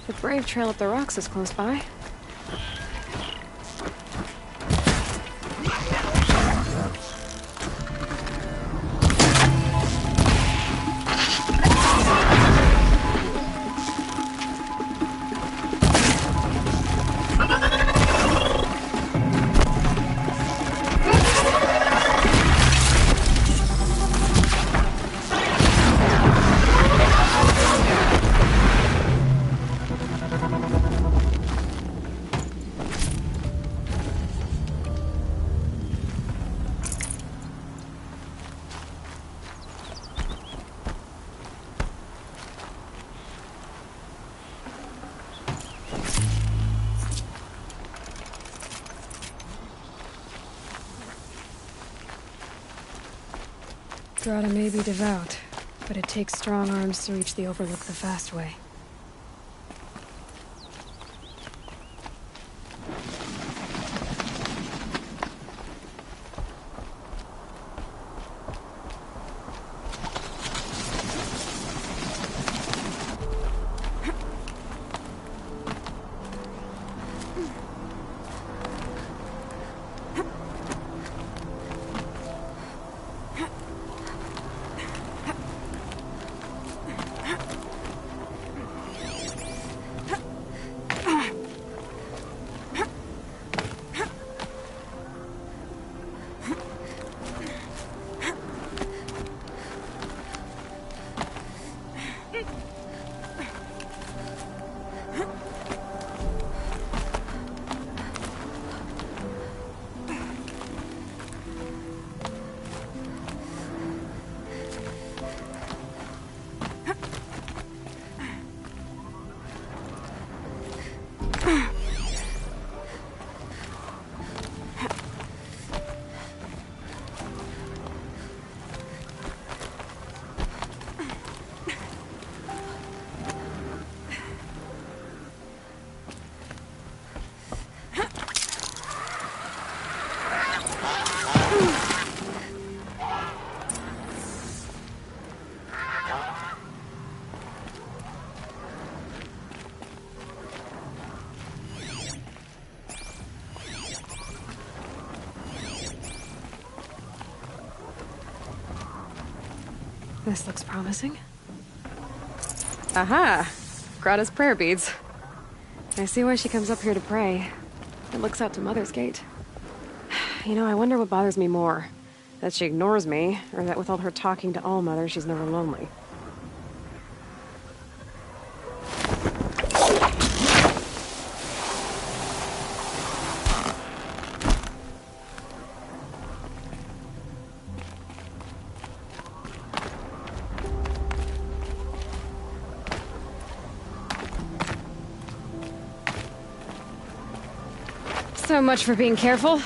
The Brave Trail up the rocks is close by. Drata may be devout, but it takes strong arms to reach the Overlook the fast way. This looks promising. Aha! Grata's prayer beads. I see why she comes up here to pray. It looks out to Mother's Gate. You know, I wonder what bothers me more. That she ignores me, or that with all her talking to All-Mother, she's never lonely. So much for being careful.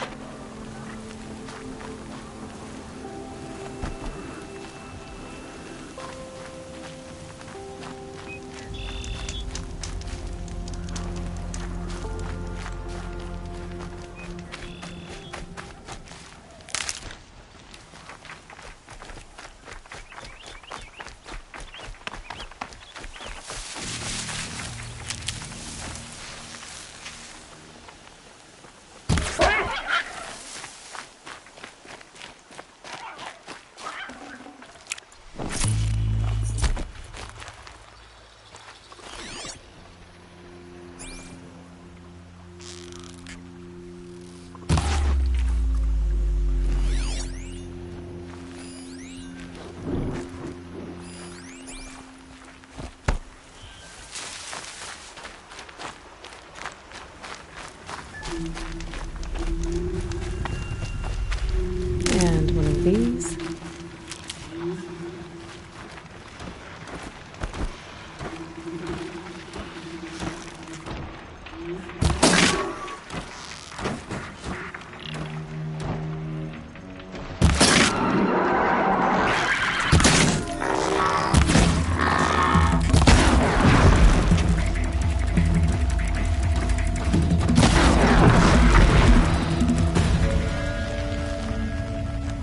And one of these.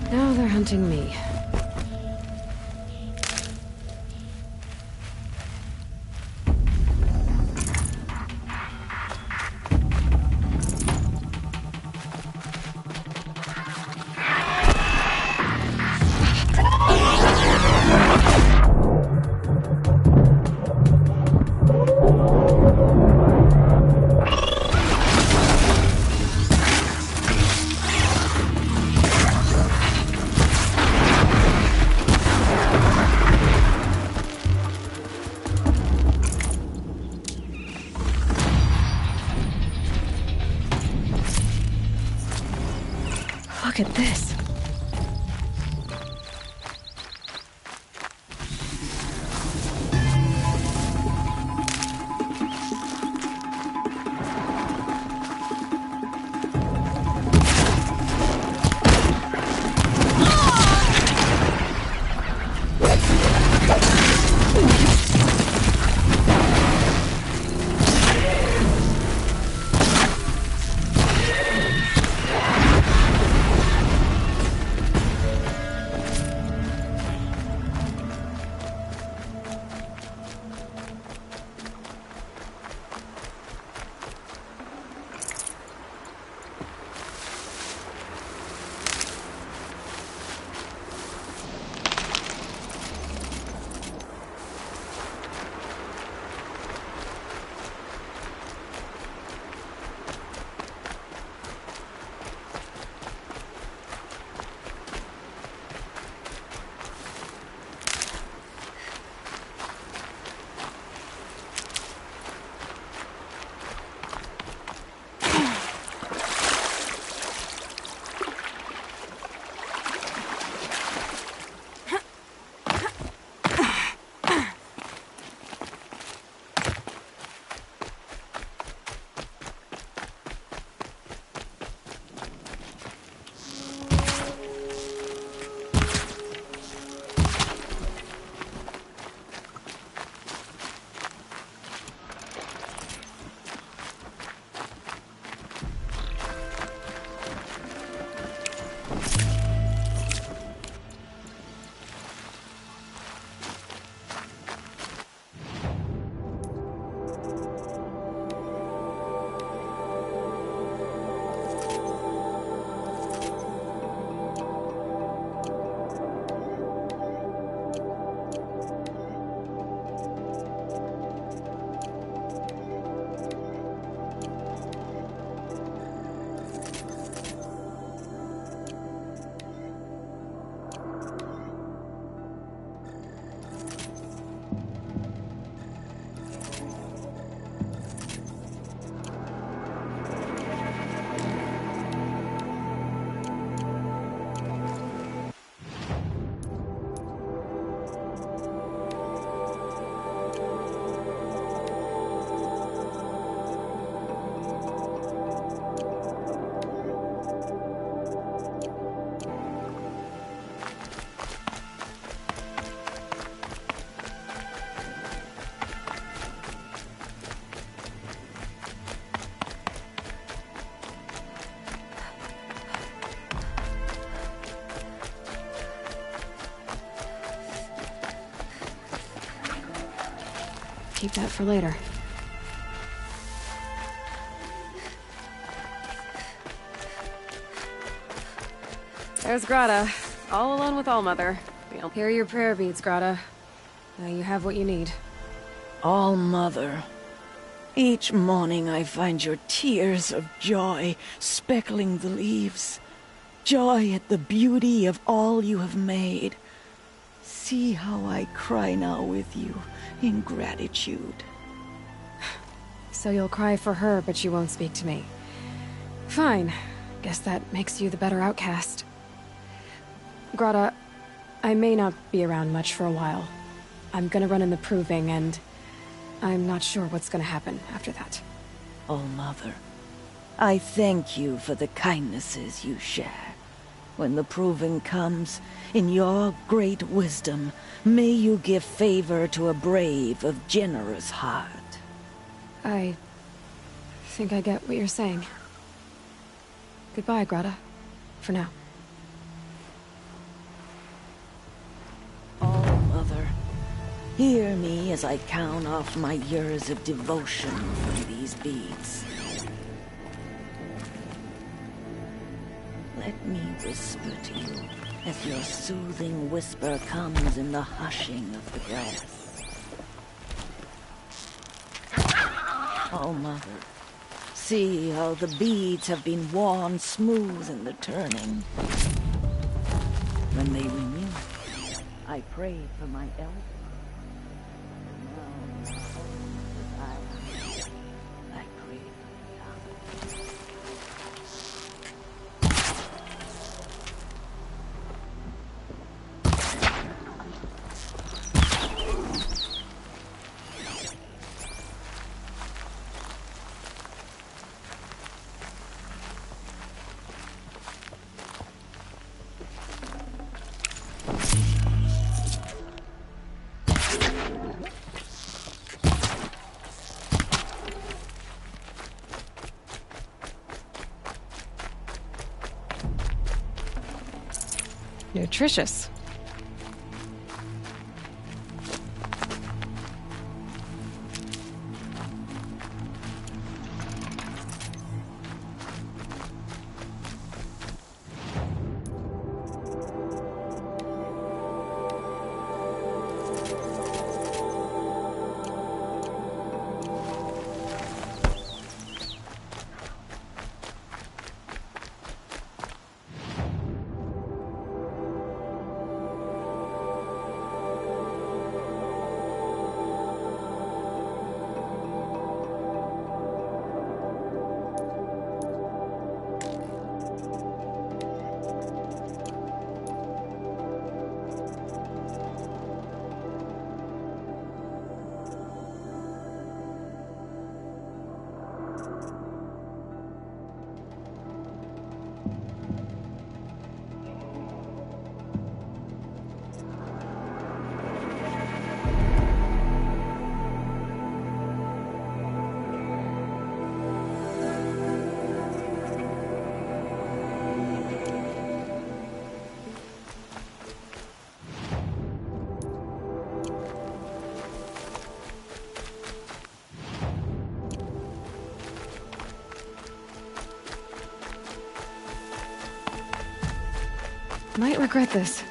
Now they're hunting me. Look at this. Keep that for later. There's Grata, all alone with Allmother. Here are your prayer beads, Grata. Now you have what you need. All-Mother, each morning I find your tears of joy speckling the leaves. Joy at the beauty of all you have made. See how I cry now with you in gratitude. So you'll cry for her, but you won't speak to me. Fine. Guess that makes you the better outcast. Grata, I may not be around much for a while. I'm gonna run in the proving, and I'm not sure what's gonna happen after that. All-Mother, I thank you for the kindnesses you share. When the proving comes, in your great wisdom, may you give favor to a brave of generous heart. I think I get what you're saying. Goodbye, Grata. For now. All-Mother, hear me as I count off my years of devotion from these beads. Let me whisper to you as your soothing whisper comes in the hushing of the grass. All-Mother, see how the beads have been worn smooth in the turning. When they renew, I pray for my elders. I pray for the young. Nutritious. Might regret this.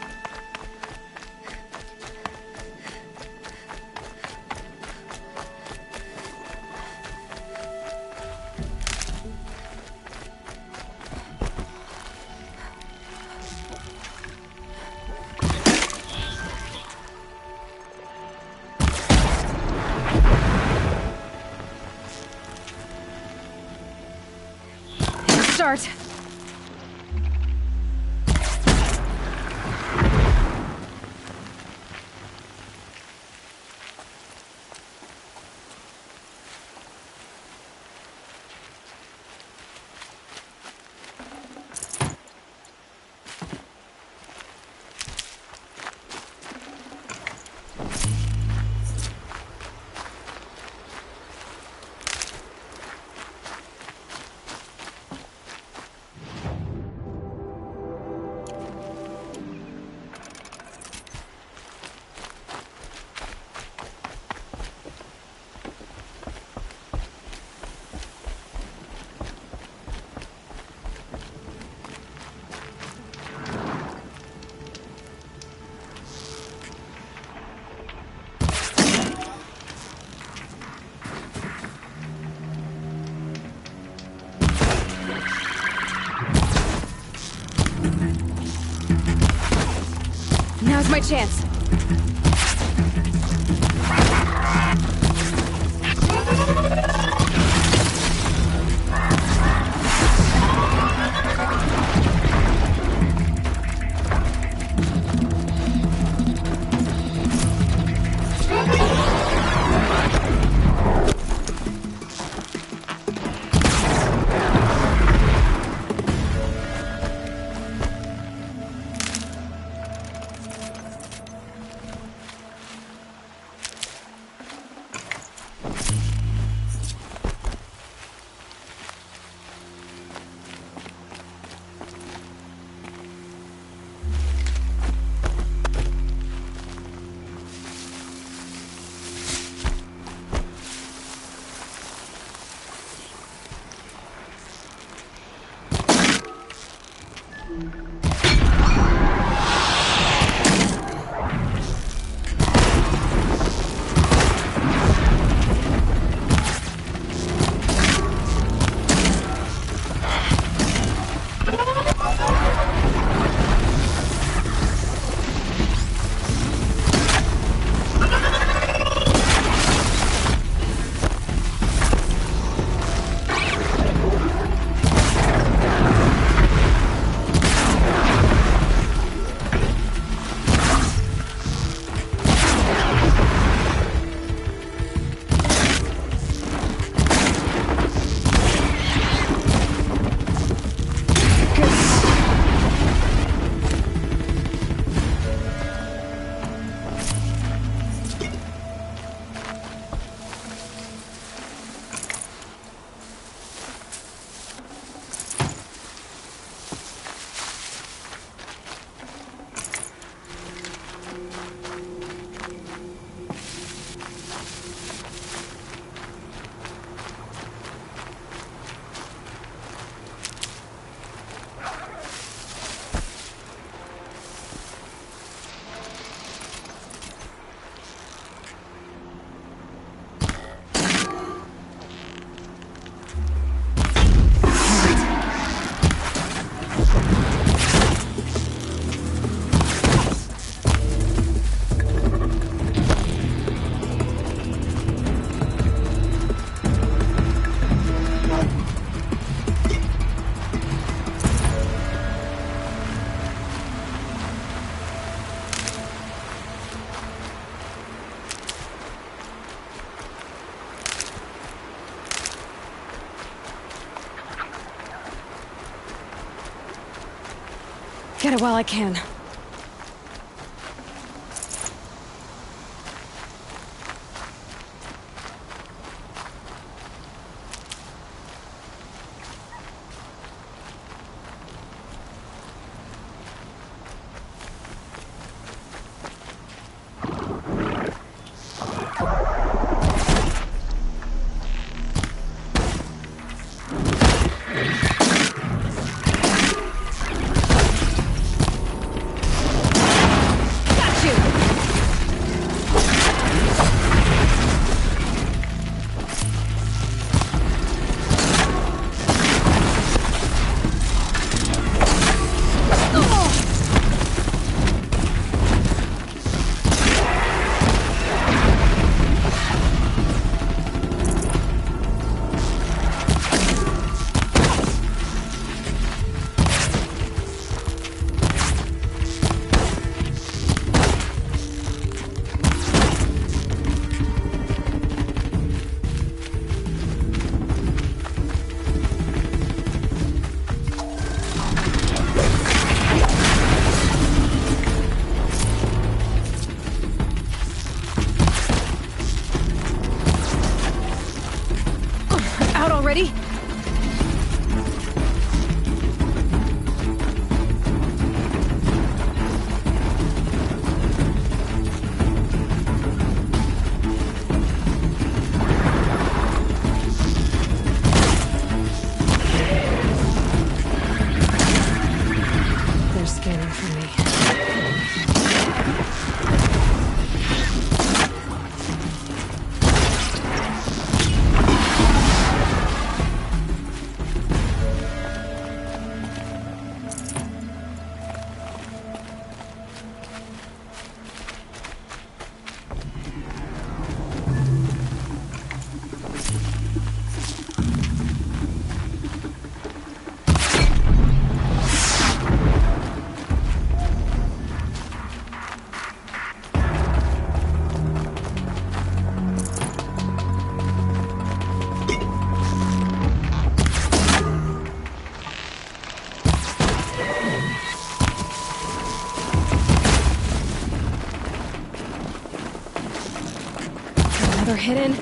Start. Now's my chance. get it while I can. Already? They're scanning for me. Another hidden.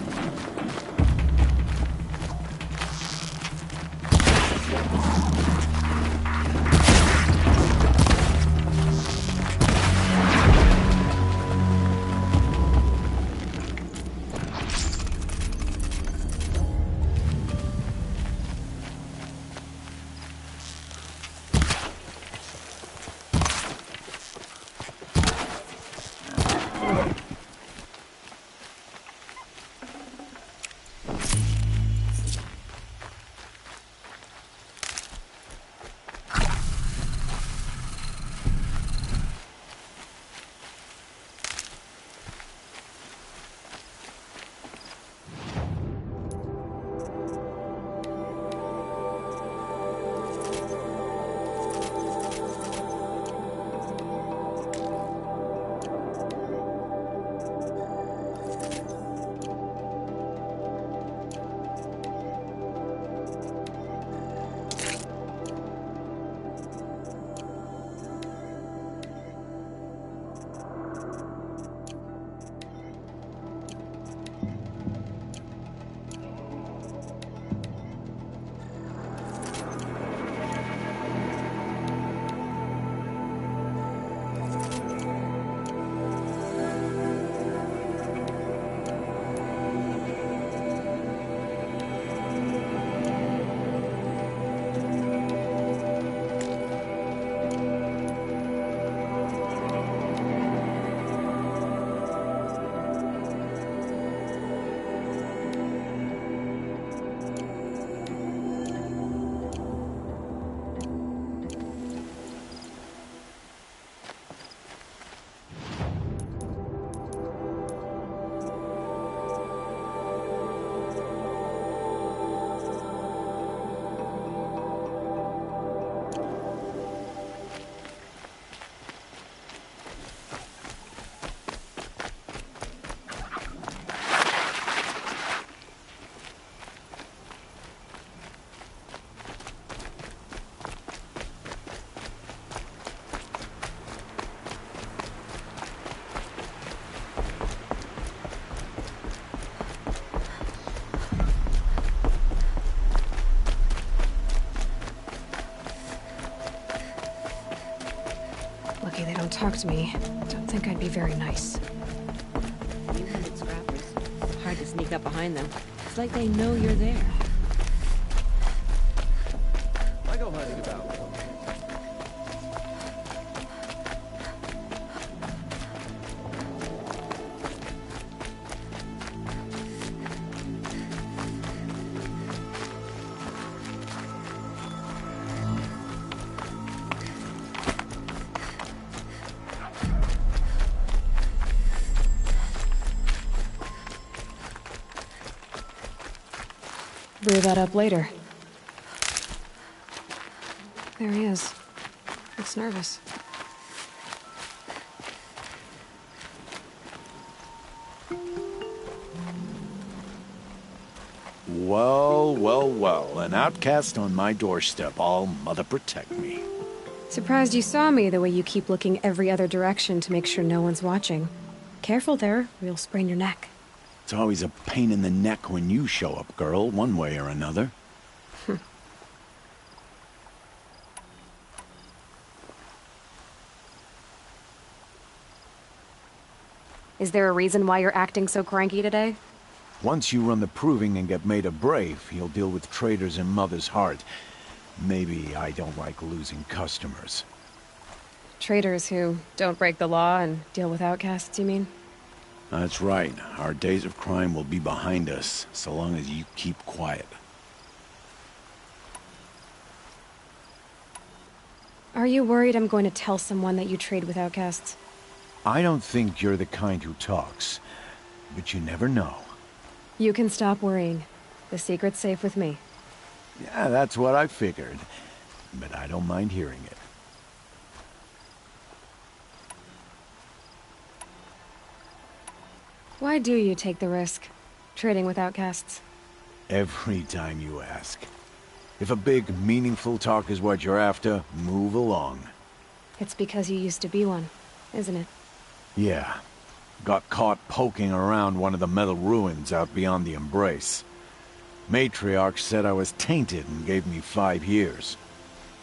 Lucky they don't talk to me. Don't think I'd be very nice. You hunted scrappers? Hard to sneak up behind them. It's like they know you're there. I go hunting about. Brew that up later. There he is. Looks nervous. Well, well, well. An outcast on my doorstep. All mother protect me. Surprised you saw me the way you keep looking every other direction to make sure no one's watching. Careful there, or you'll sprain your neck. It's always a pain in the neck when you show up, girl, one way or another. Is there a reason why you're acting so cranky today? Once you run the proving and get made a brave, you'll deal with traitors in Mother's Heart. Maybe I don't like losing customers. Traitors who don't break the law and deal with outcasts, you mean? That's right. Our days of crime will be behind us, so long as you keep quiet. Are you worried I'm going to tell someone that you trade with outcasts? I don't think you're the kind who talks, but you never know. You can stop worrying. The secret's safe with me. Yeah, that's what I figured, but I don't mind hearing it. Why do you take the risk, trading with outcasts? Every time you ask. If a big, meaningful talk is what you're after, move along. It's because you used to be one, isn't it? Yeah. Got caught poking around one of the metal ruins out beyond the Embrace. Matriarch said I was tainted and gave me 5 years.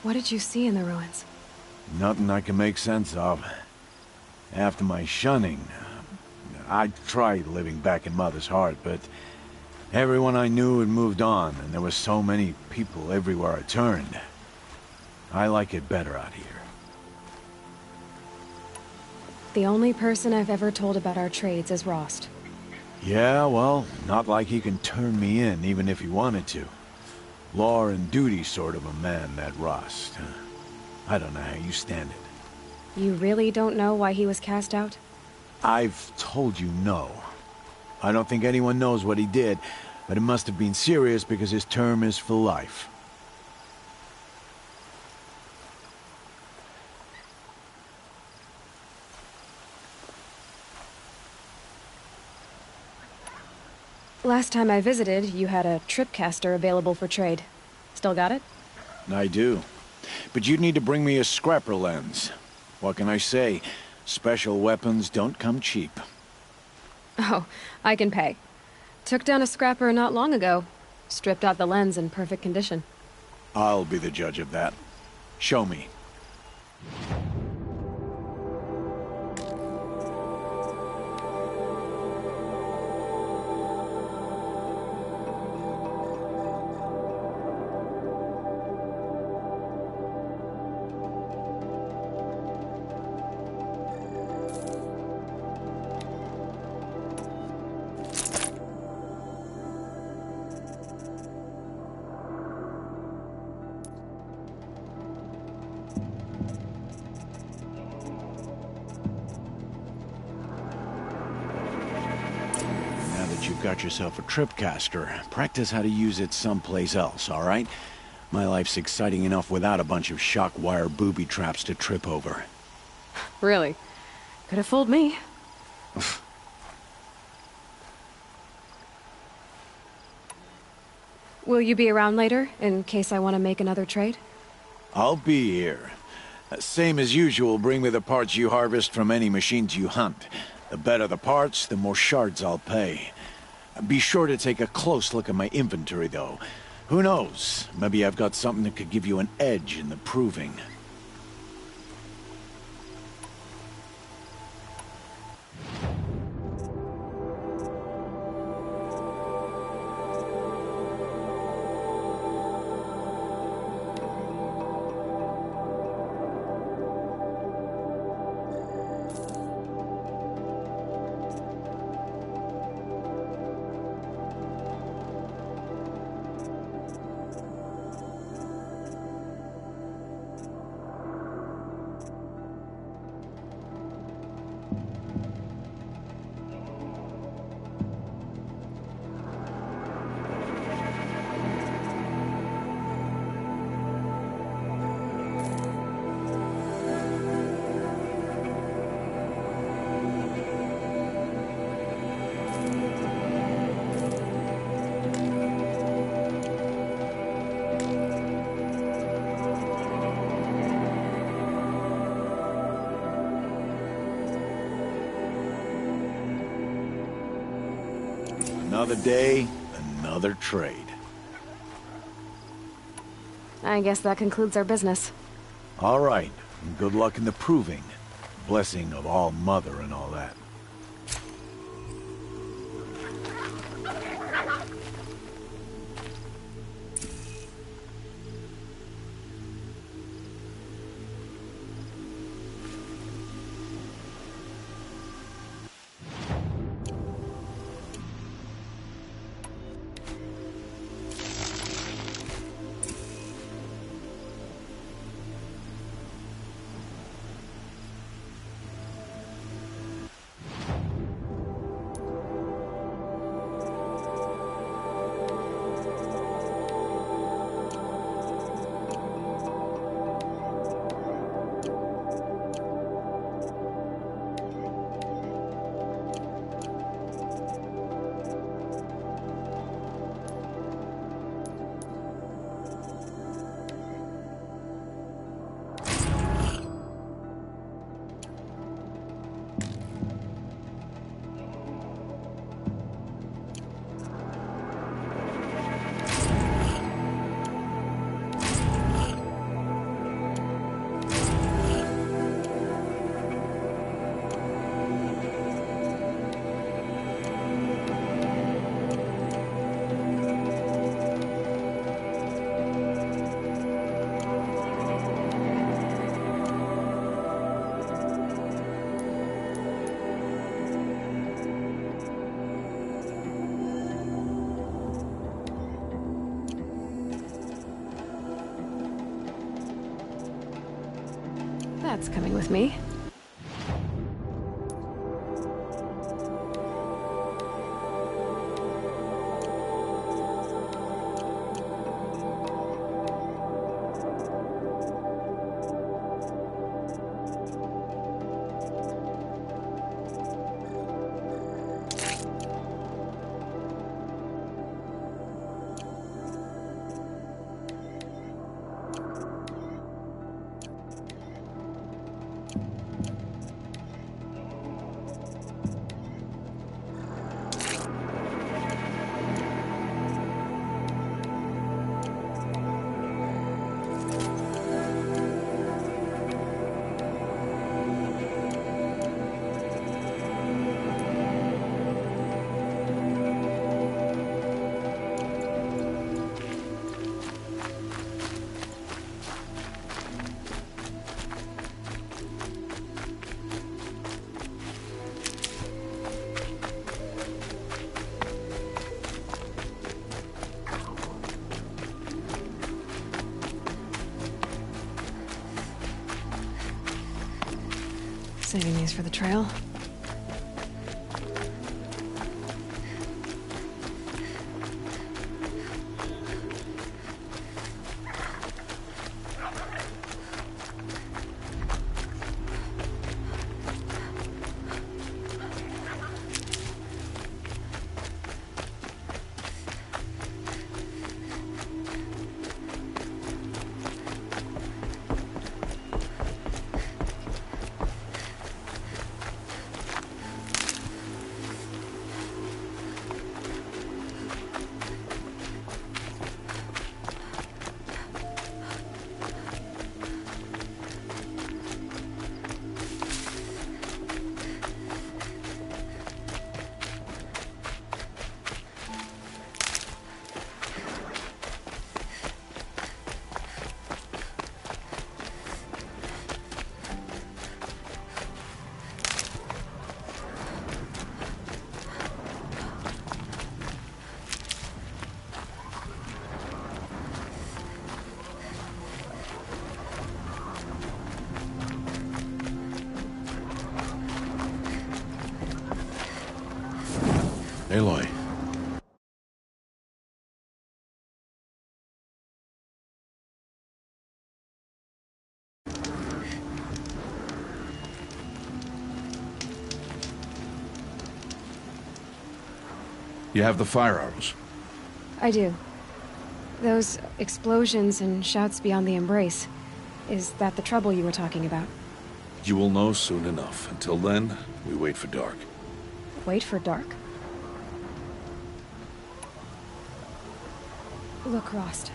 What did you see in the ruins? Nothing I can make sense of. After my shunning, I tried living back in Mother's Heart, but everyone I knew had moved on, and there were so many people everywhere I turned. I like it better out here. The only person I've ever told about our trades is Rost. Yeah, well, not like he can turn me in, even if he wanted to. Law and duty sort of a man, that Rost. I don't know how you stand it. You really don't know why he was cast out? I've told you no. I don't think anyone knows what he did, but it must have been serious because his term is for life. Last time I visited, you had a tripcaster available for trade. Still got it? I do. But you'd need to bring me a scrapper lens. What can I say? Special weapons don't come cheap. Oh, I can pay. Took down a scrapper not long ago. Stripped out the lens in perfect condition. I'll be the judge of that. Show me. You've got yourself a tripcaster. Practice how to use it someplace else, all right? My life's exciting enough without a bunch of shock wire booby traps to trip over. Really? Could have fooled me. Will you be around later, in case I want to make another trade? I'll be here. Same as usual, bring me the parts you harvest from any machines you hunt. The better the parts, the more shards I'll pay. Be sure to take a close look at my inventory, though. Who knows? Maybe I've got something that could give you an edge in the proving. Another day, another trade. I guess that concludes our business. All right. Good luck in the proving. Blessing of All Mother and all that. That's coming with me. Saving these for the trail. You have the fire arrows. I do. Those explosions and shouts beyond the embrace. Is that the trouble you were talking about? You will know soon enough. Until then, we wait for dark. Wait for dark? Look, Rost.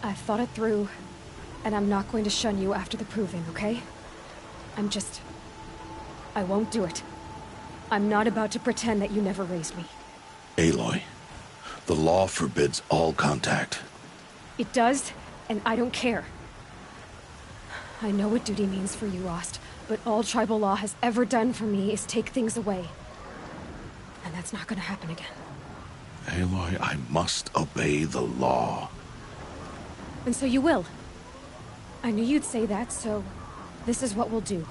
I've thought it through, and I'm not going to shun you after the proving, okay? I won't do it. I'm not about to pretend that you never raised me. Aloy, the law forbids all contact. It does, and I don't care. I know what duty means for you, Rost, but all tribal law has ever done for me is take things away. And that's not gonna happen again. Aloy, I must obey the law. And so you will. I knew you'd say that, so this is what we'll do.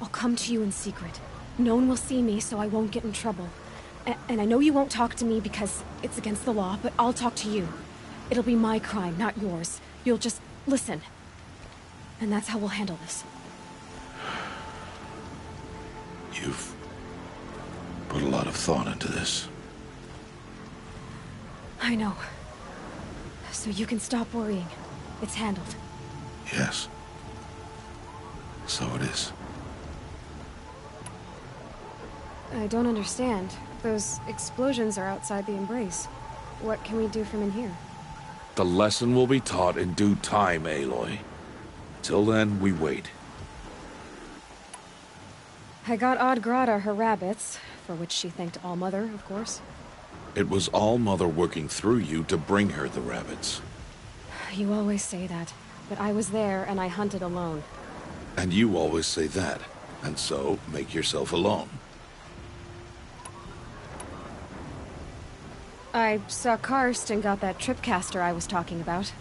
I'll come to you in secret. No one will see me, so I won't get in trouble. And I know you won't talk to me because it's against the law, but I'll talk to you. It'll be my crime, not yours. You'll just listen. And that's how we'll handle this. You've put a lot of thought into this. I know. So you can stop worrying. It's handled. Yes. So it is. I don't understand. Those explosions are outside the embrace. What can we do from in here? The lesson will be taught in due time, Aloy. Till then, we wait. I got Odd Grata her rabbits, for which she thanked All-Mother, of course. It was All-Mother working through you to bring her the rabbits. You always say that, but I was there and I hunted alone. And you always say that, and so make yourself alone. I saw Karst and got that tripcaster I was talking about.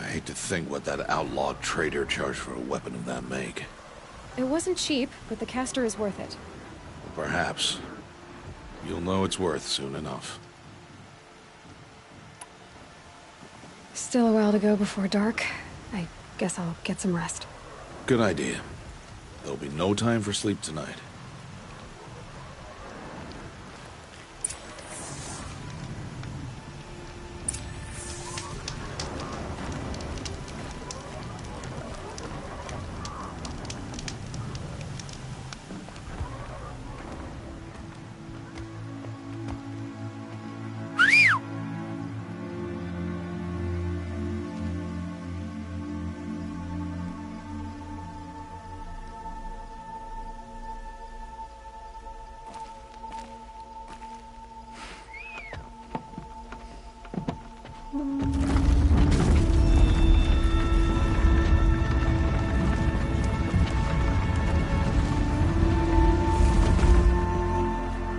I hate to think what that outlawed trader charged for a weapon of that make. It wasn't cheap, but the caster is worth it. Perhaps. You'll know it's worth soon enough. Still a while to go before dark. I guess I'll get some rest. Good idea. There'll be no time for sleep tonight.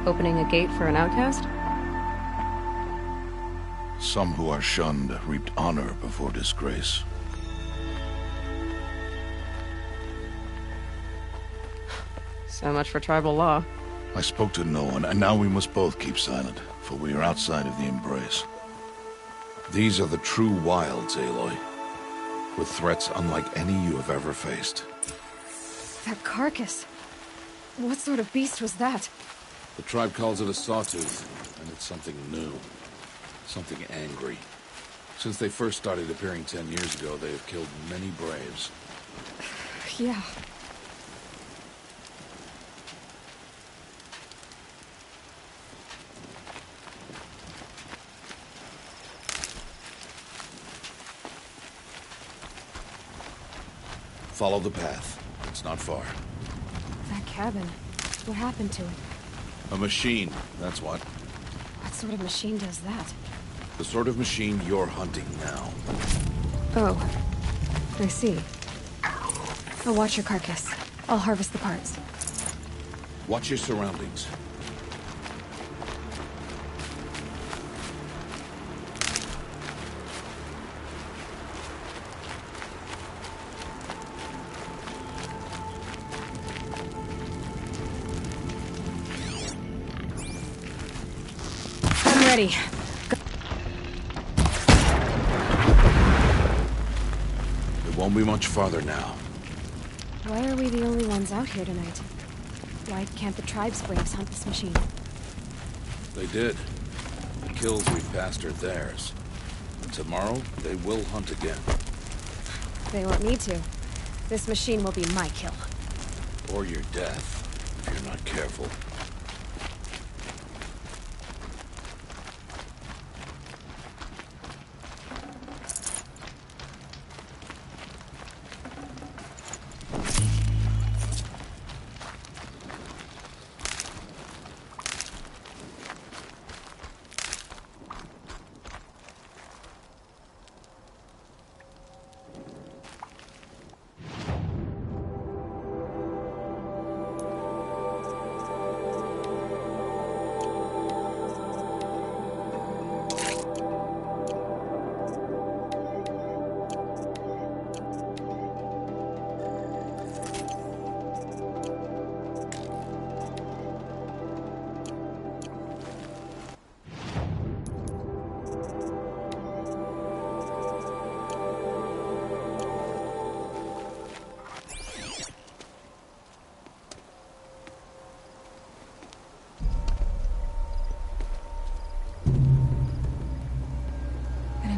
Opening a gate for an outcast? Some who are shunned reaped honor before disgrace. So much for tribal law. I spoke to no one, and now we must both keep silent, for we are outside of the embrace. These are the true wilds, Aloy, with threats unlike any you have ever faced. That carcass. What sort of beast was that? The tribe calls it a sawtooth, and it's something new. Something angry. Since they first started appearing 10 years ago, they have killed many braves. Yeah. Follow the path. It's not far. That cabin. What happened to it? A machine, that's what. What sort of machine does that? The sort of machine you're hunting now. Oh. I see. I'll watch your carcass. I'll harvest the parts. Watch your surroundings. I'm ready. It won't be much farther now. Why are we the only ones out here tonight? Why can't the tribe's braves hunt this machine? They did. The kills we passed are theirs. Tomorrow, they will hunt again. They won't need to. This machine will be my kill. Or your death, if you're not careful.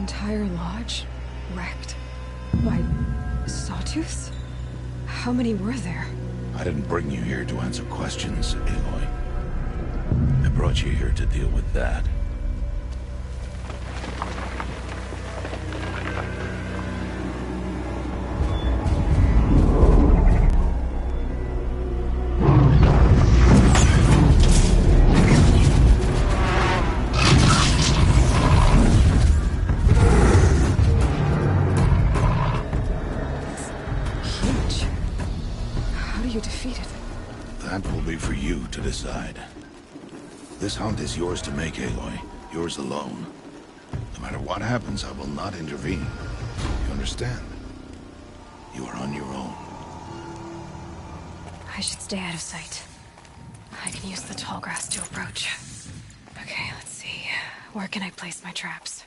Entire lodge wrecked by sawtooths? How many were there? I didn't bring you here to answer questions, Aloy. I brought you here to deal with that. To decide. This hunt is yours to make, Aloy. Yours alone. No matter what happens, I will not intervene. You understand? You are on your own. I should stay out of sight. I can use the tall grass to approach. Okay, let's see. Where can I place my traps?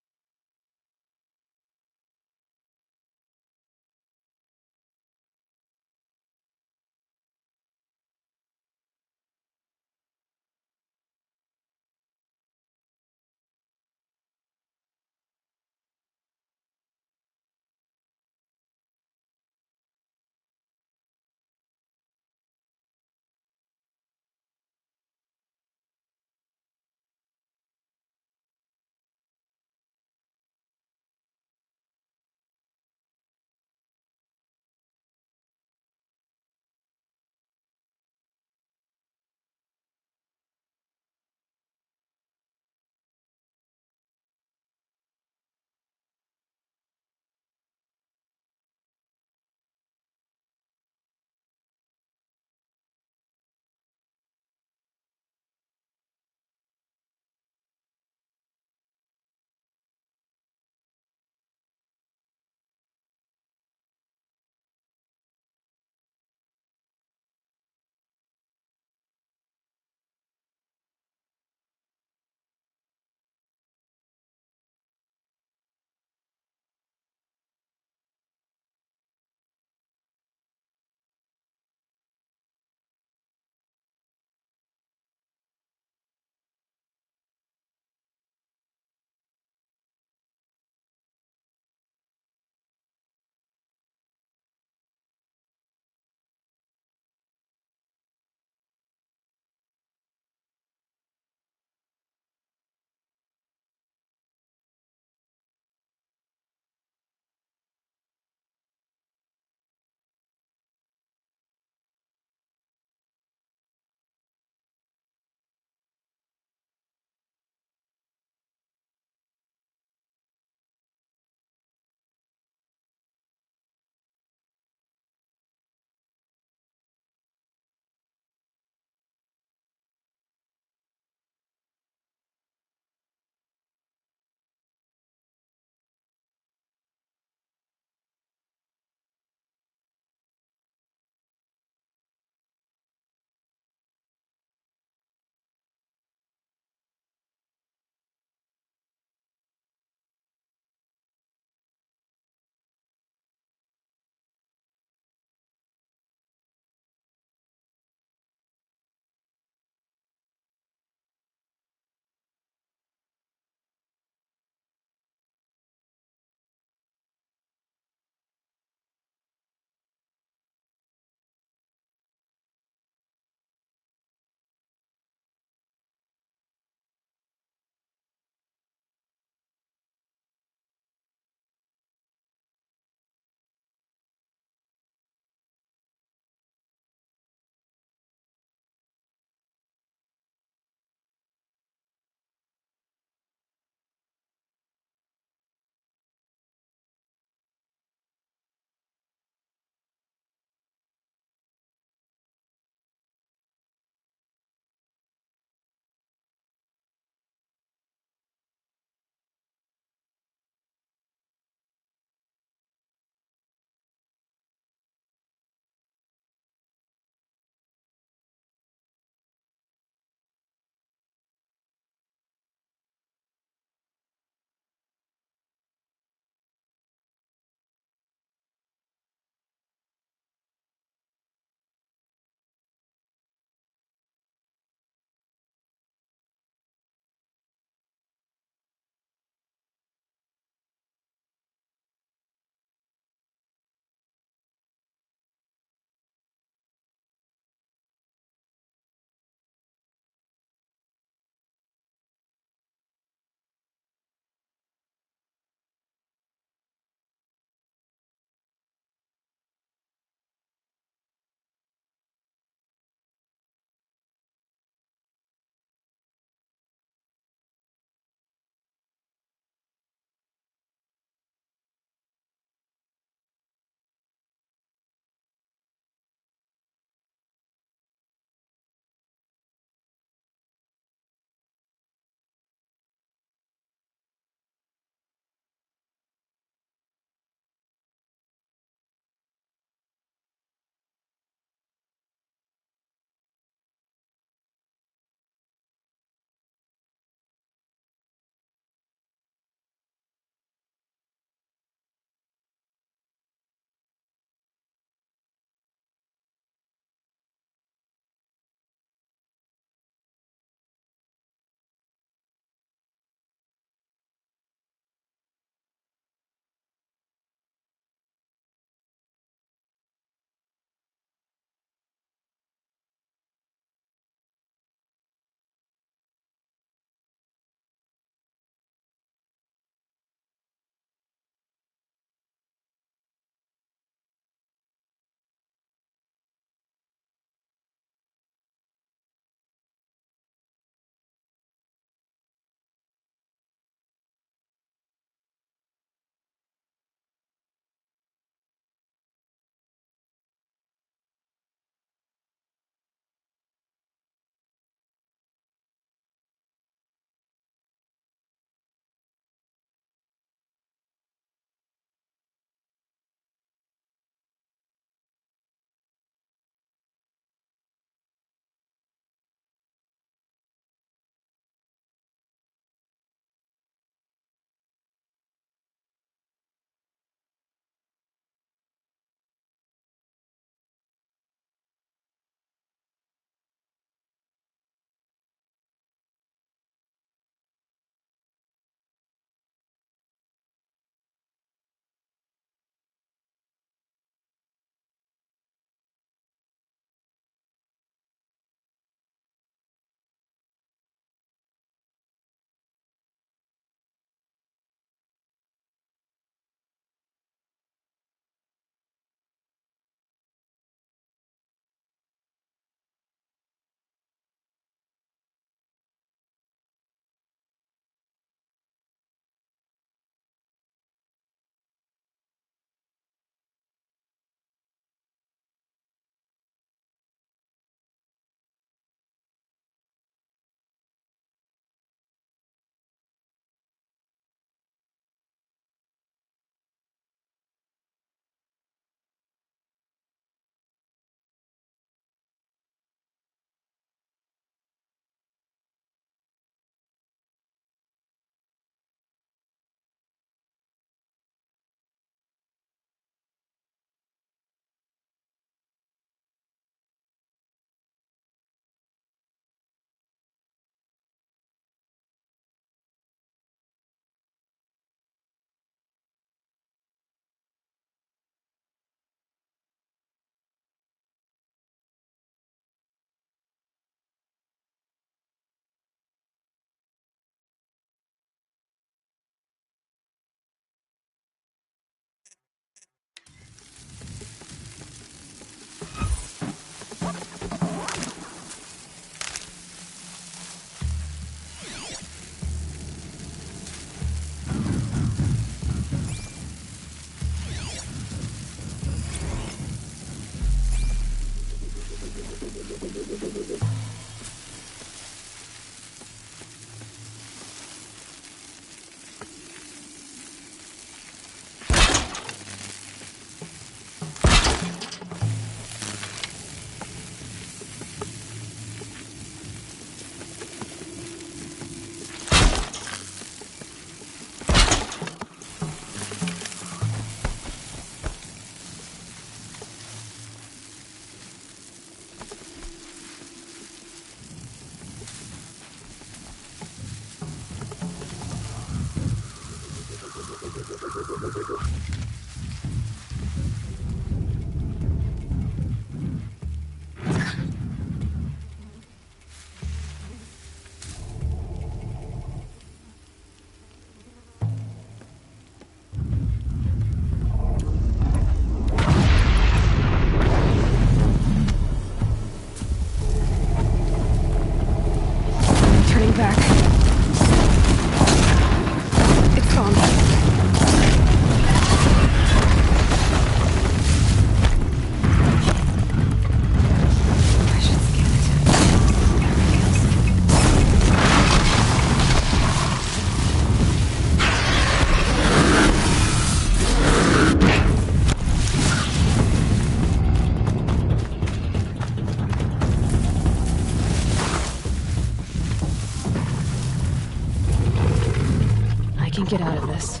get out of this.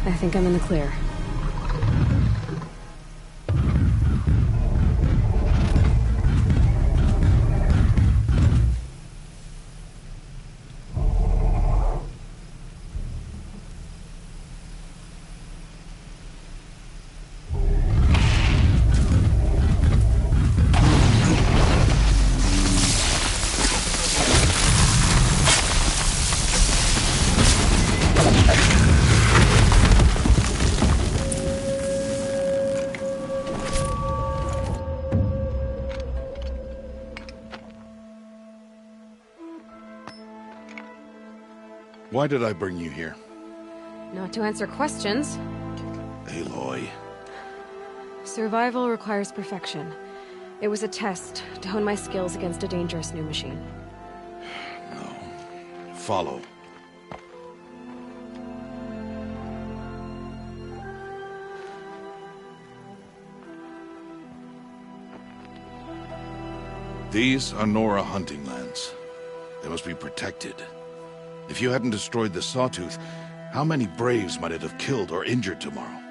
I think I'm in the clear. Why did I bring you here? Not to answer questions. Aloy. Survival requires perfection. It was a test to hone my skills against a dangerous new machine. No. Follow. These are Nora hunting lands. They must be protected. If you hadn't destroyed the Sawtooth, how many Braves might it have killed or injured tomorrow?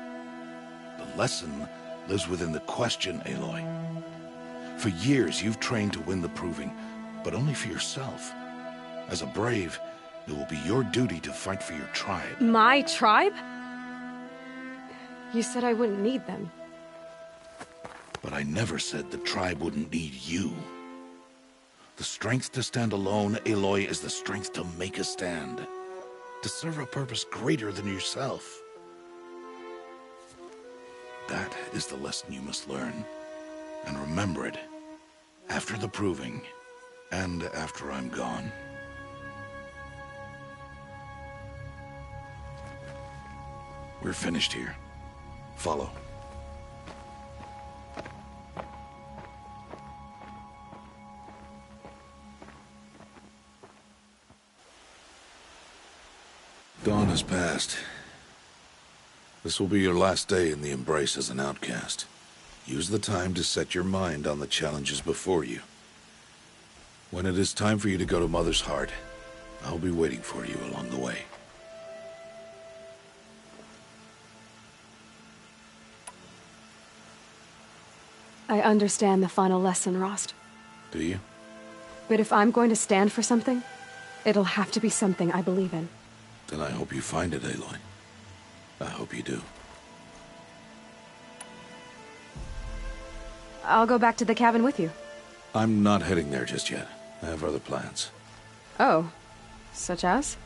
The lesson lives within the question, Aloy. For years, you've trained to win the Proving, but only for yourself. As a Brave, it will be your duty to fight for your tribe. My tribe? You said I wouldn't need them. But I never said the tribe wouldn't need you. The strength to stand alone, Aloy, is the strength to make a stand. To serve a purpose greater than yourself. That is the lesson you must learn. And remember it. After the Proving. And after I'm gone. We're finished here. Follow. Dawn has passed. This will be your last day in the Embrace as an outcast. Use the time to set your mind on the challenges before you. When it is time for you to go to Mother's Heart, I'll be waiting for you along the way. I understand the final lesson, Rost. Do you? But if I'm going to stand for something, it'll have to be something I believe in. Then I hope you find it, Aloy. I hope you do. I'll go back to the cabin with you. I'm not heading there just yet. I have other plans. Oh, such as?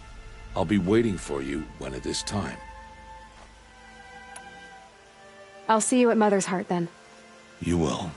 I'll be waiting for you when it is time. I'll see you at Mother's Heart then. You will.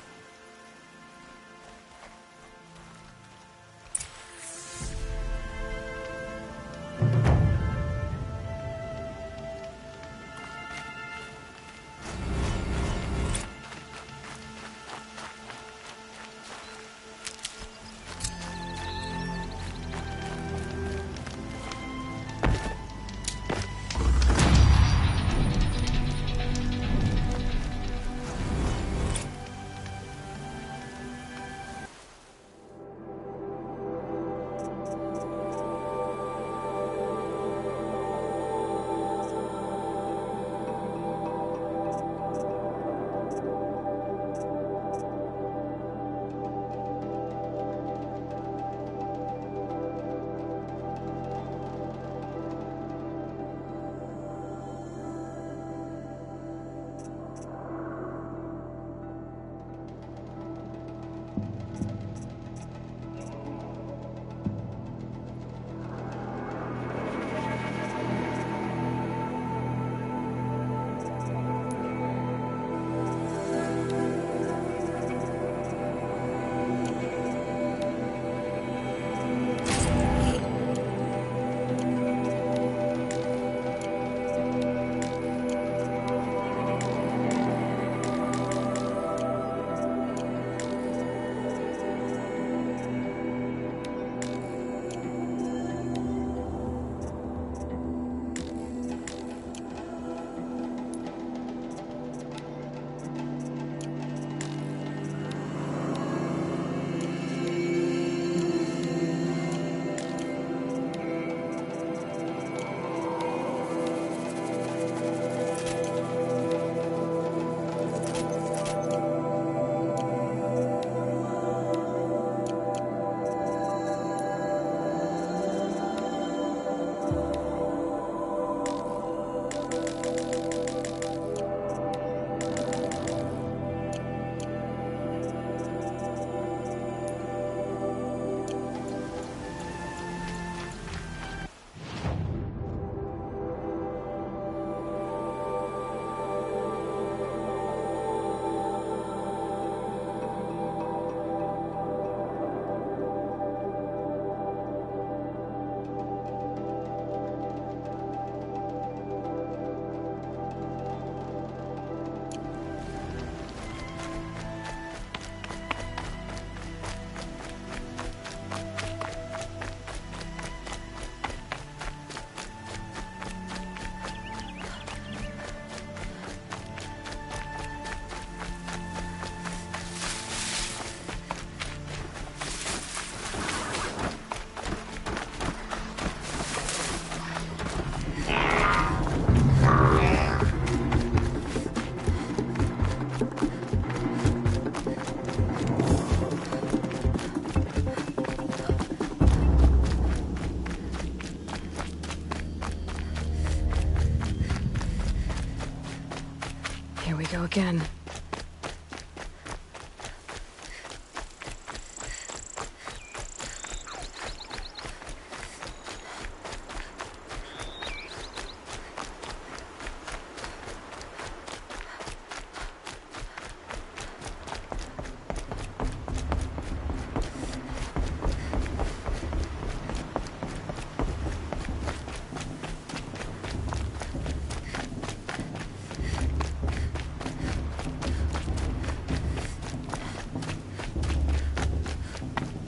again.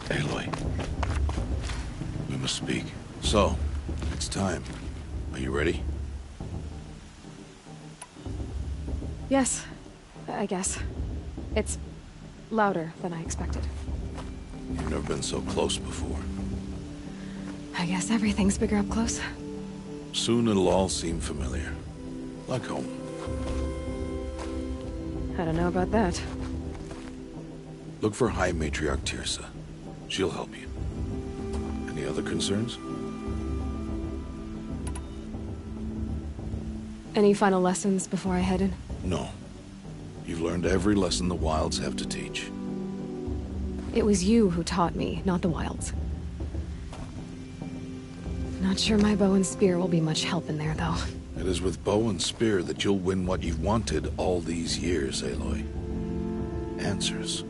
Aloy. We must speak. So, it's time. Are you ready? Yes, I guess. It's louder than I expected. You've never been so close before. I guess everything's bigger up close. Soon it'll all seem familiar. Like home. I don't know about that. Look for High Matriarch Tirsa. She'll help you. Any other concerns? Any final lessons before I head in? No. You've learned every lesson the Wilds have to teach. It was you who taught me, not the Wilds. Not sure my bow and spear will be much help in there, though. It is with bow and spear that you'll win what you've wanted all these years, Aloy. Answers.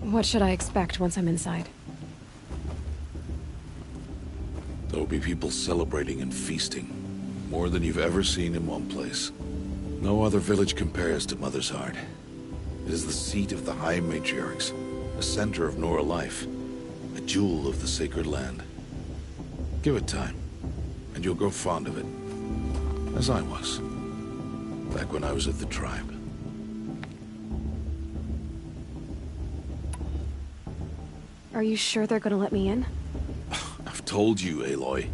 What should I expect once I'm inside? There'll be people celebrating and feasting. More than you've ever seen in one place. No other village compares to Mother's Heart. It is the seat of the High Matriarchs, a center of Nora life, a jewel of the sacred land. Give it time, and you'll grow fond of it. As I was, back when I was at the tribe. Are you sure they're gonna let me in? I've told you, Aloy.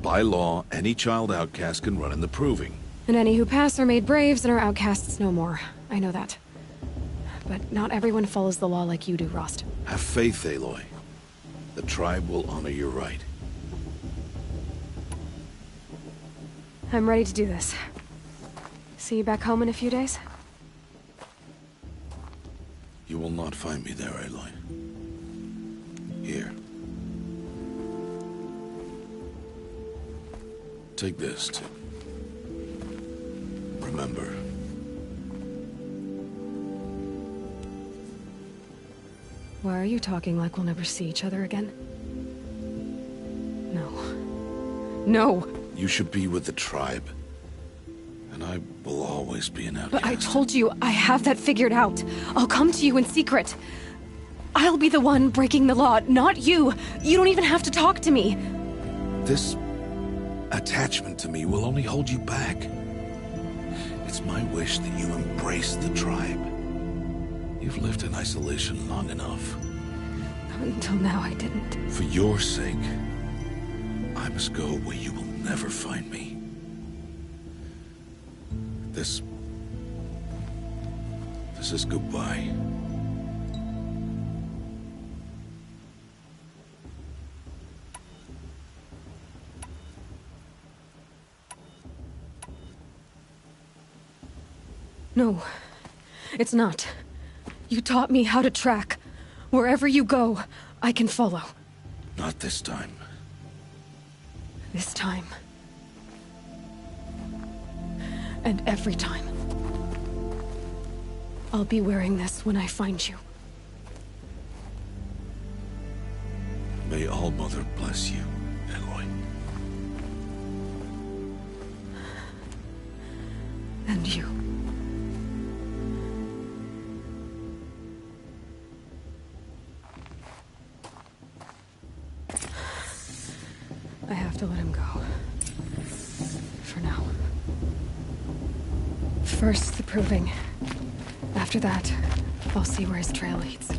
By law, any child outcast can run in the proving. And any who pass are made braves and are outcasts no more. I know that. But not everyone follows the law like you do, Rost. Have faith, Aloy. The tribe will honor your right. I'm ready to do this. See you back home in a few days? You will not find me there, Aloy. Here. Take this, too. Remember. Why are you talking like we'll never see each other again? No. No! You should be with the tribe. And I will always be an outcast. But I told you, I have that figured out. I'll come to you in secret. I'll be the one breaking the law, not you. You don't even have to talk to me. This attachment to me will only hold you back. It's my wish that you embrace the tribe. You've lived in isolation long enough. Until now, I didn't. For your sake, I must go where you will never find me. This is goodbye. No, it's not. You taught me how to track. Wherever you go, I can follow. Not this time. This time. And every time. I'll be wearing this when I find you. May All Mother bless you, Aloy. And you. I have to let him go. For now. First, the proving. After that, I'll see where his trail leads.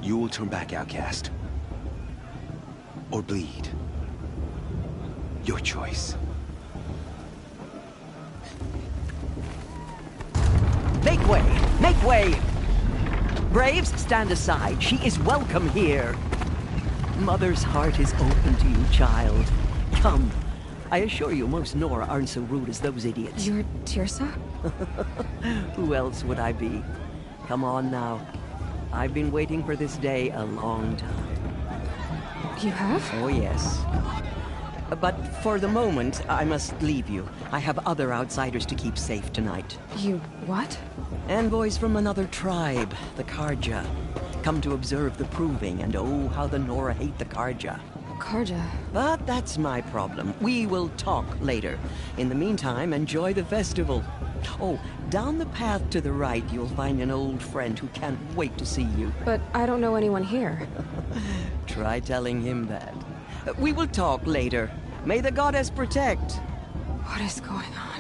You will turn back outcast. Or bleed. Your choice. way! Make way! Braves, stand aside. She is welcome here. Mother's heart is open to you, child. Come. I assure you, most Nora aren't so rude as those idiots. You're Tirsa? Who else would I be? Come on now. I've been waiting for this day a long time. You have? Oh, yes. But for the moment, I must leave you. I have other outsiders to keep safe tonight. You what? Envoys from another tribe, the Karja. Come to observe the proving, and oh, how the Nora hate the Karja. Karja. But that's my problem. We will talk later. In the meantime, enjoy the festival. Oh, down the path to the right, you'll find an old friend who can't wait to see you. But I don't know anyone here. Try telling him that. We will talk later. May the goddess protect. What is going on?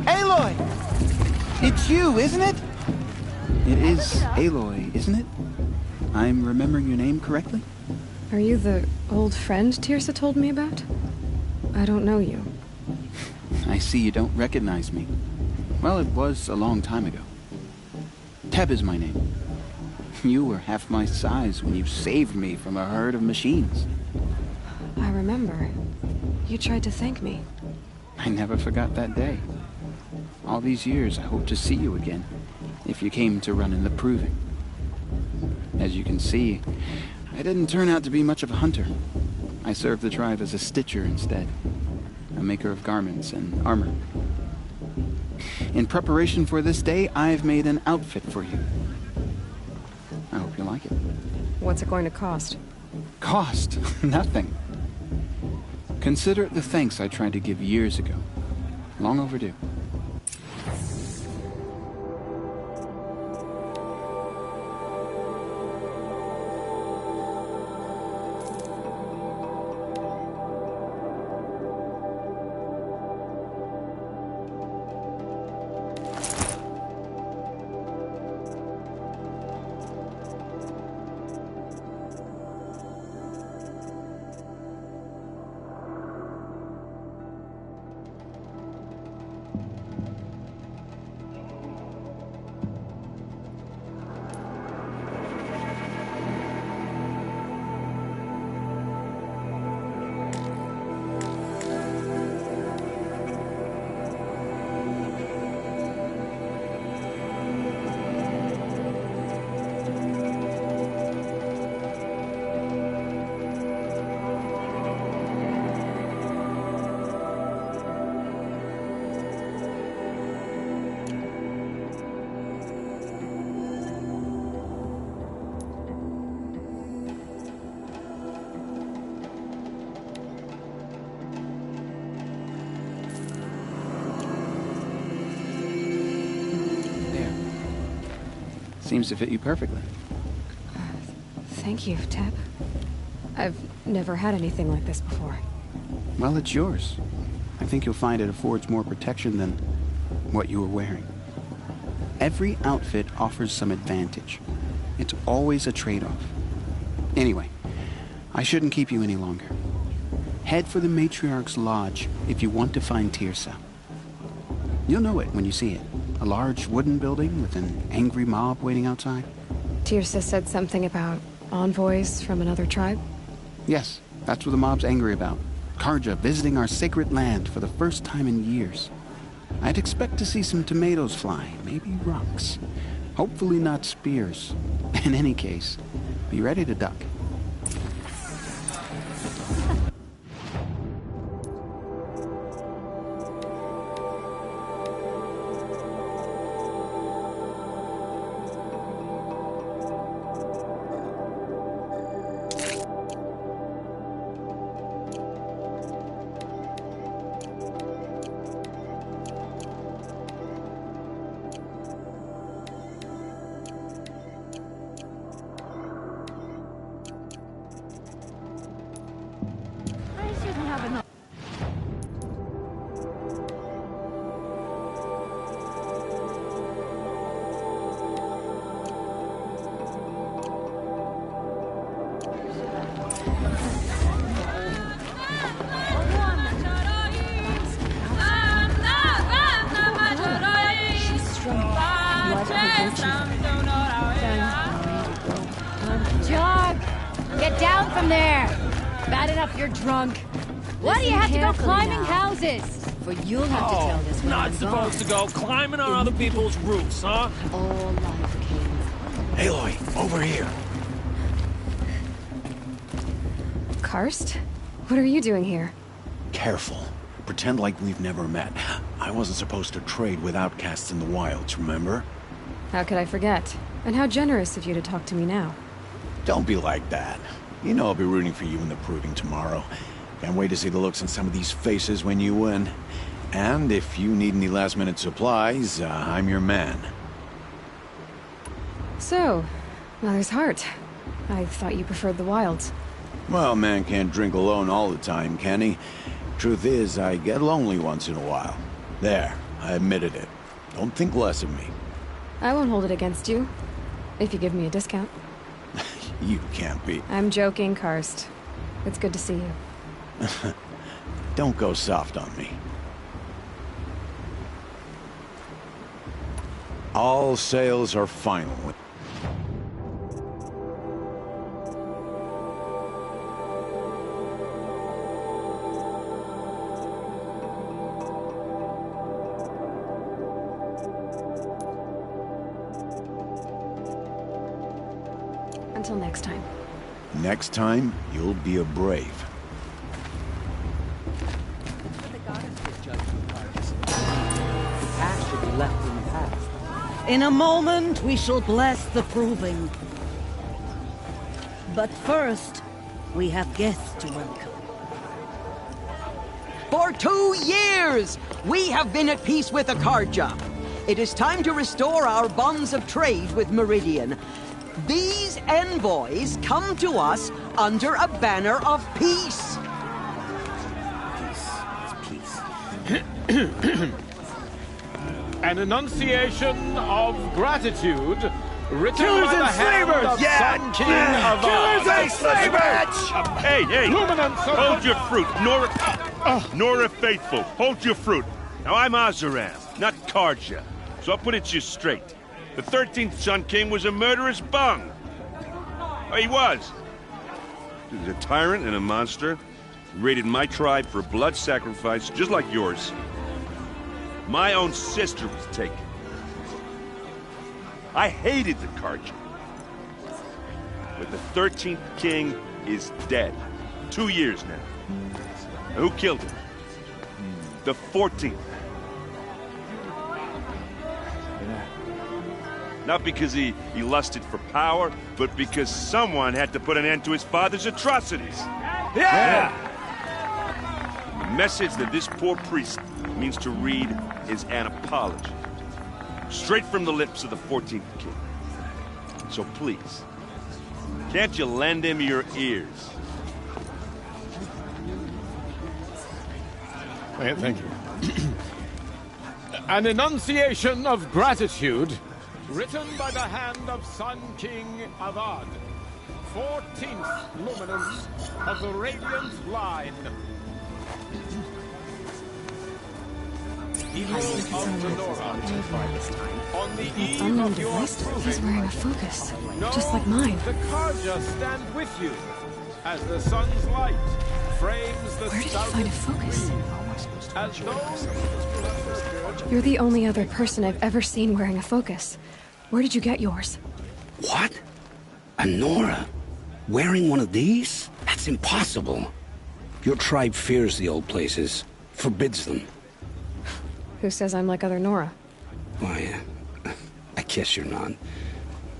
Aloy! It's you, isn't it? It is Aloy, isn't it? I'm remembering your name correctly? Are you the old friend Tirsa told me about? I don't know you. I see you don't recognize me. Well, it was a long time ago. Teb is my name. You were half my size when you saved me from a herd of machines. I remember. You tried to thank me. I never forgot that day. All these years, I hope to see you again, if you came to run in the proving. As you can see, I didn't turn out to be much of a hunter. I served the tribe as a stitcher instead, a maker of garments and armor. In preparation for this day, I've made an outfit for you. I hope you like it. What's it going to cost? Cost? Nothing. Consider it the thanks I tried to give years ago. Long overdue. Seems to fit you perfectly. Thank you, Teb. I've never had anything like this before. Well, it's yours. I think you'll find it affords more protection than what you were wearing. Every outfit offers some advantage. It's always a trade-off. Anyway, I shouldn't keep you any longer. Head for the Matriarch's Lodge if you want to find Tirsa. You'll know it when you see it. A large wooden building with an angry mob waiting outside. Tirsa said something about envoys from another tribe? Yes, that's what the mob's angry about. Karja visiting our sacred land for the first time in years. I'd expect to see some tomatoes fly, maybe rocks. Hopefully not spears. In any case, be ready to duck. She's strong. What Jog! Get down from there! Bad enough you're drunk. Why do you have to go climbing houses? For you'll have to tell this when Not I'm supposed to gone. go climbing on other people's roofs, huh? All life, King. Aloy, over here. Karst? What are you doing here? Careful. Pretend like we've never met. I wasn't supposed to trade with outcasts in the wilds, remember? How could I forget? And how generous of you to talk to me now. Don't be like that. You know I'll be rooting for you in the proving tomorrow. Can't wait to see the looks on some of these faces when you win. And if you need any last-minute supplies, I'm your man. So, Mother's Heart. I thought you preferred the wilds. Well, man can't drink alone all the time, can he? Truth is, I get lonely once in a while. There, I admitted it. Don't think less of me. I won't hold it against you. If you give me a discount. You can't be. I'm joking, Karst. It's good to see you. Don't go soft on me. All sales are final. Until next time. Next time, you'll be a brave. Past should be left in the past. In a moment, we shall bless the proving. But first, we have guests to welcome. For 2 years, we have been at peace with Akarja. It is time to restore our bonds of trade with Meridian. These envoys come to us under a banner of peace. An enunciation of gratitude written Killers by the and hand slavers! of Yeah! Sun King of Killers and slavers! Hey, hey! Luminance of Hold the- your fruit, Nora Faithful. Hold your fruit. Now, I'm Azaram, not Karja, so I'll put it to you straight. The 13th Sun King was a murderous bung. Oh, he was. He was a tyrant and a monster. He raided my tribe for a blood sacrifice, just like yours. My own sister was taken. I hated the Karja. But the 13th King is dead. 2 years now. Now, who killed him? The 14th. Not because he lusted for power, but because someone had to put an end to his father's atrocities. Yeah! The message that this poor priest means to read is an apology. Straight from the lips of the 14th king. So please, can't you lend him your ears? Thank you. An enunciation of gratitude written by the hand of Sun King Avad, 14th luminance of the Radiant Line. Eagle of the Nora, on the eve Unknown of your device. He's proving, wearing a focus. know Just like mine. the Karja stand with you as the sun's light frames the Where did he find a focus? as those You're the only other person I've ever seen wearing a focus. Where did you get yours? What? A Nora? Wearing one of these? That's impossible. Your tribe fears the old places, forbids them. Who says I'm like other Nora? Why, I guess you're not.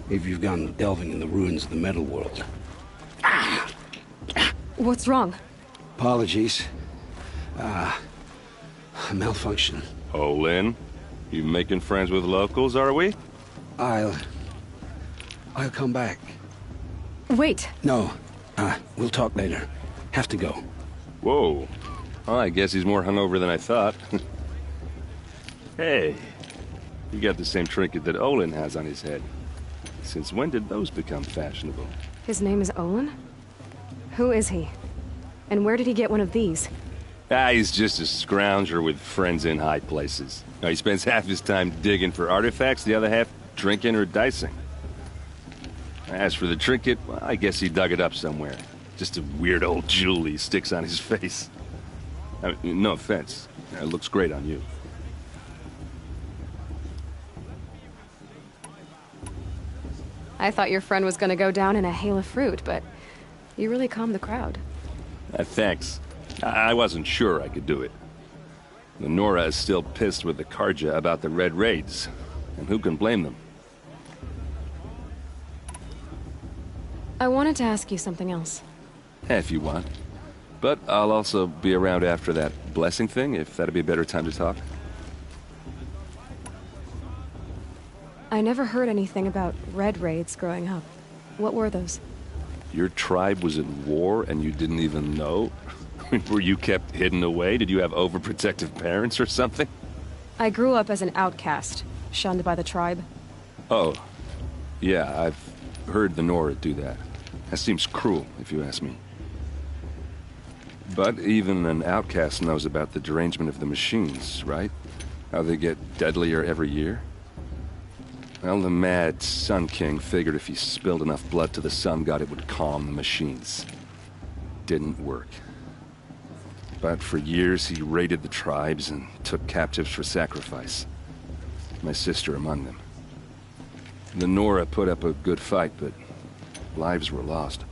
If you've gone delving in the ruins of the metal world. What's wrong? Apologies. A malfunction. Oh, Lynn, you making friends with locals, are we? I'll come back. Wait. No, we'll talk later. Have to go. Whoa. Well, I guess he's more hungover than I thought. Hey, you got the same trinket that Olin has on his head. Since when did those become fashionable? His name is Olin? Who is he? And where did he get one of these? He's just a scrounger with friends in high places. He spends half his time digging for artifacts, the other half drinking or dicing. As for the trinket, well, I guess he dug it up somewhere. Just a weird old jewel he sticks on his face. I mean, no offense. It looks great on you. I thought your friend was gonna go down in a hail of fruit, but you really calmed the crowd. Thanks. I wasn't sure I could do it. The Nora is still pissed with the Karja about the Red Raids, and who can blame them? I wanted to ask you something else. If you want. But I'll also be around after that blessing thing, if that'd be a better time to talk. I never heard anything about Red Raids growing up. What were those? Your tribe was in war and you didn't even know? Were you kept hidden away? Did you have overprotective parents or something? I grew up as an outcast, shunned by the tribe. Oh. Yeah, I've heard the Nora do that. That seems cruel, if you ask me. But even an outcast knows about the derangement of the machines, right? How they get deadlier every year? Well, the mad Sun King figured if he spilled enough blood to the Sun God, it would calm the machines. Didn't work. But for years, he raided the tribes and took captives for sacrifice. My sister among them. The Nora put up a good fight, but lives were lost.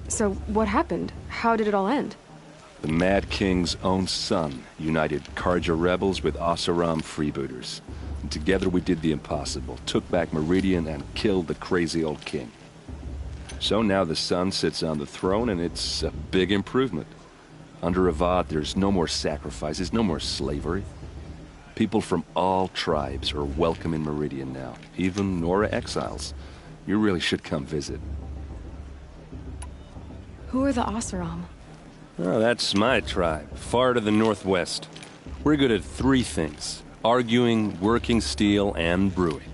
So, what happened? How did it all end? The Mad King's own son united Karja rebels with Oseram freebooters. And together we did the impossible, took back Meridian and killed the crazy old king. So now the son sits on the throne and it's a big improvement. Under Avad, there's no more sacrifices, no more slavery. People from all tribes are welcome in Meridian now, even Nora exiles. You really should come visit. Who are the Oseram? Oh, that's my tribe, far to the northwest. We're good at three things: arguing, working steel, and brewing.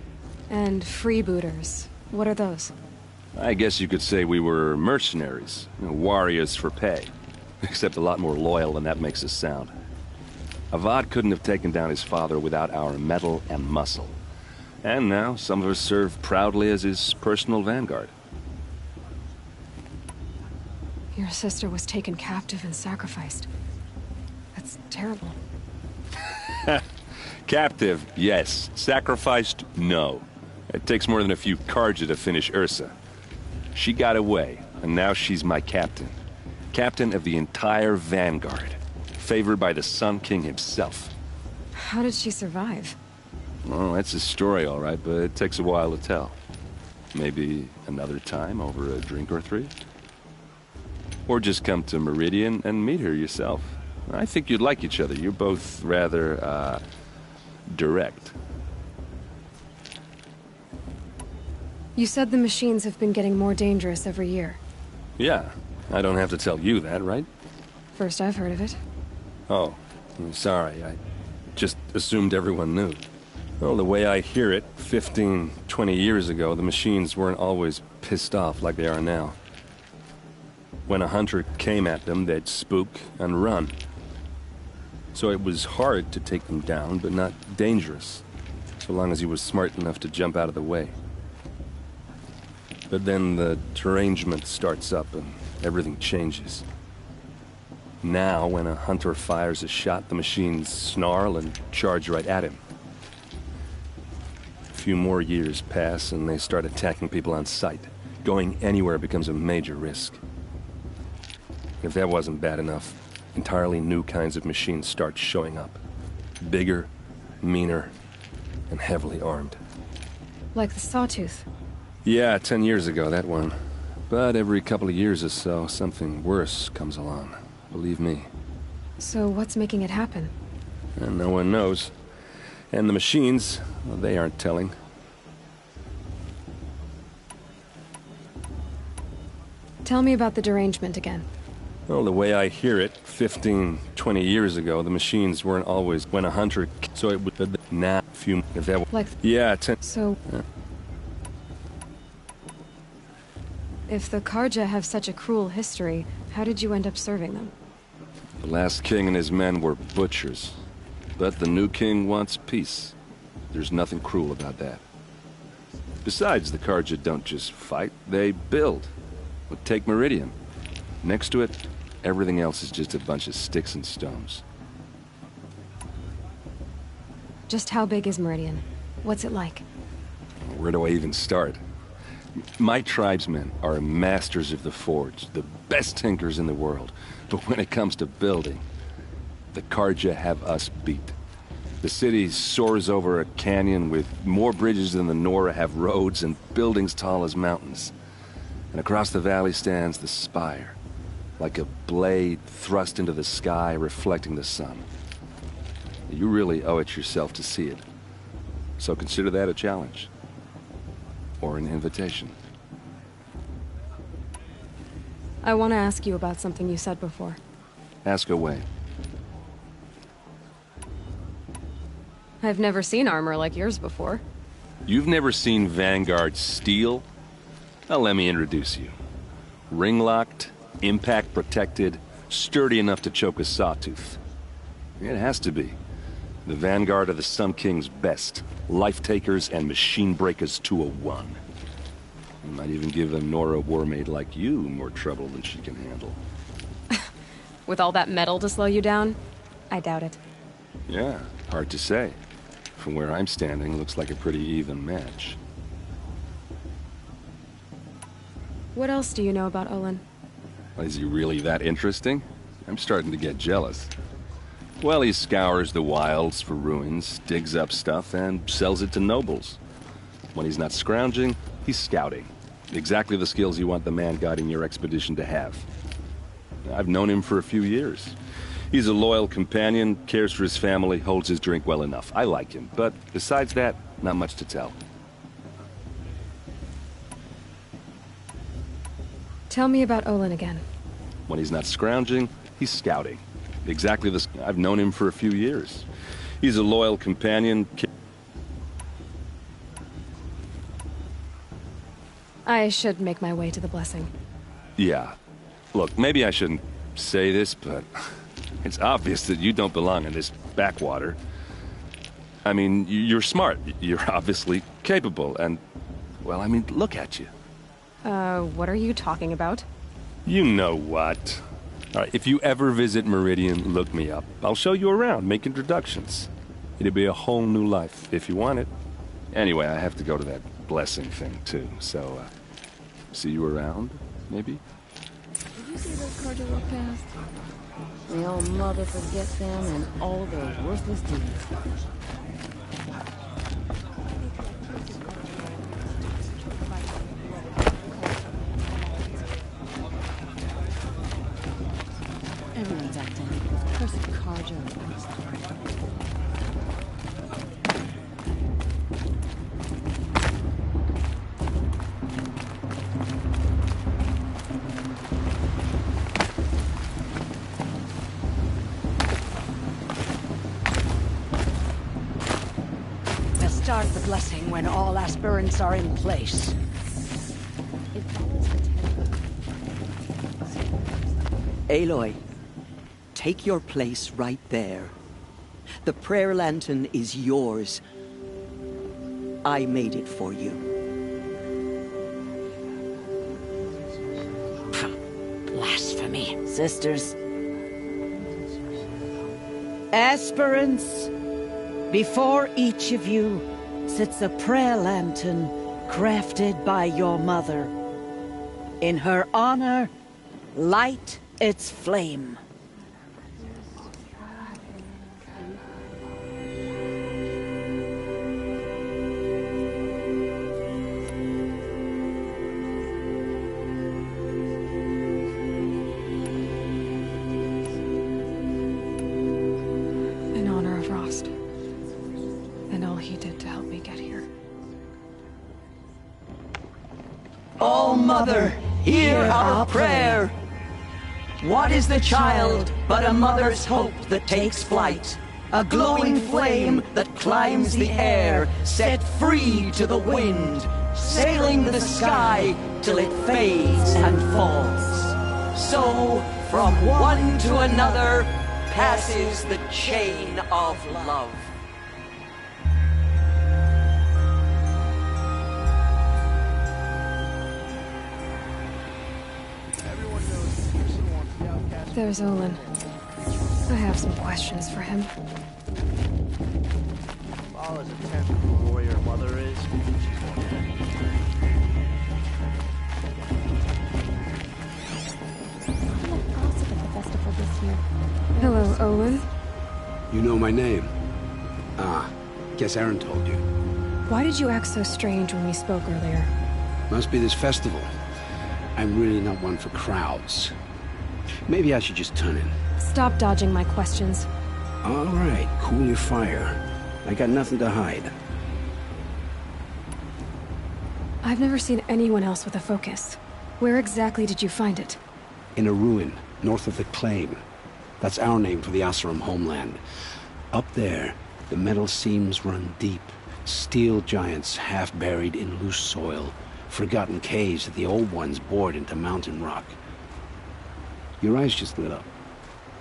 And freebooters. What are those? I guess you could say we were mercenaries, warriors for pay. Except a lot more loyal than that makes us sound. Avad couldn't have taken down his father without our metal and muscle. And now some of us serve proudly as his personal vanguard. Your sister was taken captive and sacrificed. That's terrible. Captive, yes. Sacrificed, no. It takes more than a few Karja to finish Ursa. She got away, and now she's my captain. Captain of the entire vanguard. Favored by the Sun King himself. How did she survive? Well, that's a story, all right, but it takes a while to tell. Maybe another time over a drink or three? Or just come to Meridian and meet her yourself. I think you'd like each other. You're both rather, direct. You said the machines have been getting more dangerous every year. Yeah, I don't have to tell you that, right? First I've heard of it. Oh, I'm sorry. I just assumed everyone knew. Well, the way I hear it, 15, 20 years ago, the machines weren't always pissed off like they are now. When a hunter came at them, they'd spook and run. So it was hard to take them down, but not dangerous, so long as he was smart enough to jump out of the way. But then the derangement starts up and everything changes. Now, when a hunter fires a shot, the machines snarl and charge right at him. A few more years pass and they start attacking people on sight. Going anywhere becomes a major risk. If that wasn't bad enough, entirely new kinds of machines start showing up. Bigger, meaner, and heavily armed. Like the Sawtooth. Yeah, 10 years ago, that one. But every couple of years or so, something worse comes along. Believe me. So what's making it happen? And no one knows. And the machines, well, they aren't telling. Tell me about the derangement again. Well, the way I hear it, 15, 20 years ago, the machines weren't always when a hunter... So it would... Now, few... If that... Like... Yeah, 10... So... If the Karja have such a cruel history, how did you end up serving them? The last king and his men were butchers. But the new king wants peace. There's nothing cruel about that. Besides, the Karja don't just fight, they build. But take Meridian. Next to it, everything else is just a bunch of sticks and stones. Just how big is Meridian? What's it like? Where do I even start? My tribesmen are masters of the forge, the best tinkers in the world. But when it comes to building, the Karja have us beat. The city soars over a canyon with more bridges than the Nora have roads and buildings tall as mountains. And across the valley stands the spire, like a blade thrust into the sky reflecting the sun. You really owe it yourself to see it. So consider that a challenge. Or an invitation. I want to ask you about something you said before. Ask away. I've never seen armor like yours before. You've never seen Vanguard steel? Well, let me introduce you. Ring-locked, impact-protected, sturdy enough to choke a sawtooth. It has to be. The Vanguard of the Sun King's best. Life-takers and machine-breakers to a one. You might even give a Nora warmaid like you more trouble than she can handle. With all that metal to slow you down? I doubt it. Yeah, hard to say. From where I'm standing, looks like a pretty even match. What else do you know about Olin? Is he really that interesting? I'm starting to get jealous. Well, he scours the wilds for ruins, digs up stuff, and sells it to nobles. When he's not scrounging, he's scouting. Exactly the skills you want the man guiding your expedition to have. I've known him for a few years. He's a loyal companion, cares for his family, holds his drink well enough. I like him, but besides that, not much to tell. Tell me about Olin again. When he's not scrounging, he's scouting. Exactly the... I've known him for a few years. He's a loyal companion. I should make my way to the blessing. Yeah. Look, maybe I shouldn't say this, but it's obvious that you don't belong in this backwater. I mean, you're smart. You're obviously capable, and... well, I mean, look at you. What are you talking about? You know what. All right, if you ever visit Meridian, look me up. I'll show you around, make introductions. It'll be a whole new life, if you want it. Anyway, I have to go to that blessing thing, too, so, see you around, maybe? Did you see those Karja walk past? The old mother forget them and all their worthless deeds. Everyone's acting like this cursed Karja. Start the blessing when all aspirants are in place. Aloy, take your place right there. The prayer lantern is yours. I made it for you. Blasphemy, sisters. Aspirants, before each of you sits a prayer lantern crafted by your mother. In her honor, light its flame. In honor of Rost. And all he did to help me get here. Oh, Mother, hear our prayer. What is the child but a mother's hope that takes flight? A glowing flame that climbs the air, set free to the wind, sailing the sky till it fades and falls. So, from one to another, passes the chain of love. There's Olin. I have some questions for him. All as intense as a warrior mother is, she's one Hello, Olin. You know my name? Ah, guess Aaron told you. Why did you act so strange when we spoke earlier? Must be this festival. I'm really not one for crowds. Maybe I should just turn in. Stop dodging my questions. All right, cool your fire. I got nothing to hide. I've never seen anyone else with a focus. Where exactly did you find it? In a ruin, north of the Claim. That's our name for the Oseram homeland. Up there, the metal seams run deep. Steel giants half buried in loose soil. Forgotten caves that the old ones bored into mountain rock. Your eyes just lit up.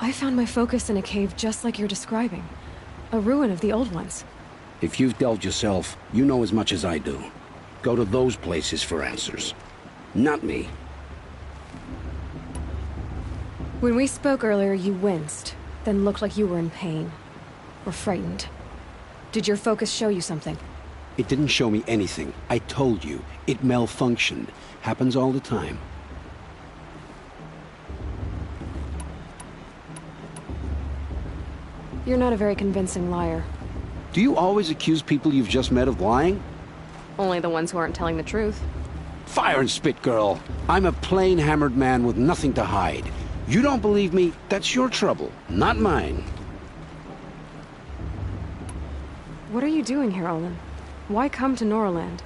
I found my focus in a cave just like you're describing. A ruin of the old ones. If you've delved yourself, you know as much as I do. Go to those places for answers. Not me. When we spoke earlier, you winced, then looked like you were in pain. Or frightened. Did your focus show you something? It didn't show me anything. I told you. It malfunctioned. Happens all the time. You're not a very convincing liar. Do you always accuse people you've just met of lying? Only the ones who aren't telling the truth. Fire and spit, girl. I'm a plain hammered man with nothing to hide. You don't believe me, that's your trouble, not mine. What are you doing here, Olin? Why come to Norland?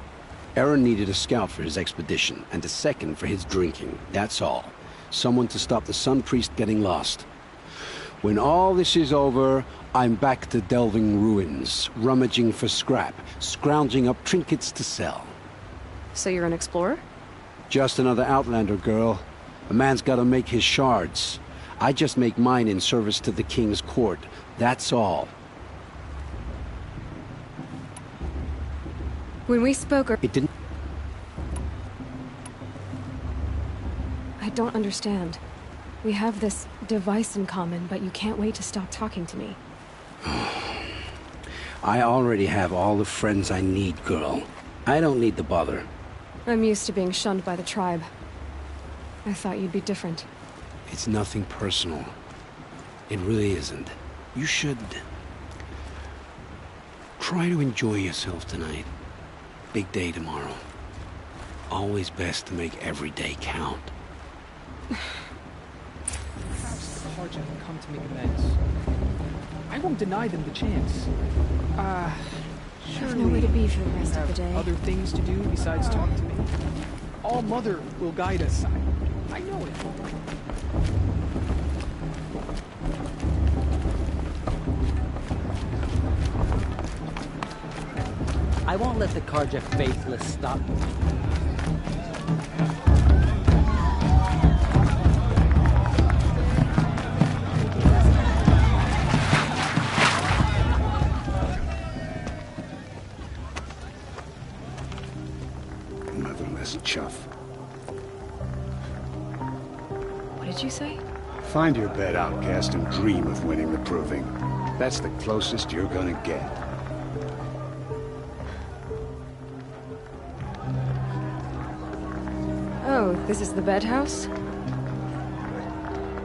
Aaron needed a scout for his expedition, and a second for his drinking, that's all. Someone to stop the Sun Priest getting lost. When all this is over, I'm back to delving ruins, rummaging for scrap, scrounging up trinkets to sell. So you're an explorer? Just another Outlander, girl. A man's gotta make his shards. I just make mine in service to the King's court, that's all. When we spoke... It didn't... I don't understand. We have this device in common, but you can't wait to stop talking to me. I already have all the friends I need, girl. I don't need the bother. I'm used to being shunned by the tribe. I thought you'd be different. It's nothing personal. It really isn't. You should... try to enjoy yourself tonight. Big day tomorrow. Always best to make every day count. Perhaps the Carja will come to make amends. I won't deny them the chance. There's nowhere to be for the rest of the day. Other things to do besides talk to me. All Mother will guide us. I know it. I won't let the Carja faithless stop me. Motherless chuff. What did you say? Find your bed, outcast, and dream of winning the proving. That's the closest you're gonna get. Oh, this is the bedhouse?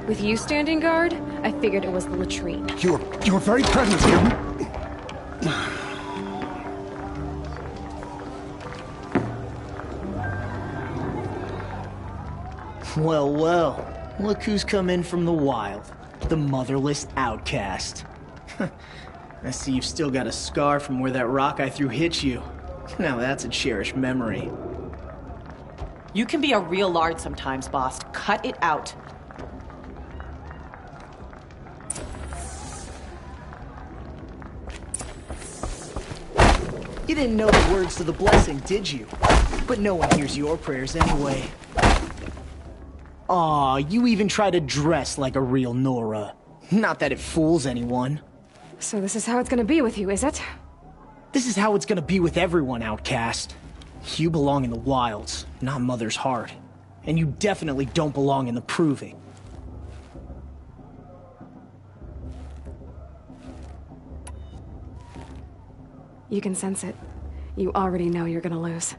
With you standing guard, I figured it was the latrine. Your very presence here... Well, well. Look who's come in from the wild. The motherless outcast. I see you've still got a scar from where that rock I threw hit you. Now that's a cherished memory. You can be a real lard sometimes, boss. Cut it out. You didn't know the words to the blessing, did you? But no one hears your prayers anyway. Aw, you even try to dress like a real Nora. Not that it fools anyone. So this is how it's gonna be with you, is it? This is how it's gonna be with everyone, Outcast. You belong in the wilds, not Mother's heart. And you definitely don't belong in the Proving. You can sense it. You already know you're gonna lose.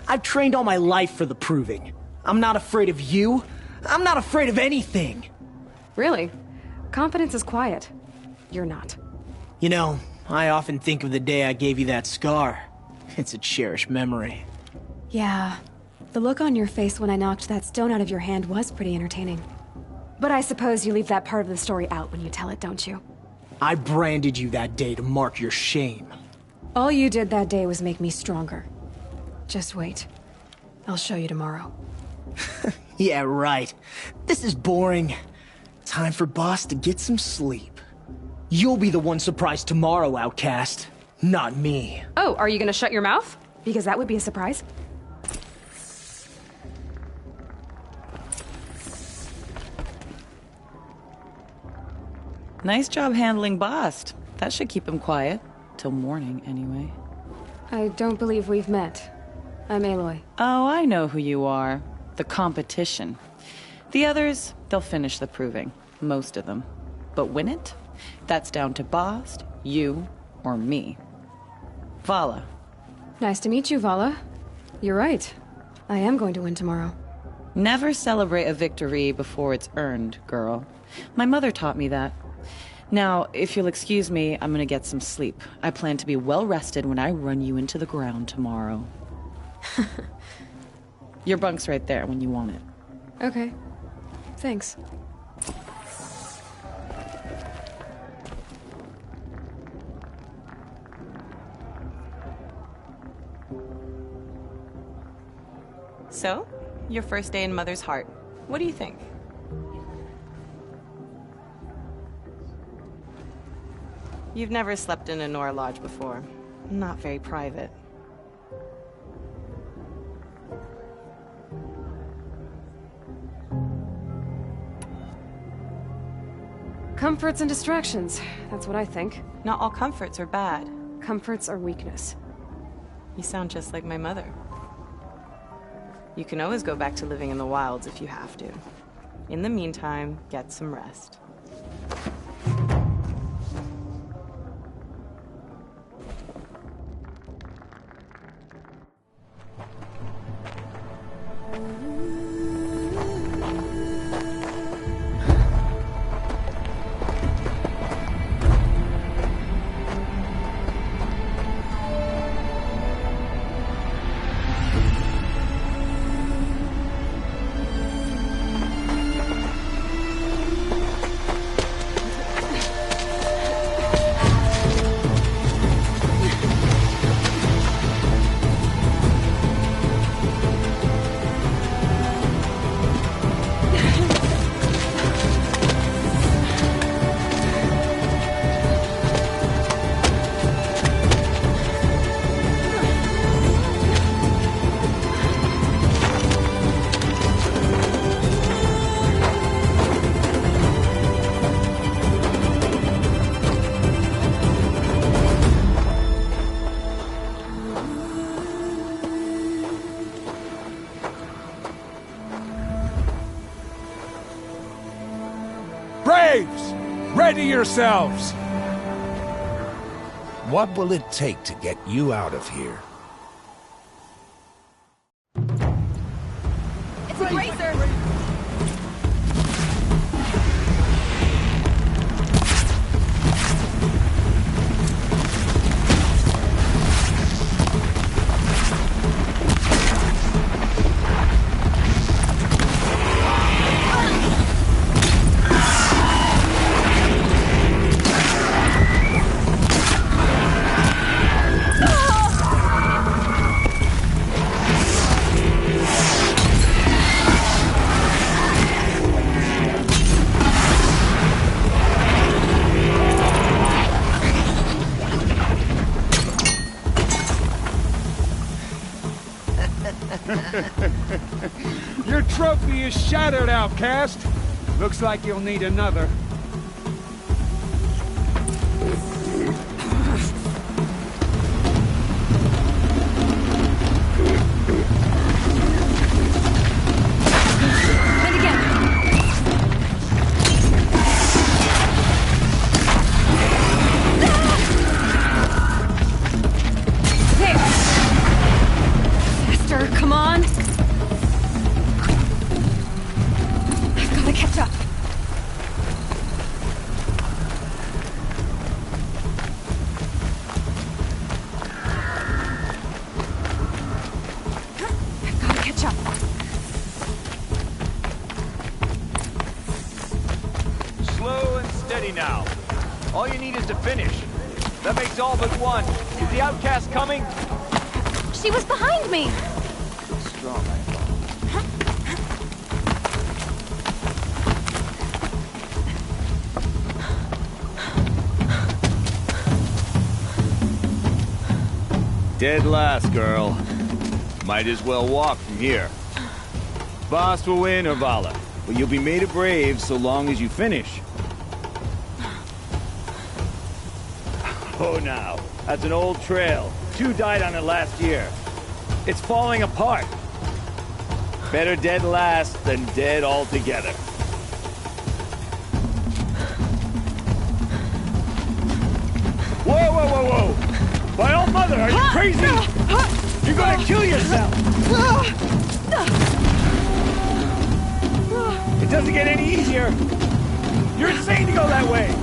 I've trained all my life for the Proving. I'm not afraid of you. I'm not afraid of anything. Really? Confidence is quiet. You're not. You know, I often think of the day I gave you that scar. It's a cherished memory. Yeah. The look on your face when I knocked that stone out of your hand was pretty entertaining. But I suppose you leave that part of the story out when you tell it, don't you? I branded you that day to mark your shame. All you did that day was make me stronger. Just wait. I'll show you tomorrow. Yeah, right. This is boring. Time for Boss to get some sleep. You'll be the one surprised tomorrow, Outcast. Not me. Oh, are you gonna shut your mouth? Because that would be a surprise. Nice job handling Bast. That should keep him quiet. Till morning, anyway. I don't believe we've met. I'm Aloy. Oh, I know who you are. The competition. The others, they'll finish the Proving. Most of them. But win it? That's down to Bast, you, or me. Vala. Nice to meet you, Vala. You're right. I am going to win tomorrow. Never celebrate a victory before it's earned, girl. My mother taught me that. Now, if you'll excuse me, I'm gonna get some sleep. I plan to be well rested when I run you into the ground tomorrow. Your bunk's right there when you want it. Okay. Thanks. So, your first day in Mother's heart. What do you think? You've never slept in a Nora lodge before. Not very private. Comforts and distractions. That's what I think. Not all comforts are bad. Comforts are weakness. You sound just like my mother. You can always go back to living in the wilds if you have to. In the meantime, get some rest. Braves! Ready yourselves! What will it take to get you out of here? It's a grazer! Your trophy is shattered, outcast. Looks like you'll need another. And again. There. Faster, come on. I've got to catch up. I've got to catch up. Slow and steady now. All you need is to finish. That makes all but one. Is the outcast coming? She was behind me. Strong, I thought. Dead last, girl. Might as well walk from here. Boss will win or Vala, but you'll be made a brave so long as you finish. Oh, now. That's an old trail. 2 died on it last year. It's falling apart. Better dead last than dead altogether. Whoa, whoa, whoa, whoa! My old mother, are you crazy? You're gonna kill yourself! It doesn't get any easier! You're insane to go that way!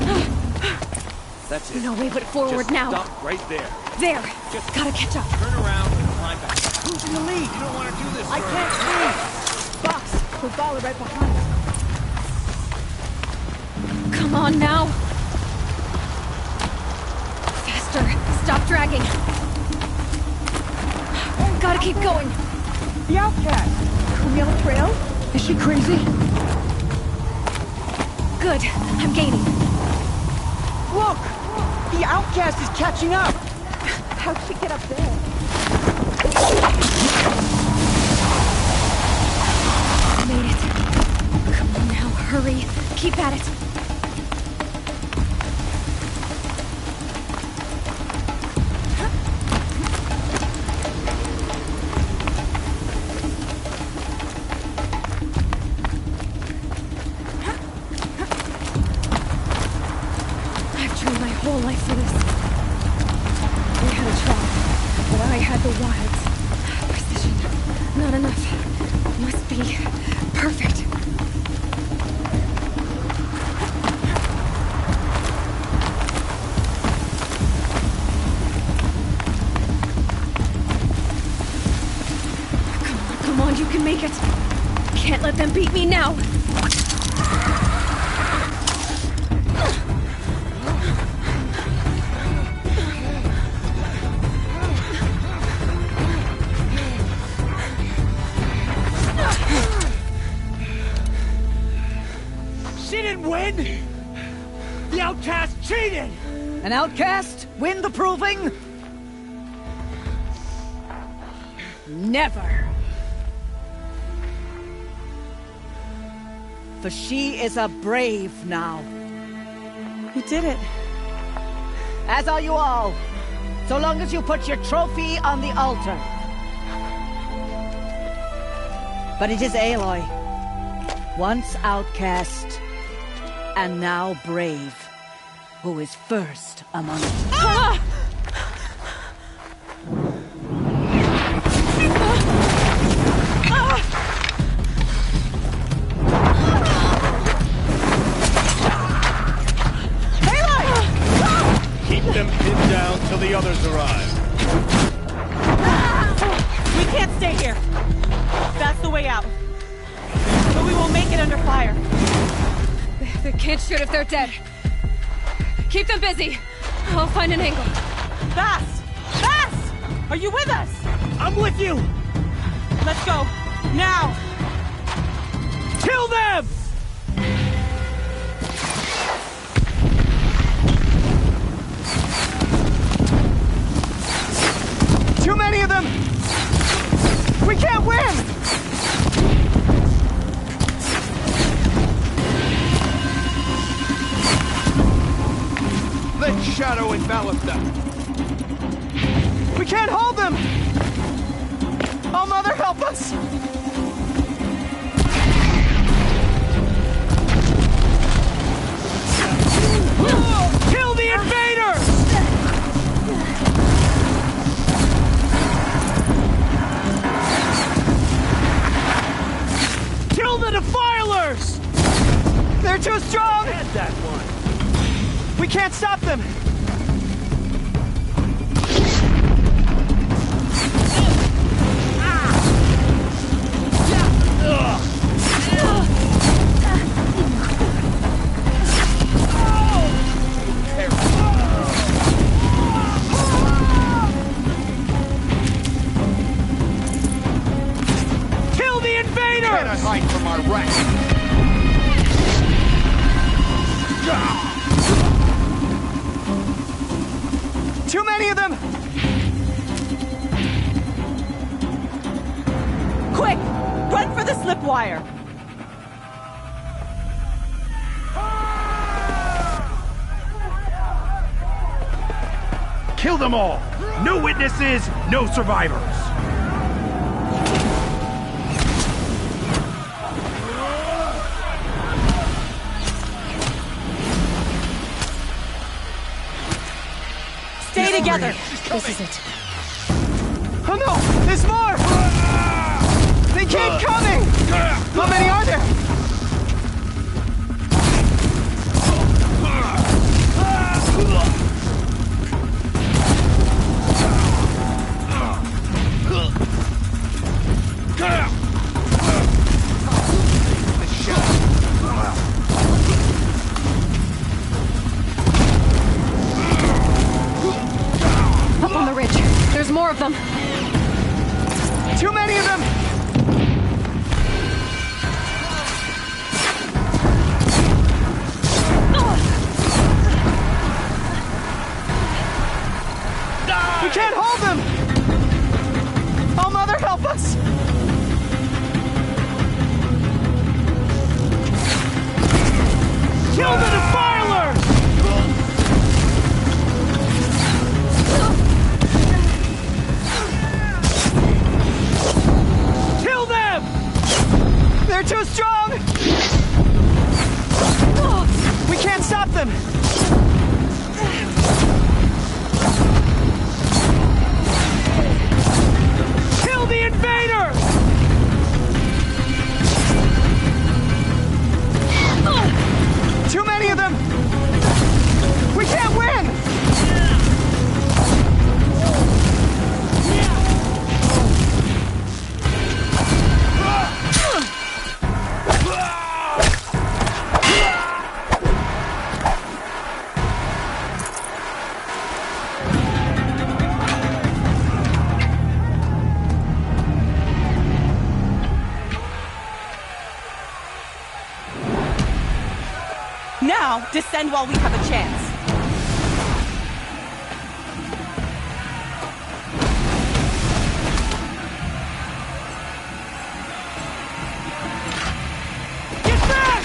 That's it. No way but forward Just now. stop right there. There. Gotta catch up. Turn around and climb back. Who's in the lead? You don't want to do this. I can't see! Box, with Vala right behind us. Come on now. Faster. Stop dragging. Gotta keep going. The outcast! On the other trail? Is she crazy? Good. I'm gaining. Look! The outcast is catching up! How'd she get up there? Made it. Come on now, hurry. Keep at it. I've trained my whole life for this. They had a trap, but I had the wilds. Precision. Not enough. Must be perfect. Come on, you can make it. Can't let them beat me now. She didn't win! The outcast cheated! An outcast win the proving? Never! For she is a brave now. You did it. As are you all. So long as you put your trophy on the altar. But it is Aloy. Once outcast, and now brave, who is first among us. Ah! Keep them pinned down till the others arrive. We can't stay here. That's the way out. But we won't make it under fire. They can't shoot if they're dead. Keep them busy. I'll find an angle. Fast! Fast! Are you with us? I'm with you! Let's go. Now! Kill them! Too many of them! We envelop them. We can't hold them! Oh, Mother, help us! Kill the invader! Kill the defilers! They're too strong! Get that one! We can't stop them! Kill the invaders! Cannot hide from our wrath. Too many of them! Quick! Run for the slip wire! Kill them all! No witnesses, no survivors! Stay together! This is it. Oh no! There's more! They keep coming! How many are there? Up on the ridge. There's more of them. Too many of them! We can't hold them! Oh, Mother, help us! Kill the defilers! Kill them! They're too strong! We can't stop them! Kill the invaders! Too many of them! We can't win! Now, descend while we have a chance. Get back!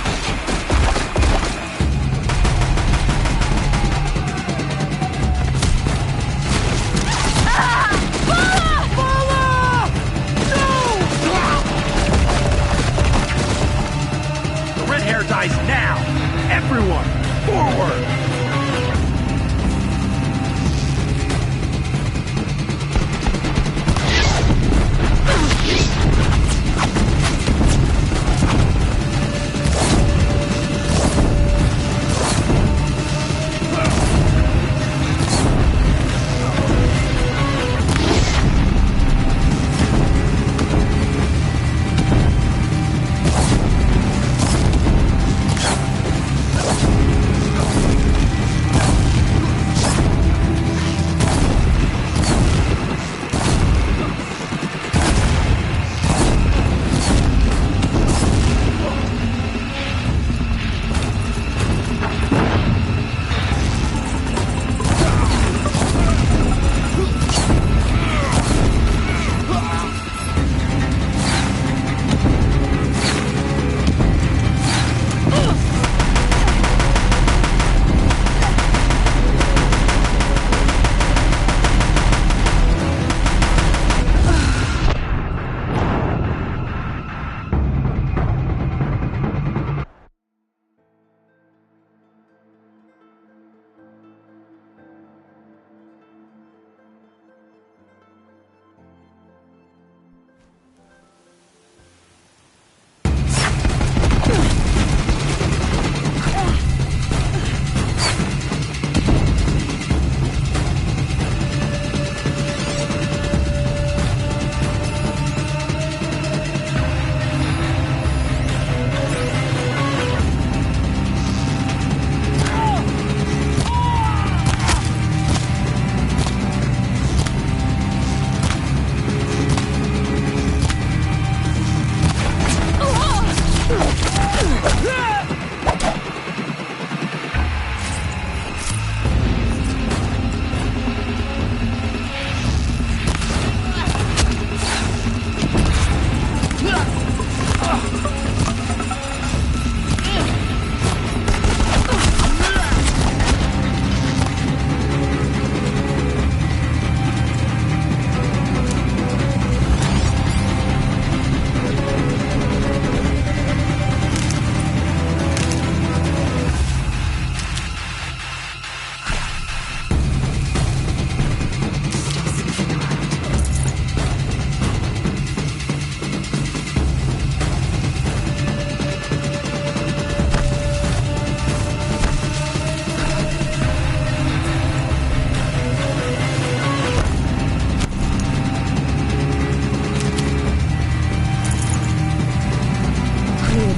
The red hair dies now! Everyone, forward!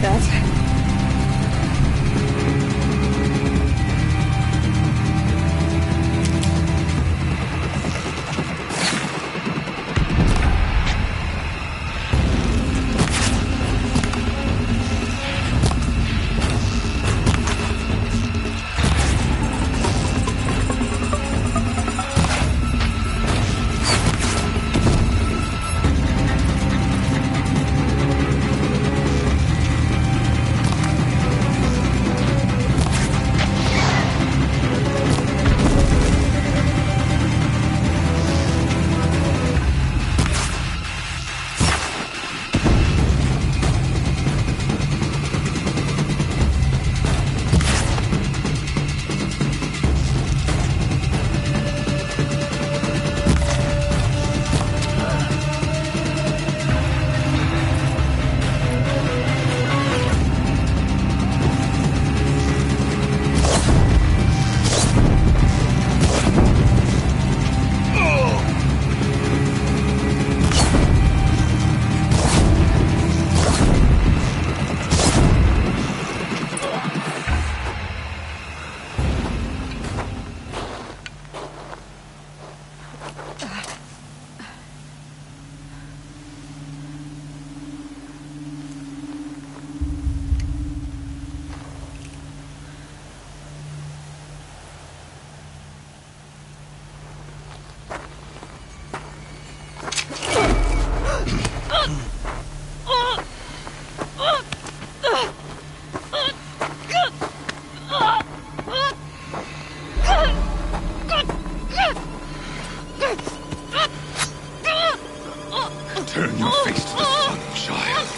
that. Turn your face to the sun, child.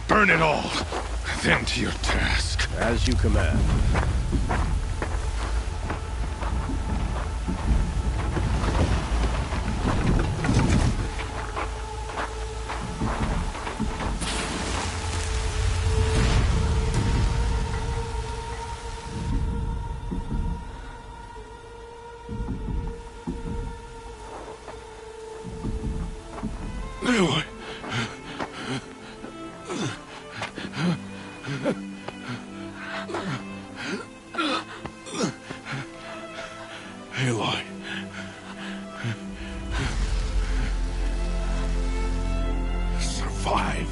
Burn it all, then to your task. As you command. Aloy. Aloy. Survive.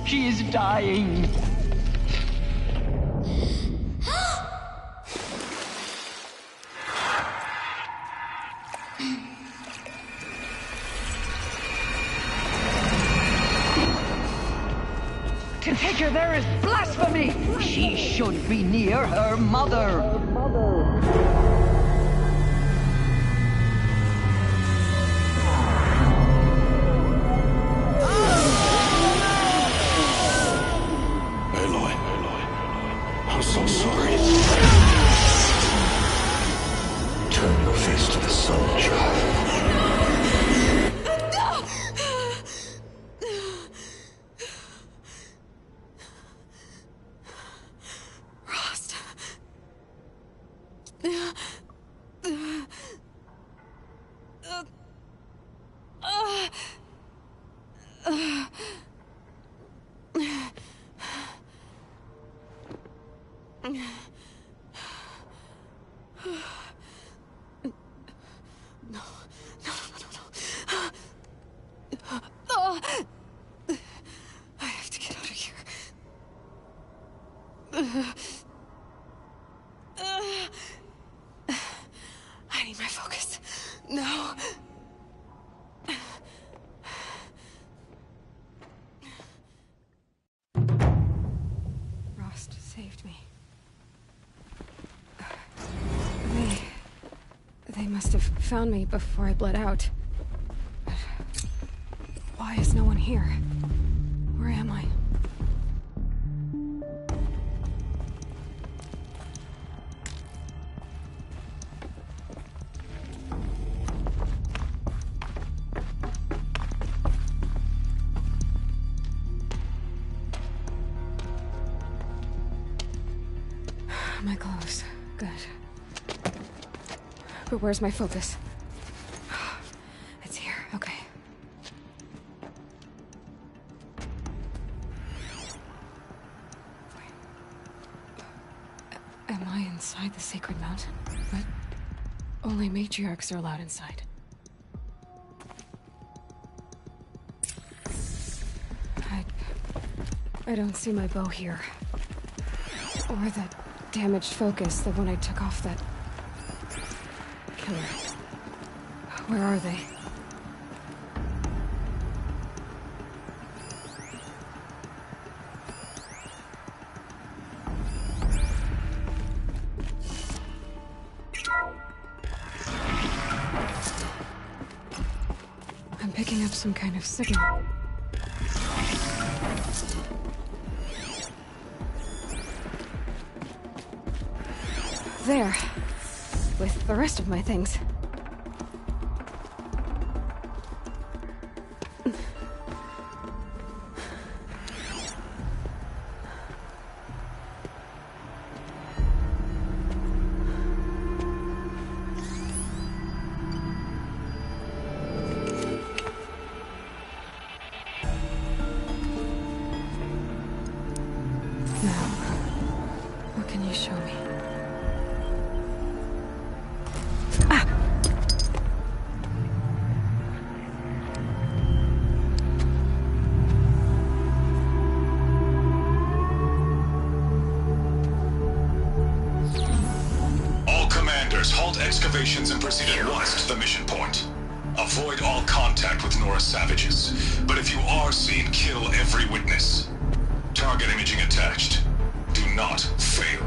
She is dying. To take her there is blasphemy. She should be near her mother. I'm so sorry. I have to get out of here. I need my focus. No. Rost saved me. They must have found me before I bled out. But why is no one here? Where am I? My clothes. Good. But where's my focus? It's here. Okay. Am I inside the sacred mountain? But only matriarchs are allowed inside. I don't see my bow here. Or that damaged focus, the one I took off that killer. Where are they? I'm picking up some kind of signal. There. With the rest of my things. Now, what can you show me? Excavations and proceed at once to the mission point. Avoid all contact with Nora savages, but if you are seen, kill every witness. Target imaging attached. Do not fail.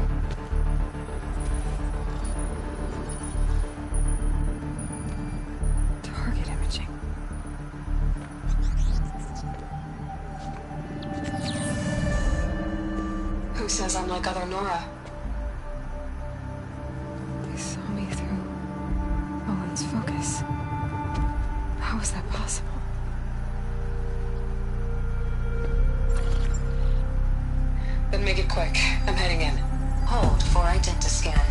Target imaging. Who says I'm like other Nora? Focus. How is that possible? Then make it quick. I'm heading in. Hold for identiscan.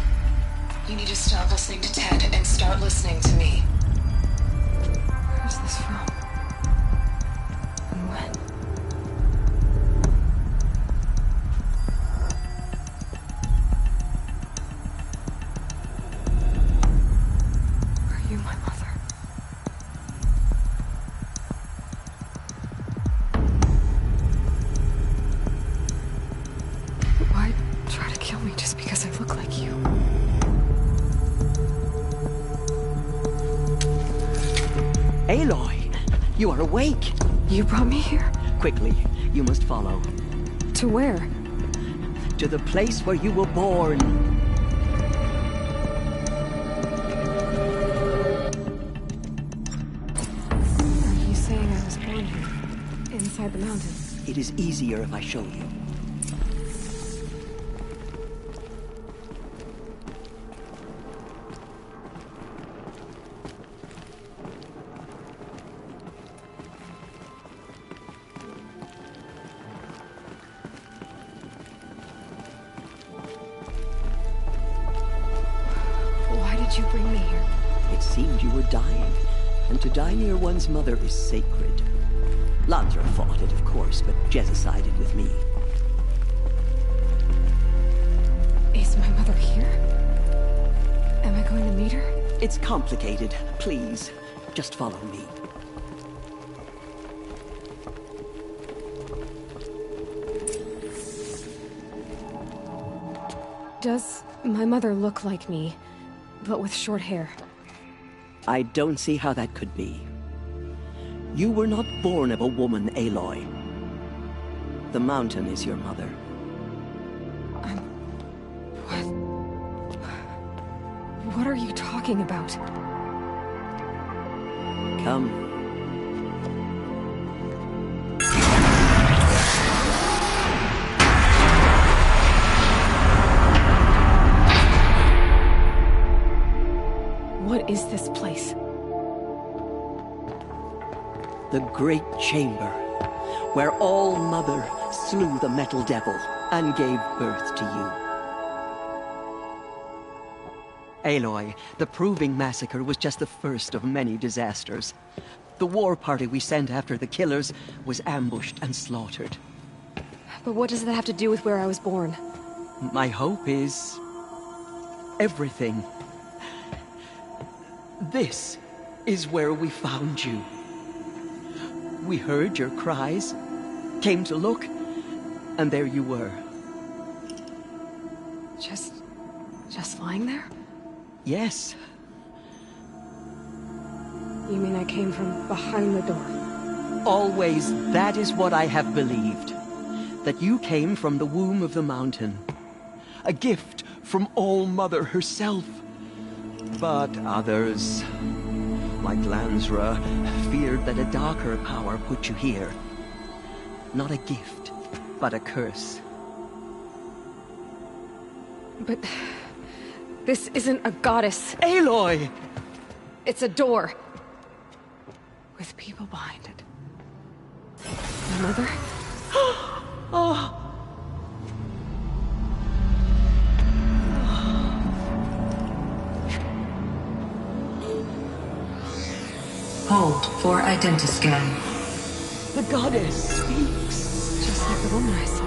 You need to stop listening to Ted and start listening to me. Where's this from? And when? My mother. Why try to kill me just because I look like you? Aloy, you are awake. You brought me here? Quickly, you must follow. To where? To the place where you were born. Inside the mountain. It is easier if I show you. Why did you bring me here? It seemed you were dying, and to die near one's mother is sacred. Landra fought it, of course, but Jezza sided with me. meter? It's complicated. Please, just follow me. Does my mother look like me, but with short hair? I don't see how that could be. You were not born of a woman, Aloy. The mountain is your mother. What are you talking about? Come. What is this place? The Great Chamber, where All Mother slew the Metal Devil and gave birth to you. Aloy, the Proving Massacre was just the first of many disasters. The war party we sent after the killers was ambushed and slaughtered. But what does that have to do with where I was born? My hope is... everything. This is where we found you. We heard your cries, came to look, and there you were. Just lying there? Yes. You mean I came from behind the door? Always, that is what I have believed. That you came from the womb of the mountain. A gift from All Mother herself. But others, like Lansra, feared that a darker power put you here. Not a gift, but a curse. But... this isn't a goddess. Aloy! It's a door. With people behind it. My mother? Oh! Hold for identiscan. The goddess speaks. Just like the woman I saw.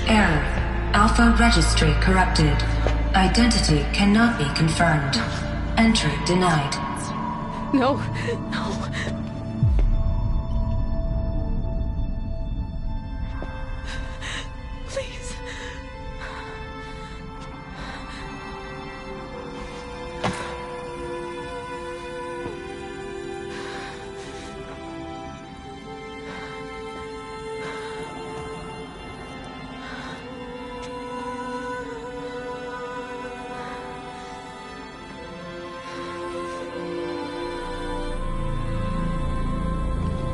Error. Alpha registry corrupted. Identity cannot be confirmed. Entry denied. No, no. Please.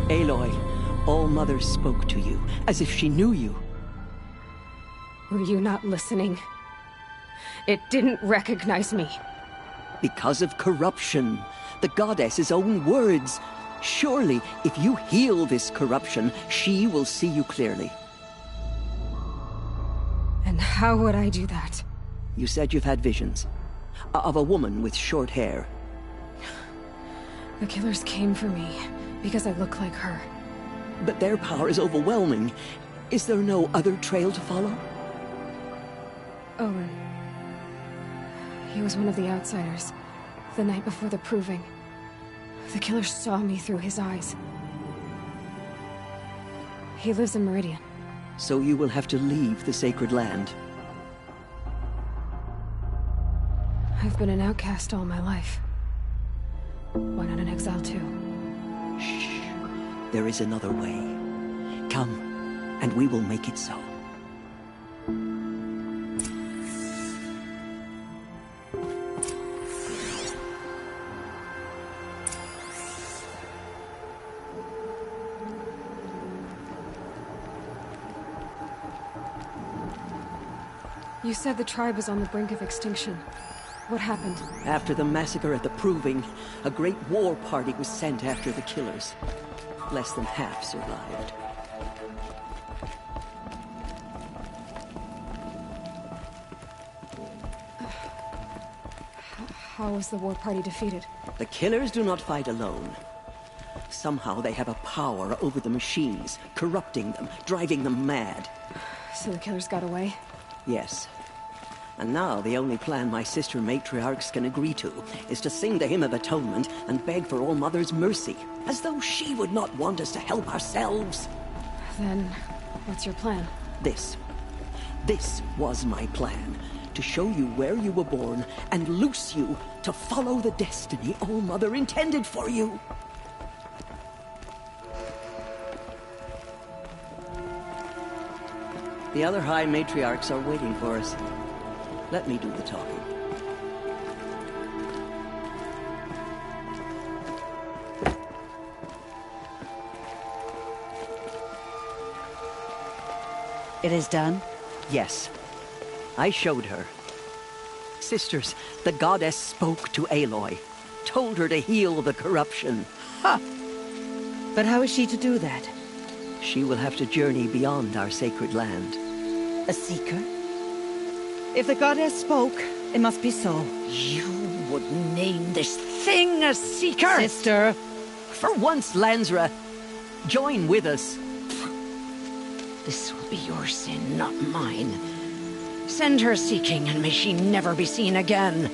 Aloy, All Mother spoke to you, as if she knew you. Were you not listening? It didn't recognize me. Because of corruption. The goddess's own words. Surely, if you heal this corruption, she will see you clearly. And how would I do that? You said you've had visions. Of a woman with short hair. The killers came for me, because I look like her. But their power is overwhelming. Is there no other trail to follow? Owen. He was one of the outsiders. The night before the Proving. The killer saw me through his eyes. He lives in Meridian. So you will have to leave the sacred land. I've been an outcast all my life. Why not an exile too? Shh. There is another way. Come, and we will make it so. You said the tribe was on the brink of extinction. What happened? After the massacre at the Proving, a great war party was sent after the killers. Less than half survived. How was the war party defeated? The killers do not fight alone. somehow they have a power over the machines, corrupting them, driving them mad. So the killers got away? Yes. And now the only plan my sister matriarchs can agree to is to sing the Hymn of Atonement and beg for All Mother's mercy, as though she would not want us to help ourselves. Then, what's your plan? This was my plan. To show you where you were born and loose you to follow the destiny All Mother intended for you. The other High Matriarchs are waiting for us. Let me do the talking. It is done? Yes. I showed her. Sisters, the goddess spoke to Aloy. Told her to heal the corruption. Ha! But how is she to do that? She will have to journey beyond our sacred land. A seeker? If the goddess spoke, it must be so. You would name this thing a seeker? Sister! For once, Lansra, join with us. This will be your sin, not mine. Send her seeking, and may she never be seen again.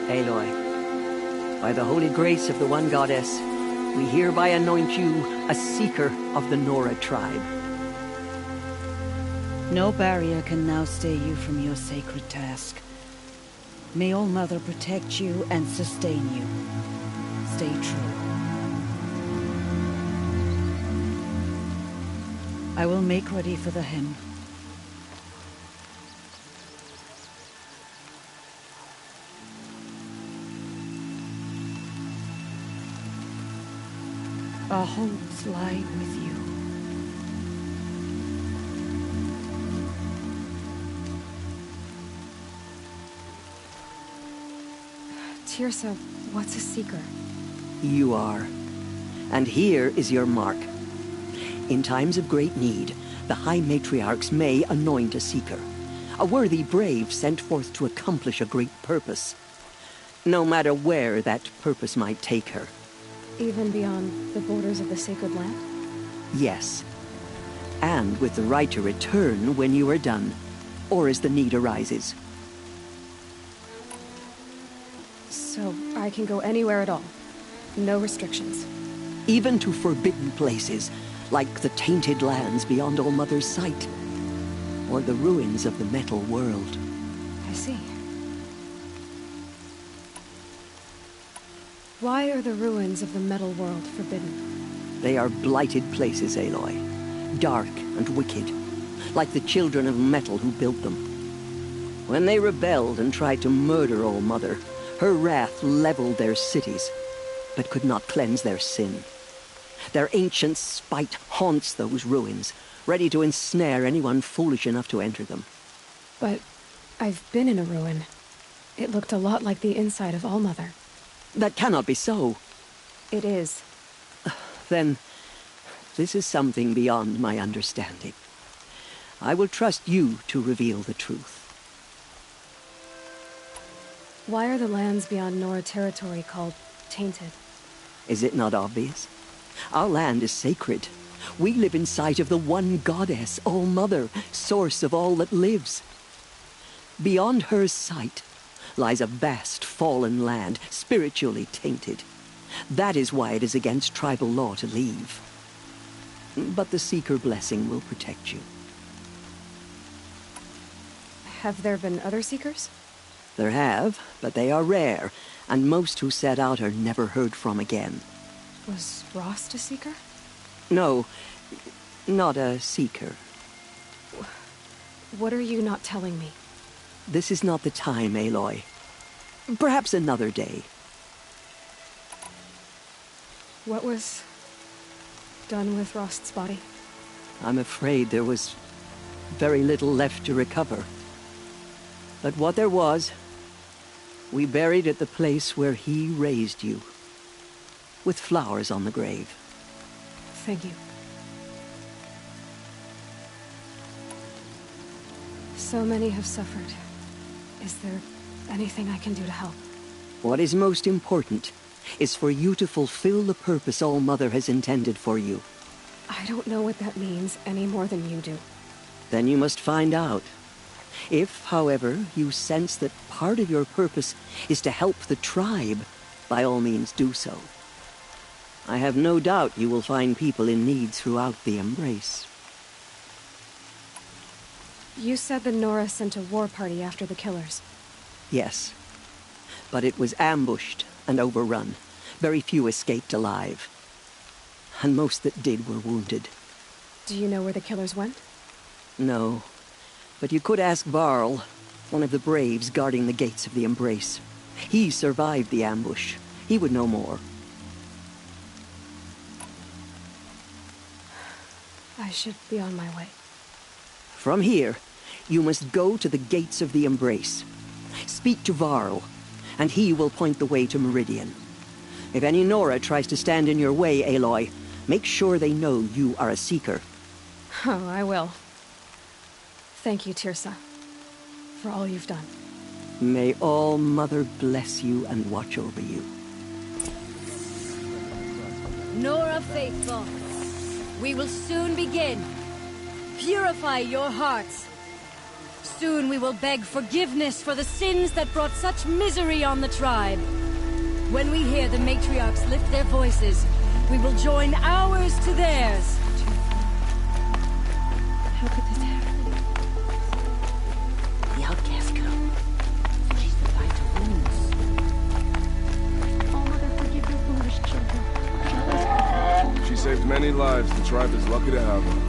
Aloy, by the holy grace of the one goddess, we hereby anoint you a seeker of the Nora tribe. No barrier can now stay you from your sacred task. May All Mother protect you and sustain you. Stay true. I will make ready for the hymn. Our hopes lie with you. Tirsa, what's a seeker? You are. And here is your mark. In times of great need, the High Matriarchs may anoint a seeker. A worthy brave sent forth to accomplish a great purpose. No matter where that purpose might take her. Even beyond the borders of the sacred land? Yes. And with the right to return when you are done, or as the need arises. So I can go anywhere at all? No restrictions? Even to forbidden places, like the tainted lands beyond All Mother's sight. Or the ruins of the metal world. I see. Why are the ruins of the metal world forbidden? They are blighted places, Aloy. Dark and wicked. Like the children of metal who built them. When they rebelled and tried to murder All Mother, her wrath leveled their cities, but could not cleanse their sin. Their ancient spite haunts those ruins, ready to ensnare anyone foolish enough to enter them. But I've been in a ruin. It looked a lot like the inside of All Mother. That cannot be so. It is. Then, this is something beyond my understanding. I will trust you to reveal the truth. Why are the lands beyond Nora territory called tainted? Is it not obvious? Our land is sacred. We live in sight of the one goddess, All Mother, source of all that lives. Beyond her sight lies a vast fallen land, spiritually tainted. That is why it is against tribal law to leave. But the Seeker blessing will protect you. Have there been other Seekers? There have, but they are rare, and most who set out are never heard from again. Was Rost a Seeker? No, not a Seeker. What are you not telling me? This is not the time, Aloy. Perhaps another day. What was done with Rost's body? I'm afraid there was very little left to recover. But what there was, we buried at the place where he raised you, with flowers on the grave. Thank you. So many have suffered. Is there anything I can do to help? What is most important is for you to fulfill the purpose All-Mother has intended for you. I don't know what that means any more than you do. Then you must find out. If, however, you sense that part of your purpose is to help the tribe, by all means do so. I have no doubt you will find people in need throughout the Embrace. You said the Nora sent a war party after the killers. Yes. But it was ambushed and overrun. Very few escaped alive. And most that did were wounded. Do you know where the killers went? No. But you could ask Varl, one of the braves guarding the gates of the Embrace. He survived the ambush. He would know more. I should be on my way. From here, you must go to the gates of the Embrace. Speak to Varl, and he will point the way to Meridian. If any Nora tries to stand in your way, Aloy, make sure they know you are a Seeker. Oh, I will. Thank you, Tirsa, for all you've done. May All-Mother bless you and watch over you. Nora Faithful, we will soon begin. Purify your hearts. Soon we will beg forgiveness for the sins that brought such misery on the tribe. When we hear the matriarchs lift their voices, we will join ours to theirs. How could this happen? The outcast girl. She's the fighter wounds. Oh, Mother, forgive your foolish children. She saved many lives. The tribe is lucky to have her.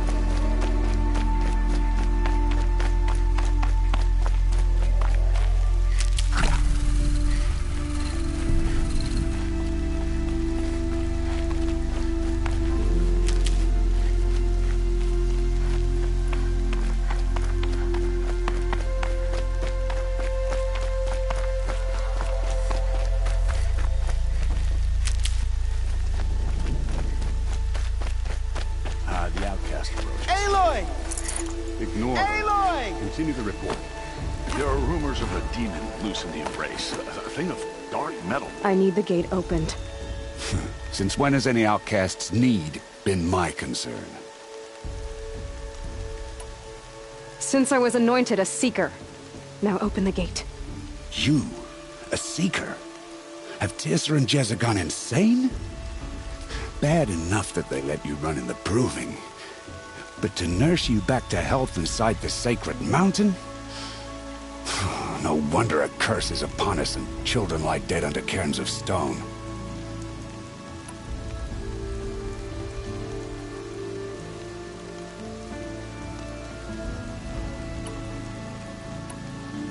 Ignore Aloy! Continue the report. There are rumors of a demon loose in the Embrace. A thing of dark metal. I need the gate opened. Since when has any outcast's need been my concern? Since I was anointed a Seeker. Now open the gate. You? A Seeker? Have Tirsa and Jezza gone insane? Bad enough that they let you run in the Proving. But to nurse you back to health inside the sacred mountain? No wonder a curse is upon us and children lie dead under cairns of stone.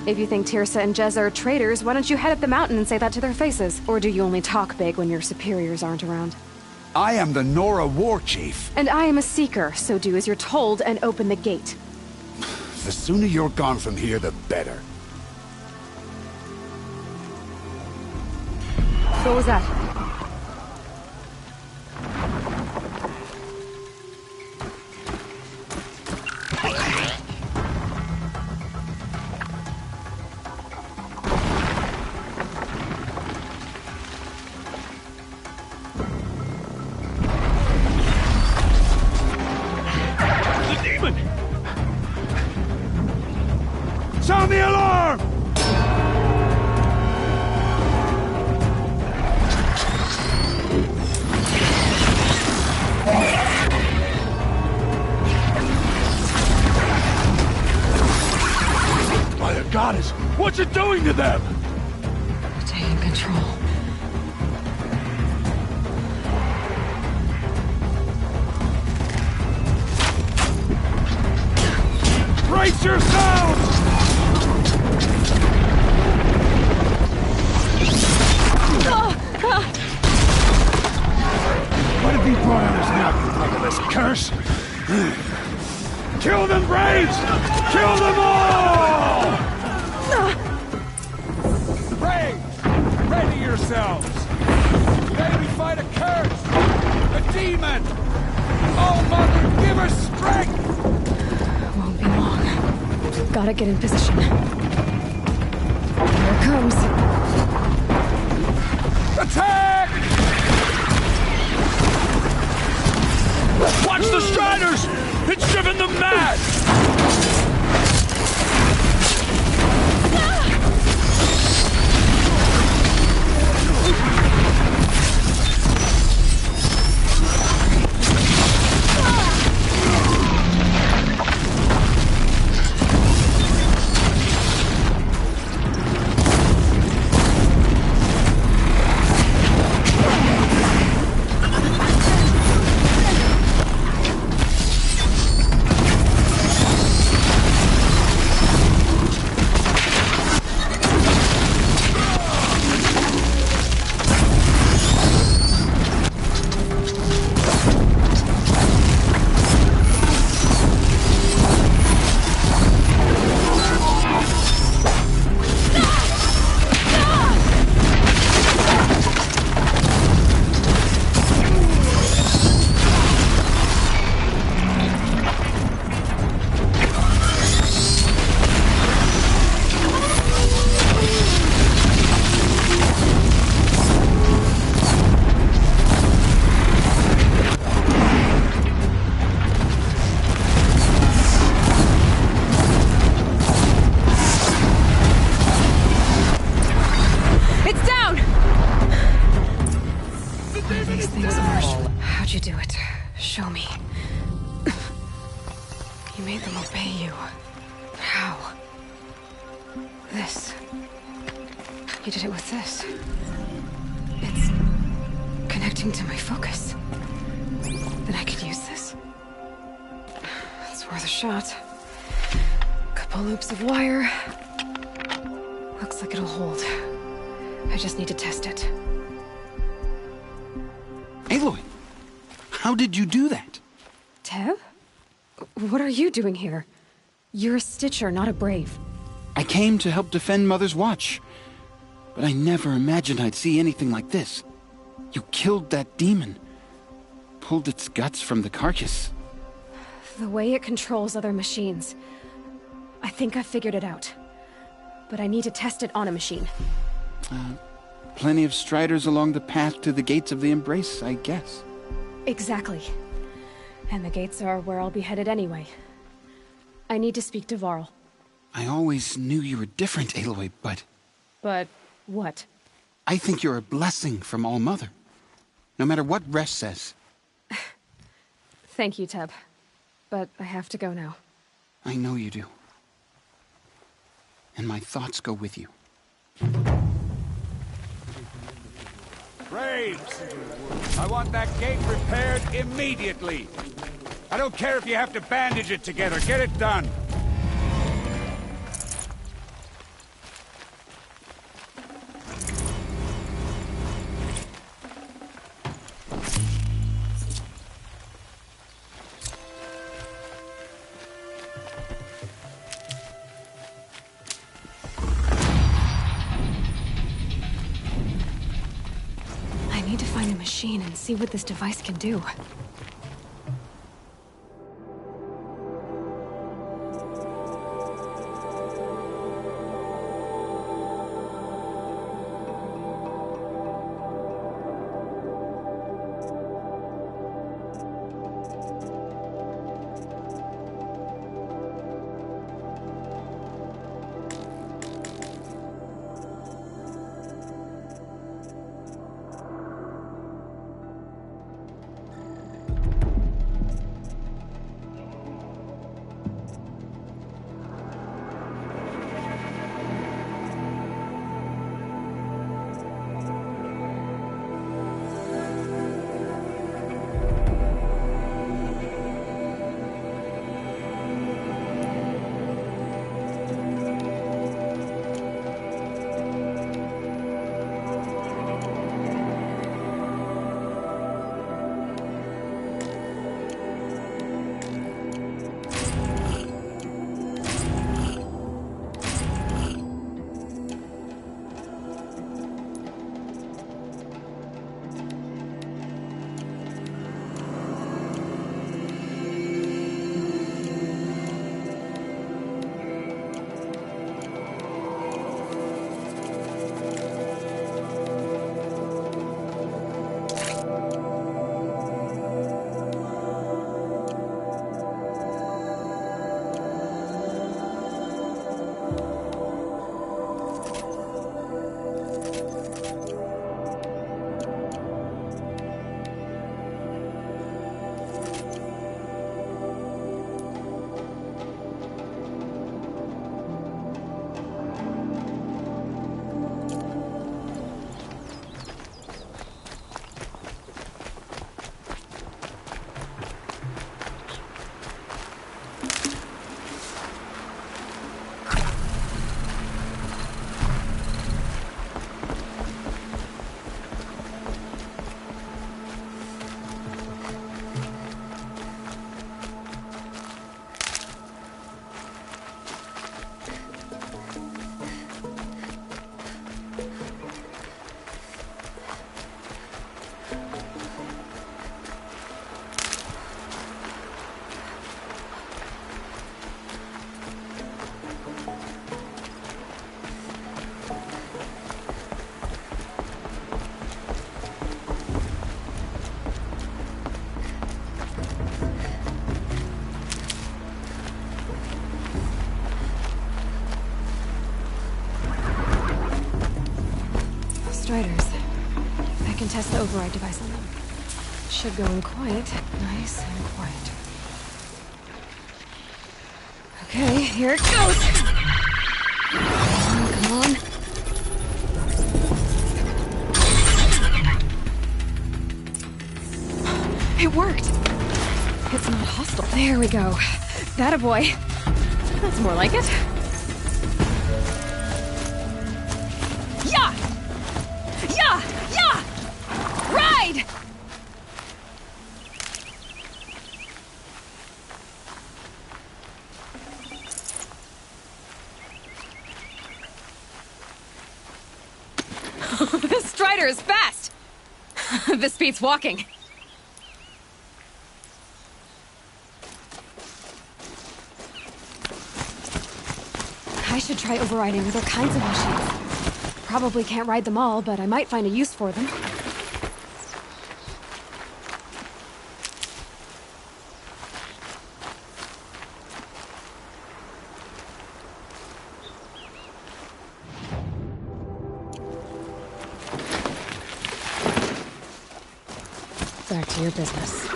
If you think Tirsa and Jezza are traitors, why don't you head up the mountain and say that to their faces? Or do you only talk big when your superiors aren't around? I am the Nora War Chief. And I am a Seeker, so do as you're told and open the gate. The sooner you're gone from here, the better. What was that? Sound the alarm! By the goddess, what's it doing to them? Taking control. Brace yourselves! What have you brought on us now, you legolas curse? Kill them, Braves! Kill them all! Braves, ready yourselves! Today we fight a curse! A demon! Oh, Mother, give her strength! Won't be long. Gotta get in position. Here it comes. Attack! Watch the Striders! It's driven them mad! You did it with this. It's connecting to my focus. Then I could use this. It's worth a shot. Couple loops of wire. Looks like it'll hold. I just need to test it. Aloy, how did you do that? Tev? What are you doing here? You're a Stitcher, not a Brave. I came to help defend Mother's Watch, but I never imagined I'd see anything like this. You killed that demon, pulled its guts from the carcass. The way it controls other machines. I think I figured it out. But I need to test it on a machine. Plenty of Striders along the path to the gates of the Embrace, I guess. Exactly. And the gates are where I'll be headed anyway. I need to speak to Varl. I always knew you were different, Aloy, but... But what? I think you're a blessing from All-Mother. No matter what Resh says. Thank you, Teb. But I have to go now. I know you do. And my thoughts go with you. Braves! I want that gate repaired immediately. I don't care if you have to bandage it together. Get it done. I need to find a machine and see what this device can do. Striders. I can test the override device on them. Should go in quiet. Nice and quiet. Okay, here it goes! Come on. It worked! It's not hostile. There we go. That a boy. That's more like it. Yeah! Yeah! Yeah! Ride! This Strider is fast! This beats walking. I should try overriding other kinds of machines. Probably can't ride them all, but I might find a use for them. Back to your business.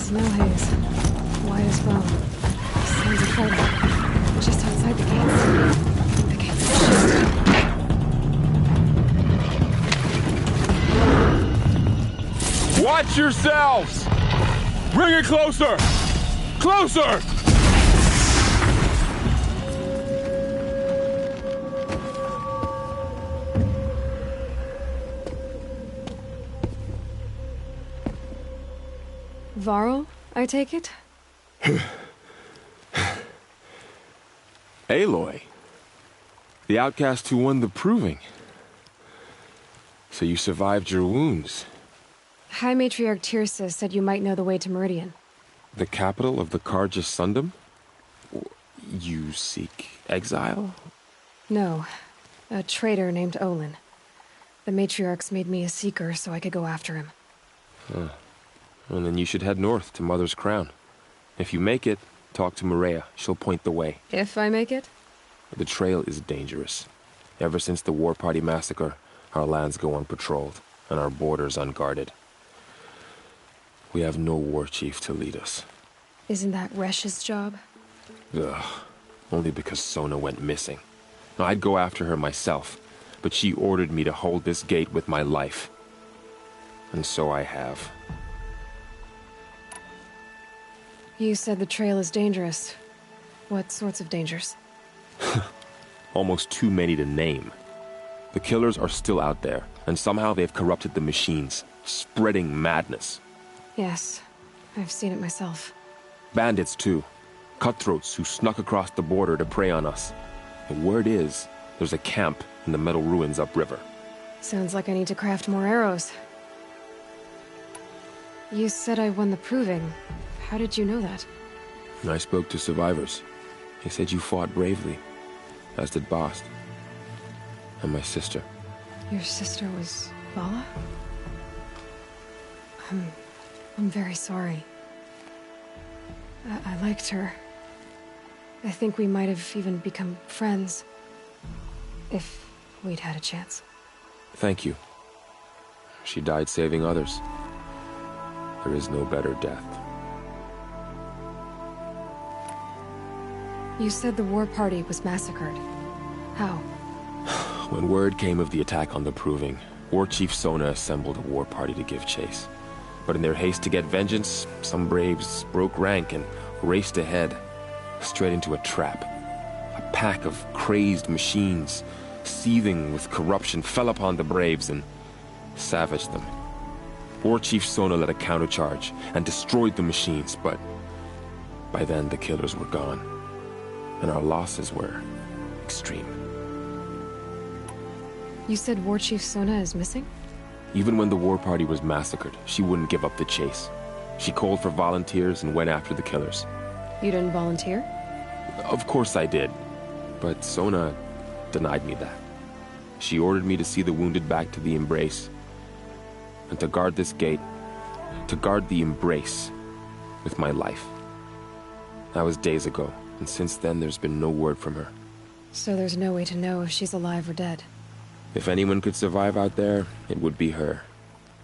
Snow haze. White as bone. Sounds of fighting. Just outside the gates. The gates are shut. Watch yourselves! Bring it closer! Closer! Varl, I take it? Aloy. The outcast who won the proving. So you survived your wounds. High Matriarch Tirsa said you might know the way to Meridian. The capital of the Carja Sundom? You seek exile? No. A traitor named Olin. The Matriarchs made me a seeker so I could go after him. Huh. Well, then you should head north to Mother's Crown. If you make it, talk to Maria. She'll point the way. If I make it? The trail is dangerous. Ever since the War Party massacre, our lands go unpatrolled, and our borders unguarded. We have no war chief to lead us. Isn't that Resh's job? Ugh. Only because Sona went missing. I'd go after her myself, but she ordered me to hold this gate with my life. And so I have. You said the trail is dangerous. What sorts of dangers? Almost too many to name. The killers are still out there, and somehow they've corrupted the machines, spreading madness. Yes, I've seen it myself. Bandits, too. Cutthroats who snuck across the border to prey on us. The word is, there's a camp in the metal ruins upriver. Sounds like I need to craft more arrows. You said I won the proving. How did you know that? I spoke to survivors. They said you fought bravely, as did Bast. And my sister. Your sister was Vala? I'm very sorry. I liked her. I think we might have even become friends. If we'd had a chance. Thank you. She died saving others. There is no better death. You said the war party was massacred. How? When word came of the attack on the Proving, War Chief Sona assembled a war party to give chase. But in their haste to get vengeance, some braves broke rank and raced ahead, straight into a trap. A pack of crazed machines, seething with corruption, fell upon the braves and savaged them. War Chief Sona led a countercharge and destroyed the machines, but by then the killers were gone, and our losses were extreme. You said War Chief Sona is missing? Even when the war party was massacred, she wouldn't give up the chase. She called for volunteers and went after the killers. You didn't volunteer? Of course I did, but Sona denied me that. She ordered me to see the wounded back to the Embrace, and to guard this gate, to guard the Embrace with my life. That was days ago, and since then there's been no word from her. So there's no way to know if she's alive or dead. If anyone could survive out there, it would be her.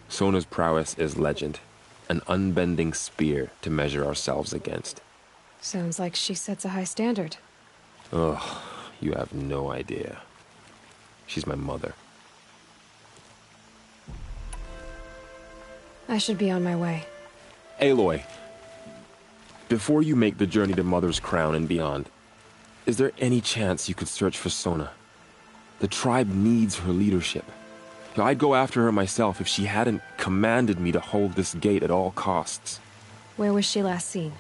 Sona's prowess is legend, an unbending spear to measure ourselves against. Sounds like she sets a high standard. Ugh, you have no idea. She's my mother. I should be on my way. Aloy, before you make the journey to Mother's Crown and beyond, is there any chance you could search for Sona? The tribe needs her leadership. I'd go after her myself if she hadn't commanded me to hold this gate at all costs. Where was she last seen?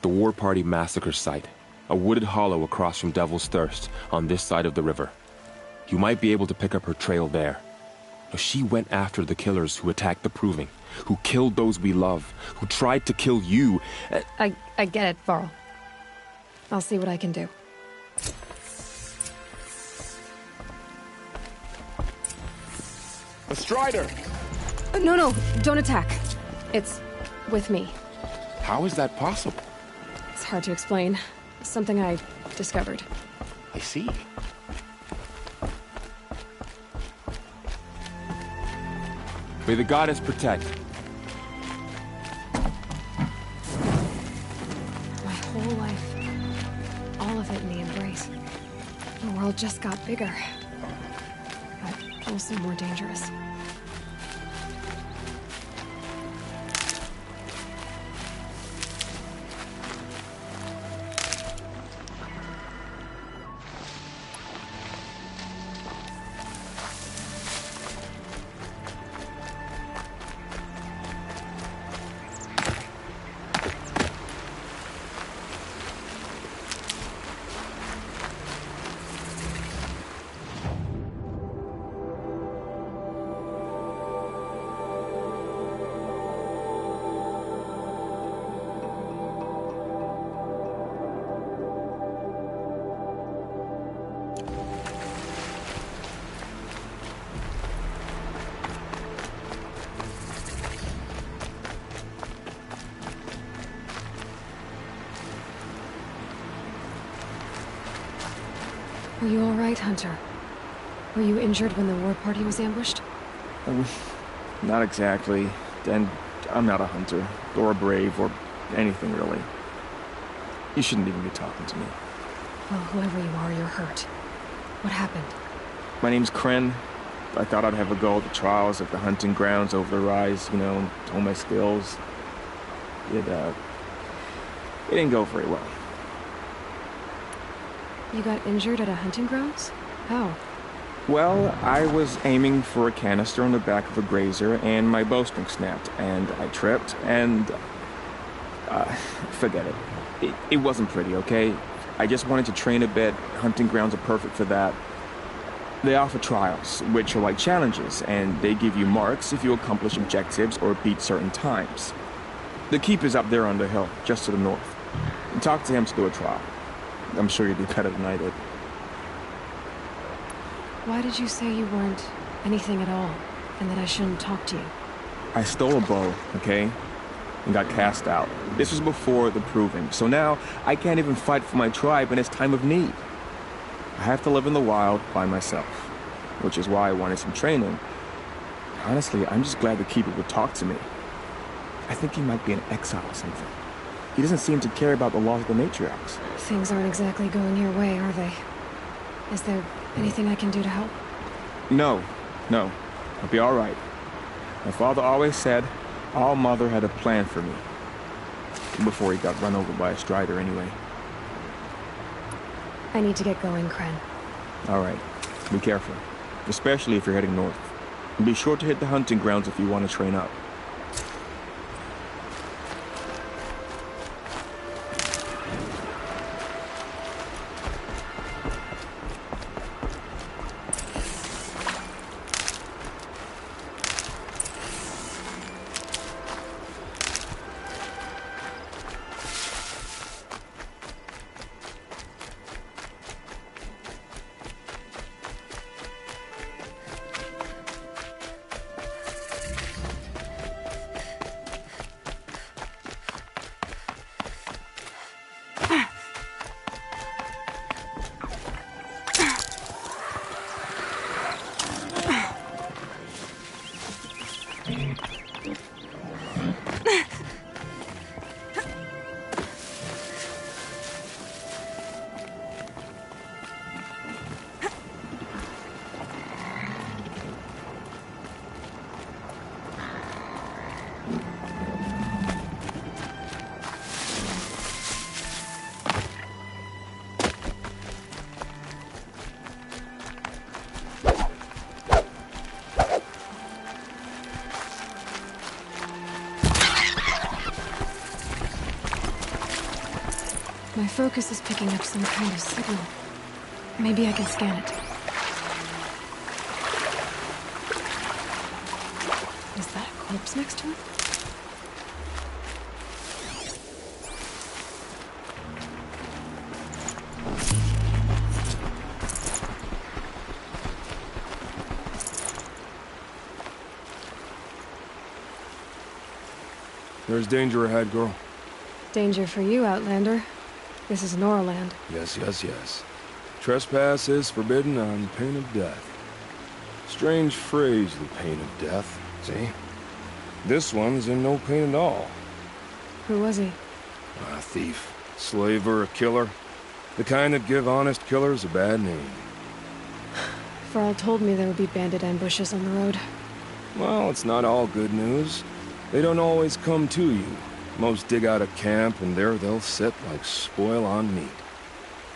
The war party massacre site. A wooded hollow across from Devil's Thirst, on this side of the river. You might be able to pick up her trail there. She went after the killers who attacked the Proving, who killed those we love, who tried to kill you. I get it, Varl. I'll see what I can do. A Strider! No, don't attack. It's with me. How is that possible? It's hard to explain. Something I discovered. I see. May the goddess protect. My whole life. All of it in the Embrace. The world just got bigger. But also more dangerous. Are you all right, Hunter? Were you injured when the war party was ambushed? Not exactly. And I'm not a hunter, or a brave, or anything really. You shouldn't even be talking to me. Well, whoever you are, you're hurt. What happened? My name's Kren. I thought I'd have a go at the trials at the hunting grounds over the Rise, you know, hone my skills. It didn't go very well. You got injured at a hunting grounds? How? Well, I was aiming for a canister on the back of a grazer, and my bowstring snapped, and I tripped, and... forget it. It wasn't pretty, okay? I just wanted to train a bit. Hunting grounds are perfect for that. They offer trials, which are like challenges, and they give you marks if you accomplish objectives or beat certain times. The keep is up there on the hill, just to the north. Talk to him to do a trial. I'm sure you'd do better than I did. Why did you say you weren't anything at all, and that I shouldn't talk to you? I stole a bow, okay? And got cast out. This was before the Proving, so now I can't even fight for my tribe in its time of need. I have to live in the wild by myself, which is why I wanted some training. Honestly, I'm just glad the Keeper would talk to me. I think he might be in exile or something. He doesn't seem to care about the laws of the matriarchs. Things aren't exactly going your way, are they? Is there anything I can do to help? No. I'll be all right. My father always said All Mother had a plan for me. Before he got run over by a Strider, anyway. I need to get going, Kren. All right. Be careful. Especially if you're heading north. And be sure to hit the hunting grounds if you want to train up. My focus is picking up some kind of signal. Maybe I can scan it. Is that a corpse next to it? There's danger ahead, girl. Danger for you, Outlander. This is Norland. Yes, yes, yes. Trespass is forbidden on pain of death. Strange phrase, the pain of death. See? This one's in no pain at all. Who was he? A thief, slaver, a killer. The kind that give honest killers a bad name. Farrell told me there would be bandit ambushes on the road. Well, it's not all good news. They don't always come to you. Most dig out a camp, and there they'll sit like spoil on meat.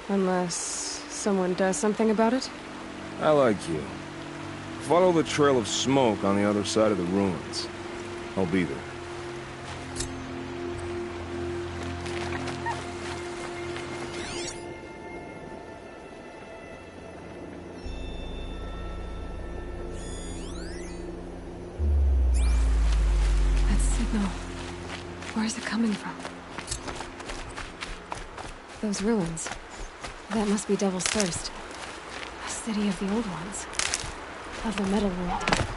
Unless someone does something about it? I like you. Follow the trail of smoke on the other side of the ruins. I'll be there. Where is it coming from? Those ruins. That must be Devil's Thirst. A city of the old ones. Of the metal world.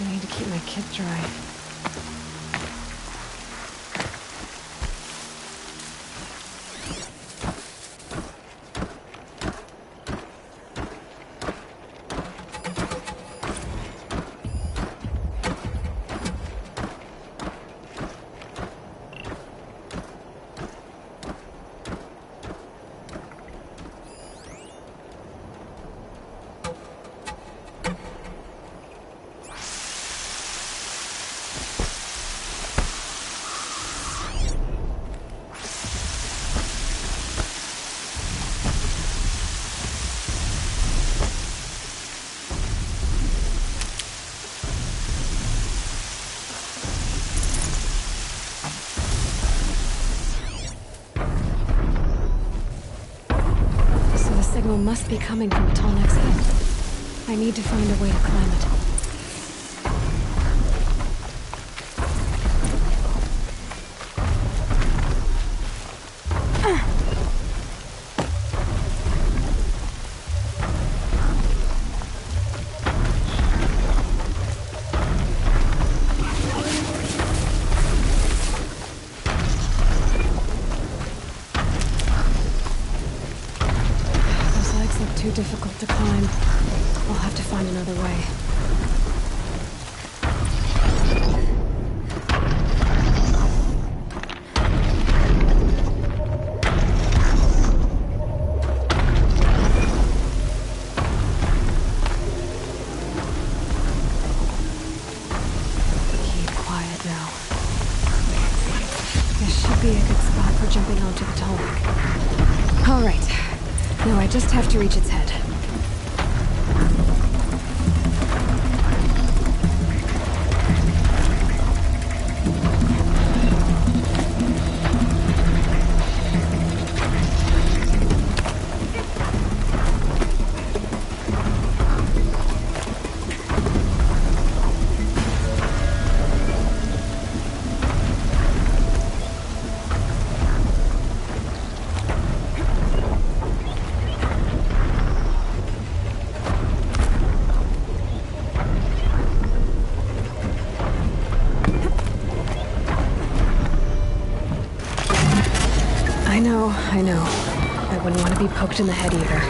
I need to keep my kit dry. Must be coming from the tall next head. I need to find a way to climb it. Too difficult to climb. I'll have to find another way. Keep quiet now. This should be a good spot for jumping onto the tall. All right. Now I just have to reach its head. I know. I wouldn't want to be poked in the head either.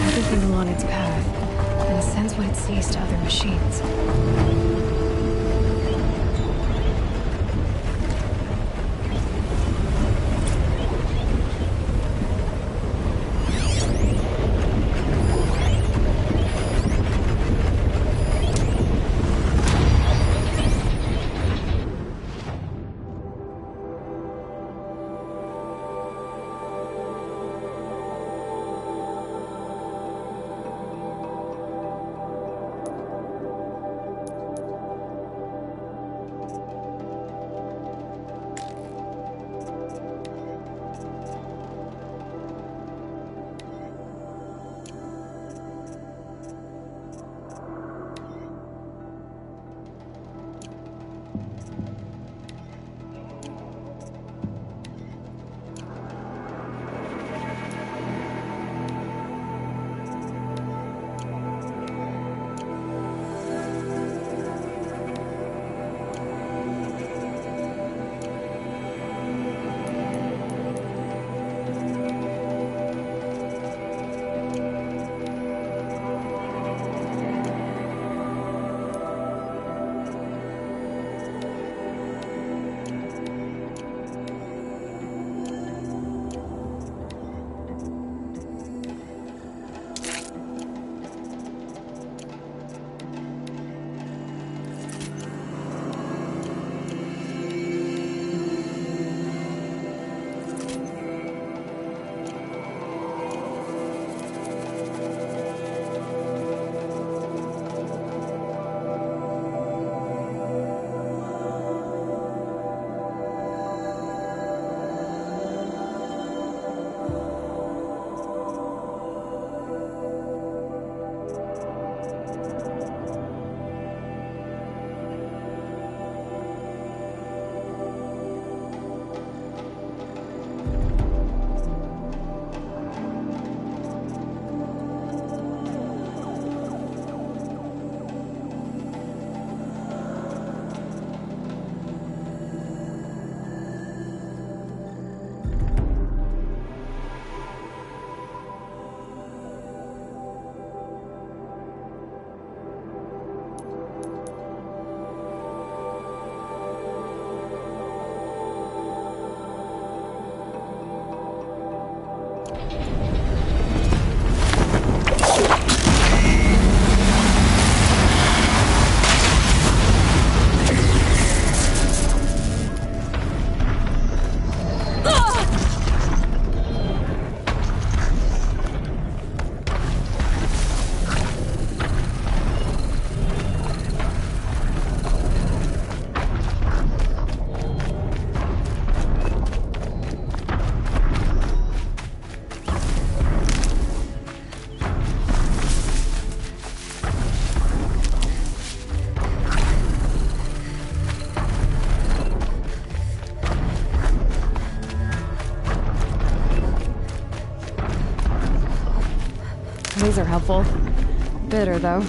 Everything along its path, and sends what it sees to other machines. These are helpful. Bitter, though.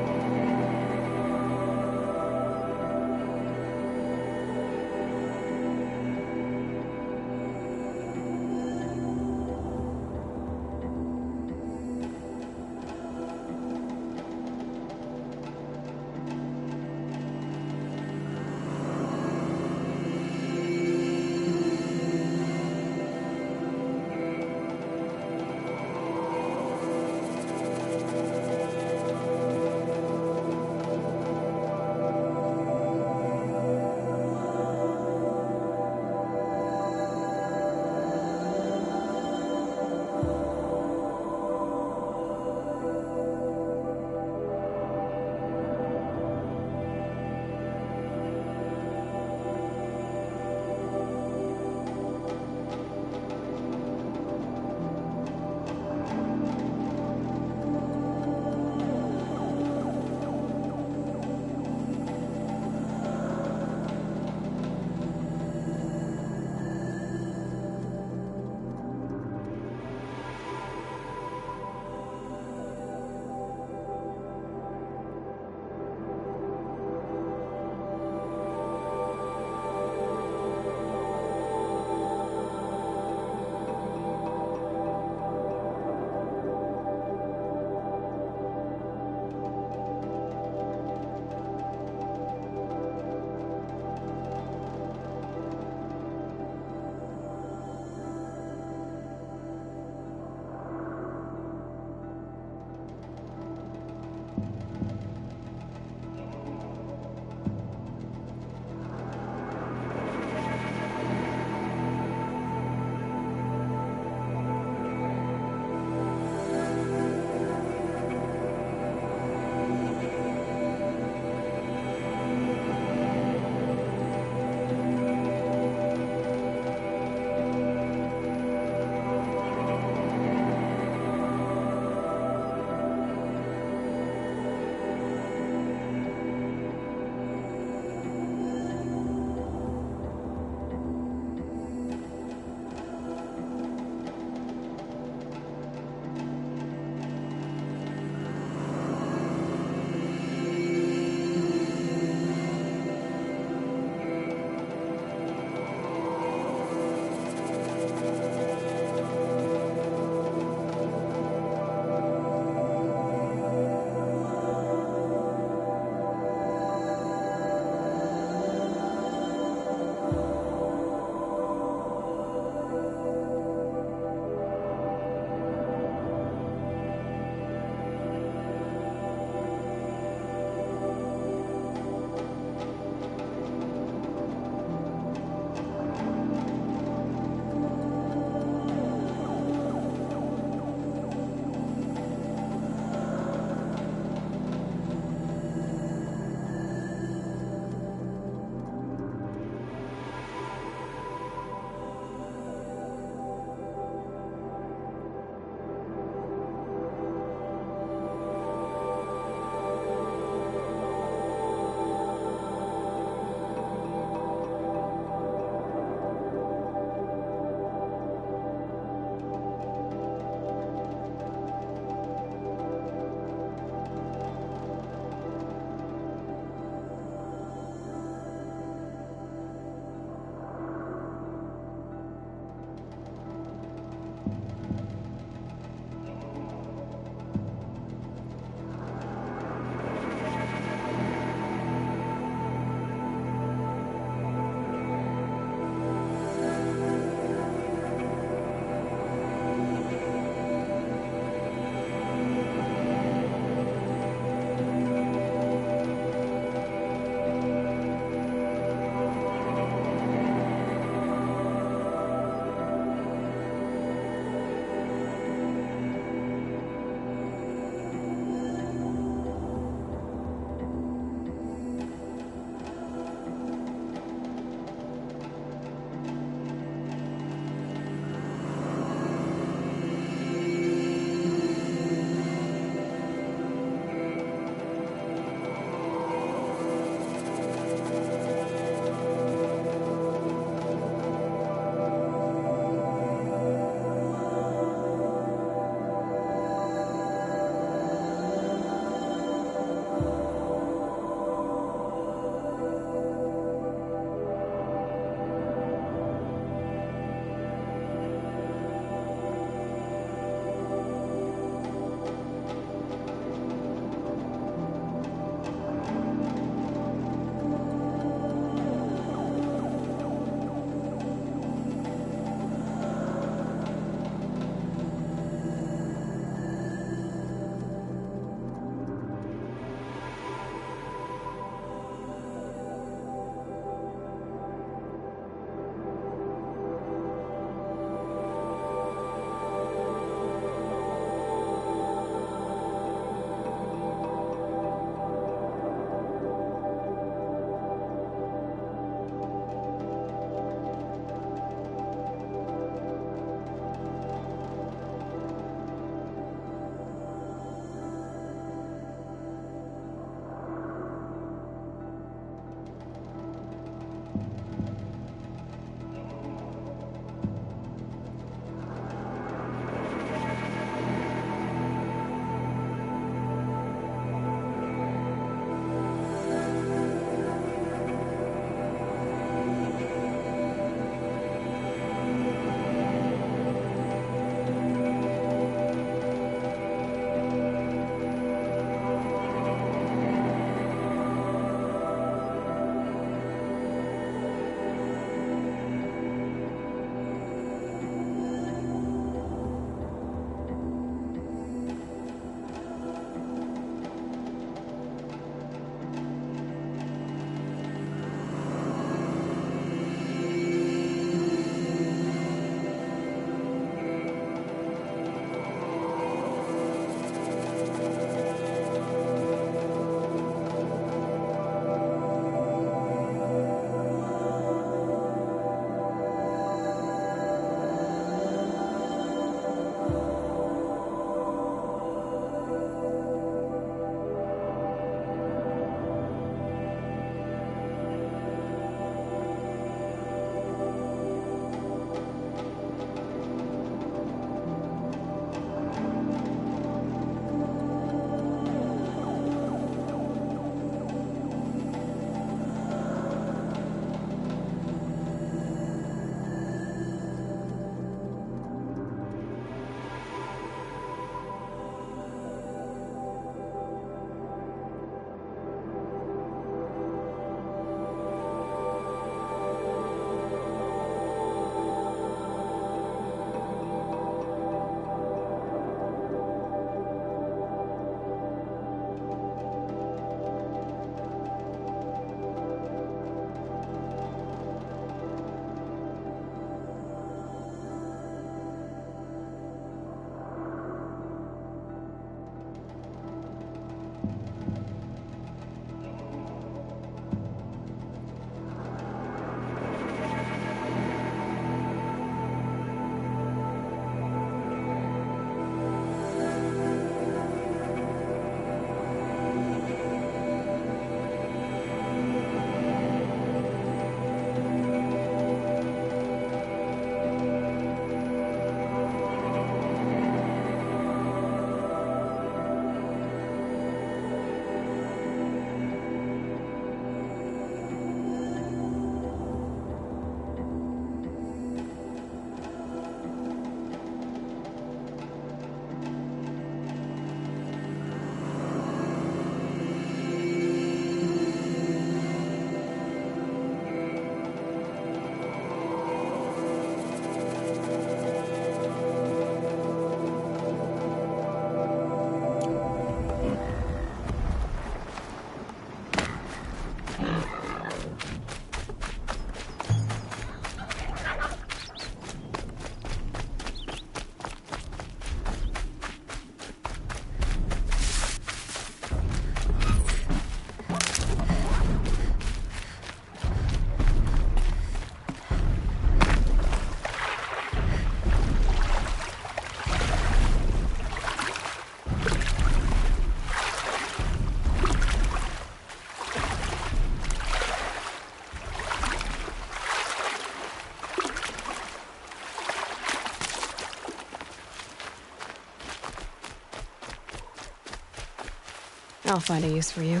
I'll find a use for you.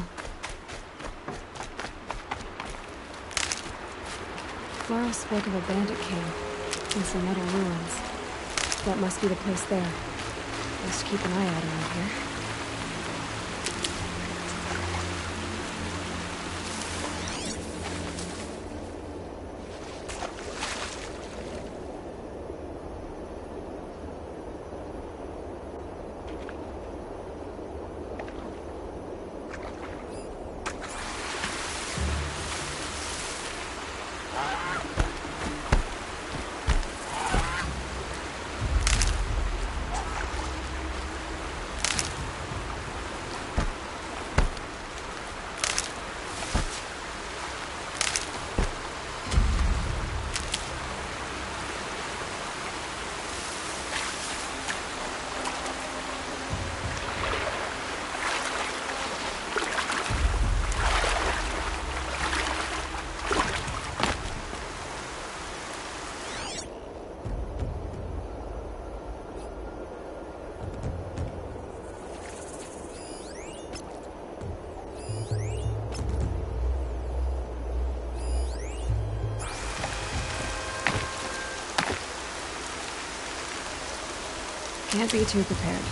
Flora spoke of a bandit camp in some metal ruins. That must be the place there. Best keep an eye out around here. Can't be too prepared.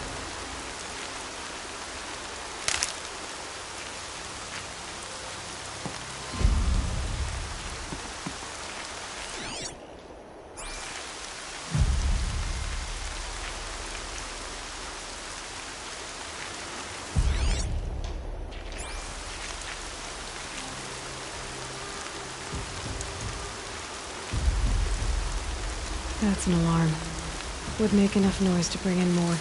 That's an alarm. Would make enough noise to bring in more.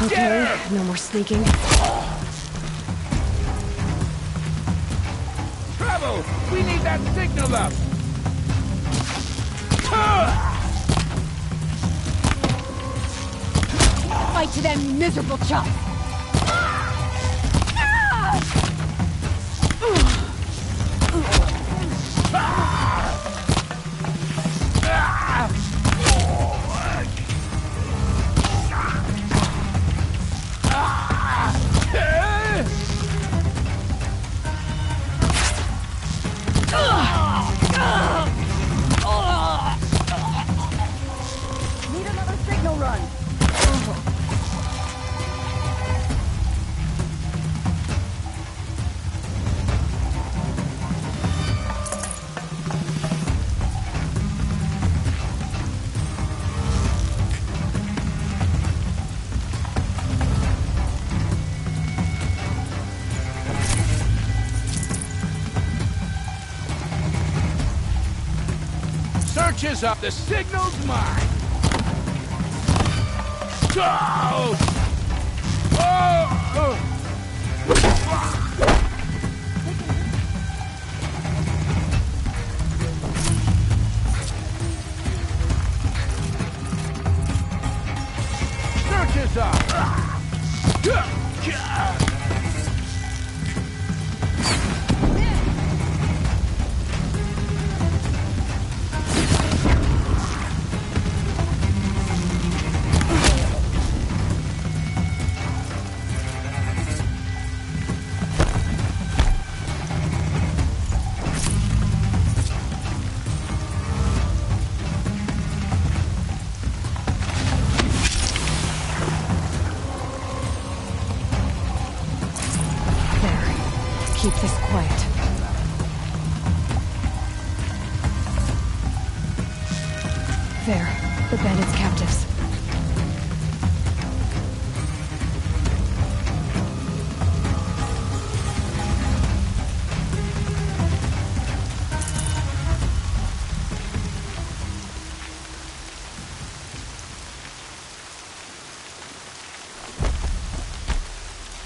Okay, no more sneaking. Bravo! We need that signal up! Fight to them miserable chops! Need another signal run. Searches up. The signal's mine. Go! Searches up. Keep this quiet. There, the bandits' captives.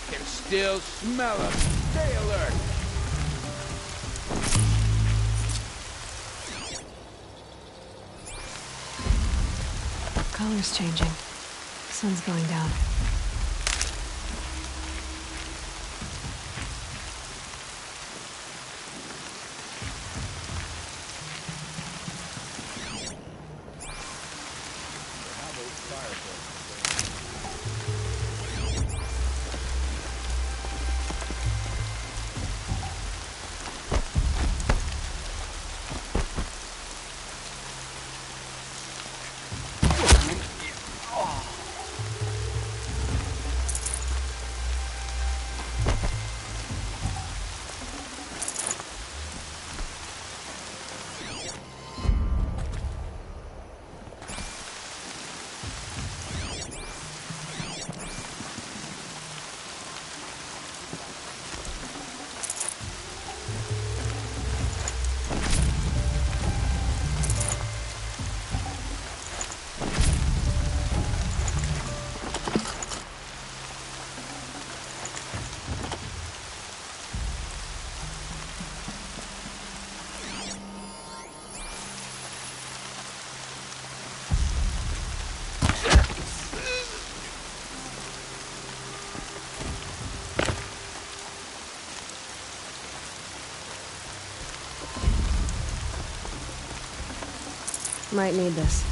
Can still smell them. Stay alert. Color's changing. sun's going down. Might need this.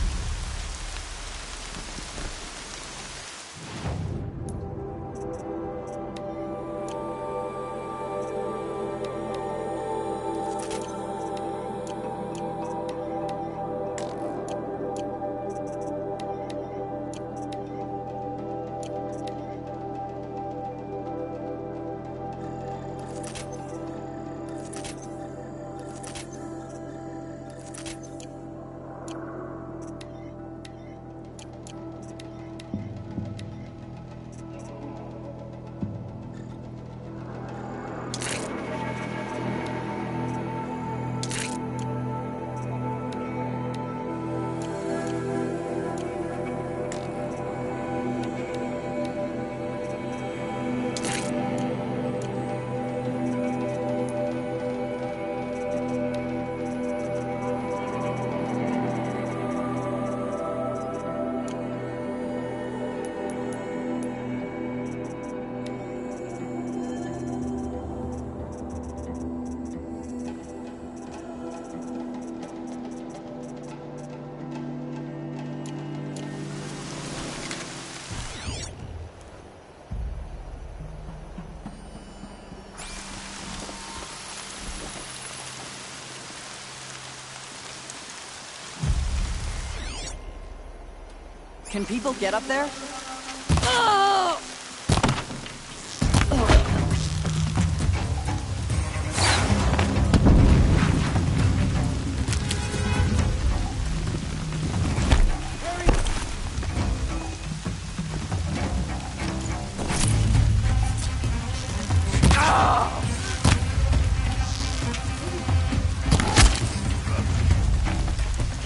Can people get up there?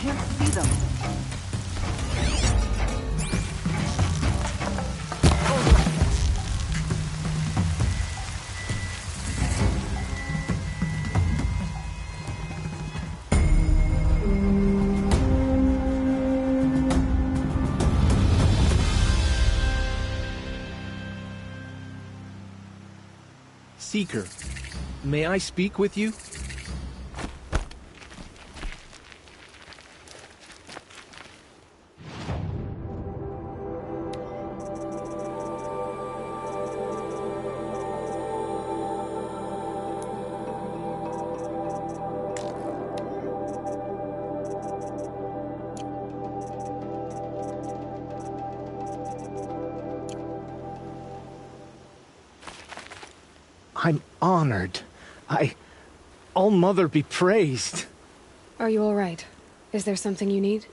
Can't see them. Seeker, may I speak with you? I'm honored. All-Mother be praised. Are you all right? Is there something you need?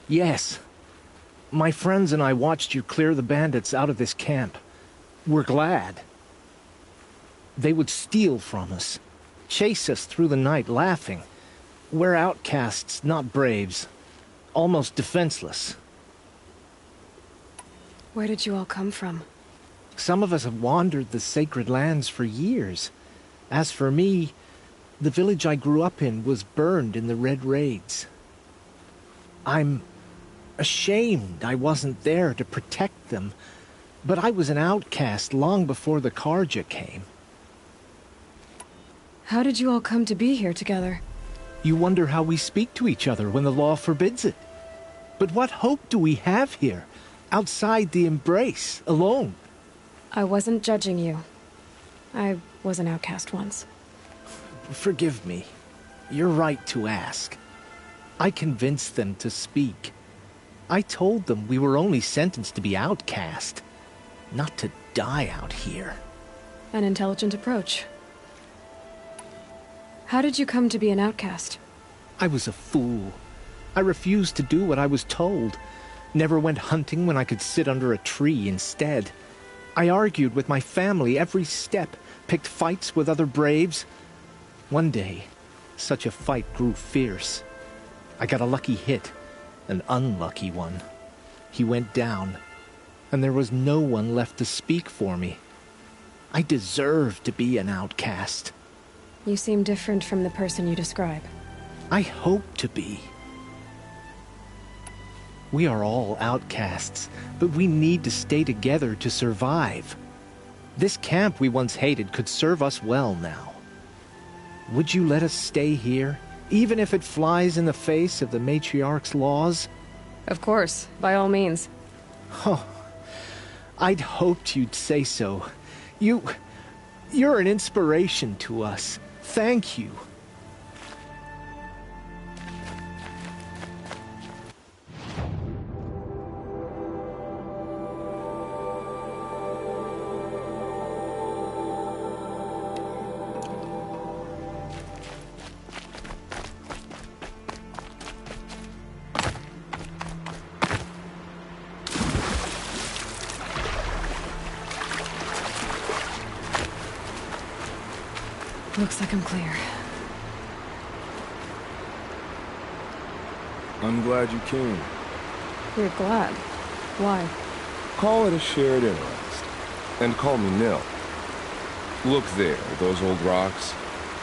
Yes. My friends and I watched you clear the bandits out of this camp. We're glad. They would steal from us, chase us through the night laughing. We're outcasts, not braves. Almost defenseless. Where did you all come from? Some of us have wandered the sacred lands for years. As for me, the village I grew up in was burned in the Red Raids. I'm ashamed I wasn't there to protect them. But I was an outcast long before the Karja came. How did you all come to be here together? You wonder how we speak to each other when the law forbids it. But what hope do we have here, outside the embrace, alone? I wasn't judging you. I was an outcast once. Forgive me. You're right to ask. I convinced them to speak. I told them we were only sentenced to be outcast, not to die out here. An intelligent approach. How did you come to be an outcast? I was a fool. I refused to do what I was told. Never went hunting when I could sit under a tree instead. I argued with my family every step, picked fights with other braves. One day, such a fight grew fierce. I got a lucky hit, an unlucky one. He went down, and there was no one left to speak for me. I deserved to be an outcast. You seem different from the person you describe. I hope to be. We are all outcasts, but we need to stay together to survive. This camp we once hated could serve us well now. Would you let us stay here, even if it flies in the face of the matriarch's laws? Of course, by all means. Oh, I'd hoped you'd say so. You're an inspiration to us. Thank you. Looks like I'm clear. I'm glad you came. You're glad? Why? Call it a shared interest. And call me Nil. Look there, those old rocks.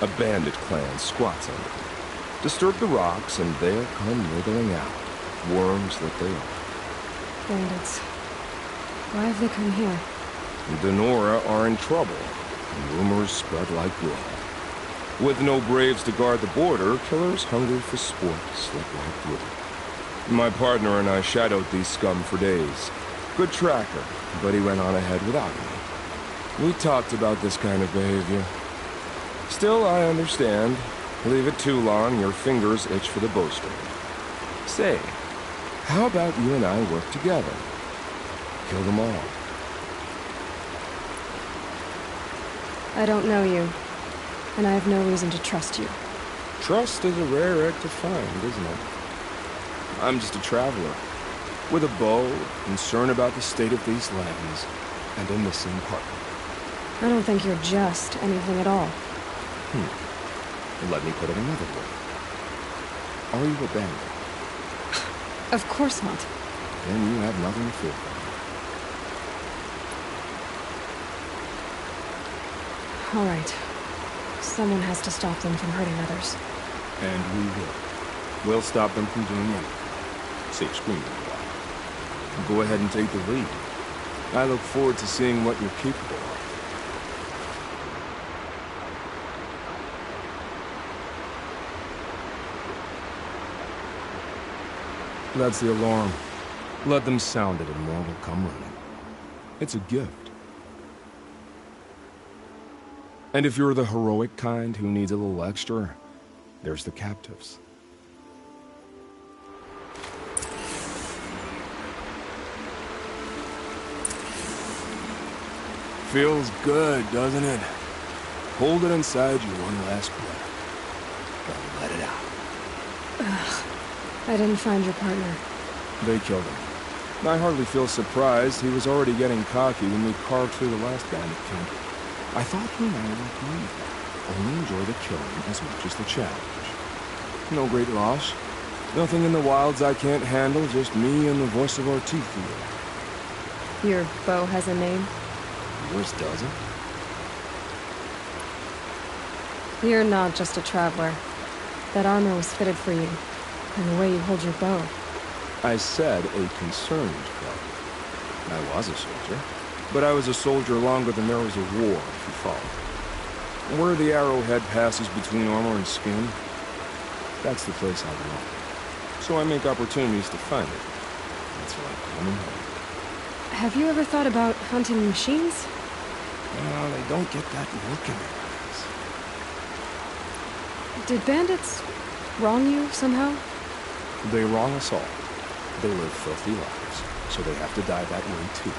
A bandit clan squats under them. Disturb the rocks and they'll come wriggling out. Worms that they are. Bandits. Why have they come here? The Nora are in trouble, and rumors spread like blood. With no braves to guard the border, killers hungry for sport slip right through. My partner and I shadowed these scum for days. Good tracker, but he went on ahead without me. We talked about this kind of behavior. Still, I understand. Leave it too long, your fingers itch for the bowstring. Say, how about you and I work together? Kill them all. I don't know you, and I have no reason to trust you. Trust is a rare egg to find, isn't it? I'm just a traveler, with a bow, concerned about the state of these lands, and a missing partner. I don't think you're just anything at all. Let me put it another way. Are you a bandit? Of course not. Then you have nothing to fear. All right. Someone has to stop them from hurting others. And we will. We'll stop them from doing anything. Save screaming a while. Go ahead and take the lead. I look forward to seeing what you're capable of. That's the alarm. Let them sound it and more will come running. It's a gift. And if you're the heroic kind who needs a little extra, there's the captives. Feels good, doesn't it? Hold it inside you one last breath. Then let it out. Ugh. I didn't find your partner. They killed him. I hardly feel surprised. He was already getting cocky when we carved through the last bandit camp. I thought he and I would agree. Only enjoy the killing as much as the challenge. No great loss. Nothing in the wilds I can't handle, just me and the voice of our teeth here. Your bow has a name? Yours doesn't. You're not just a traveler. That armor was fitted for you. And the way you hold your bow. I said a concerned problem. I was a soldier, but I was a soldier longer than there was a war, if you follow. Where the arrowhead passes between armor and skin, that's the place I belong. So I make opportunities to find it. That's like coming home. Have you ever thought about hunting machines? Well, they don't get that look in their eyes. Did bandits wrong you somehow? They wrong us all. They live filthy lives, so they have to die that way too.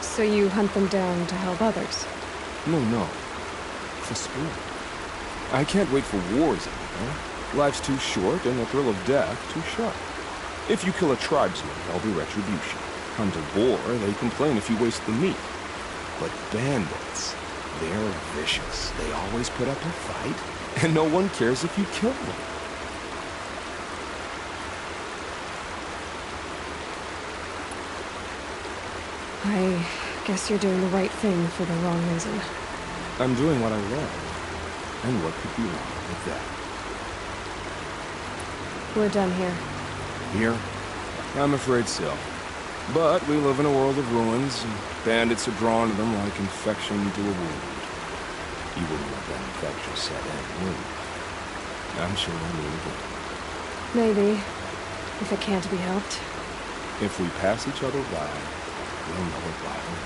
So you hunt them down to help others? No. For sport. I can't wait for wars anymore. Life's too short, and the thrill of death too sharp. If you kill a tribesman, there'll be retribution. Hunt a boar, they complain if you waste the meat. But bandits, they're vicious. They always put up a fight, and no one cares if you kill them. I guess you're doing the right thing for the wrong reason. I'm doing what I love. And what could be wrong with that? We're done here. Here? I'm afraid so. But we live in a world of ruins, and bandits are drawn to them like infection to a wound. You wouldn't let that infection set in, would you? I'm sure I really would. Maybe. If it can't be helped. If we pass each other by, we'll know it right away.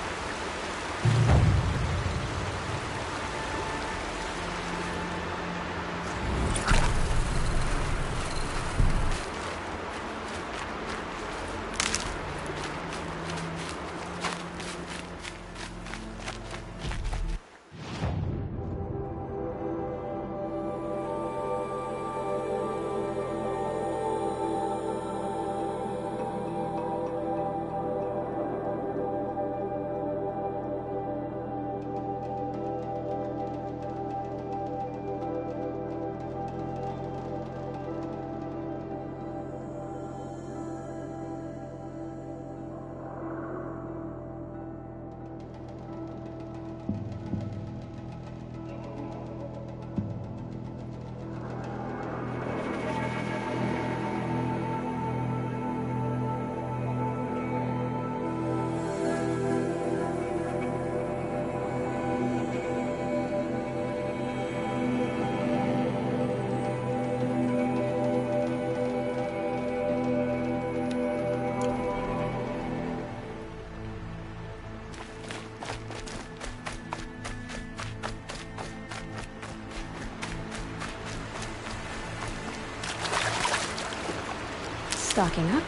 Stocking up.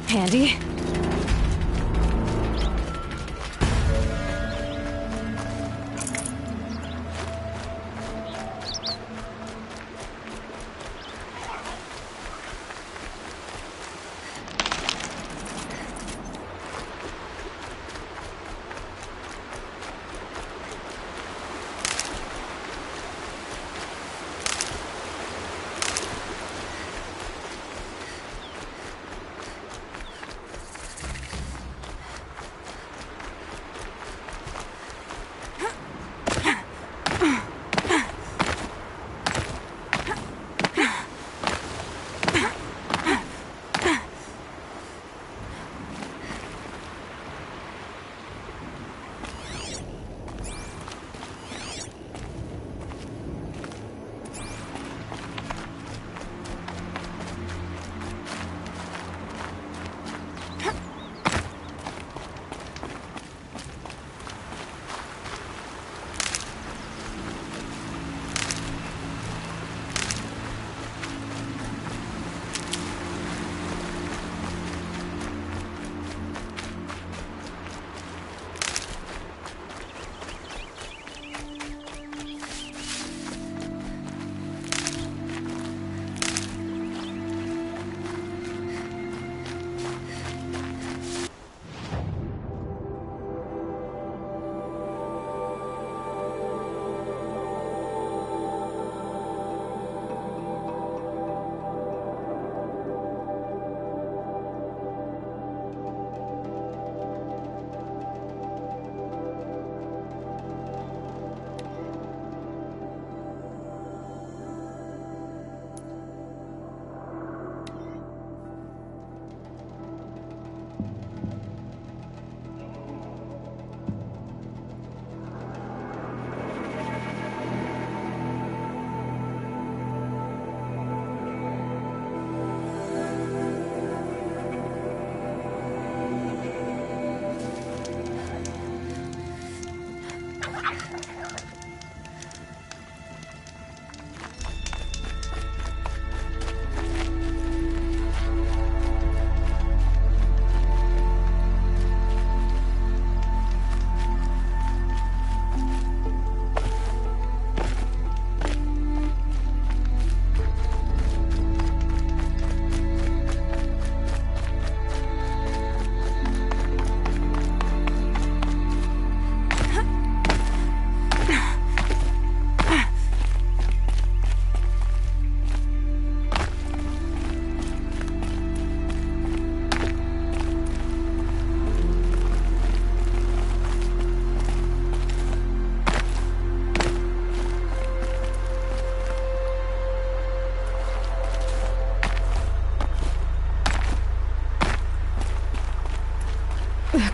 Handy.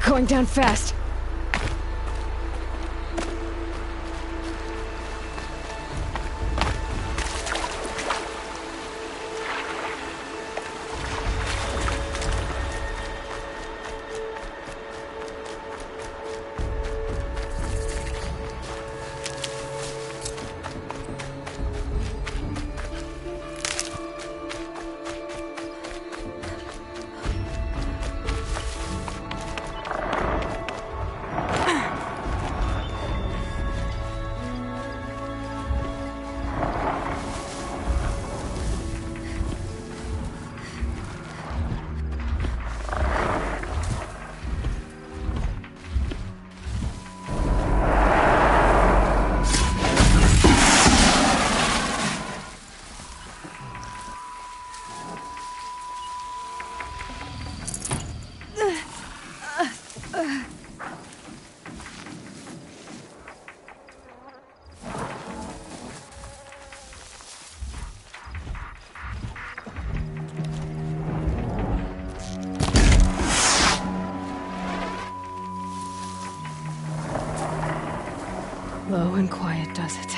Going down fast. Low and quiet does it.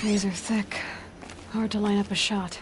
trees are thick. Hard to line up a shot.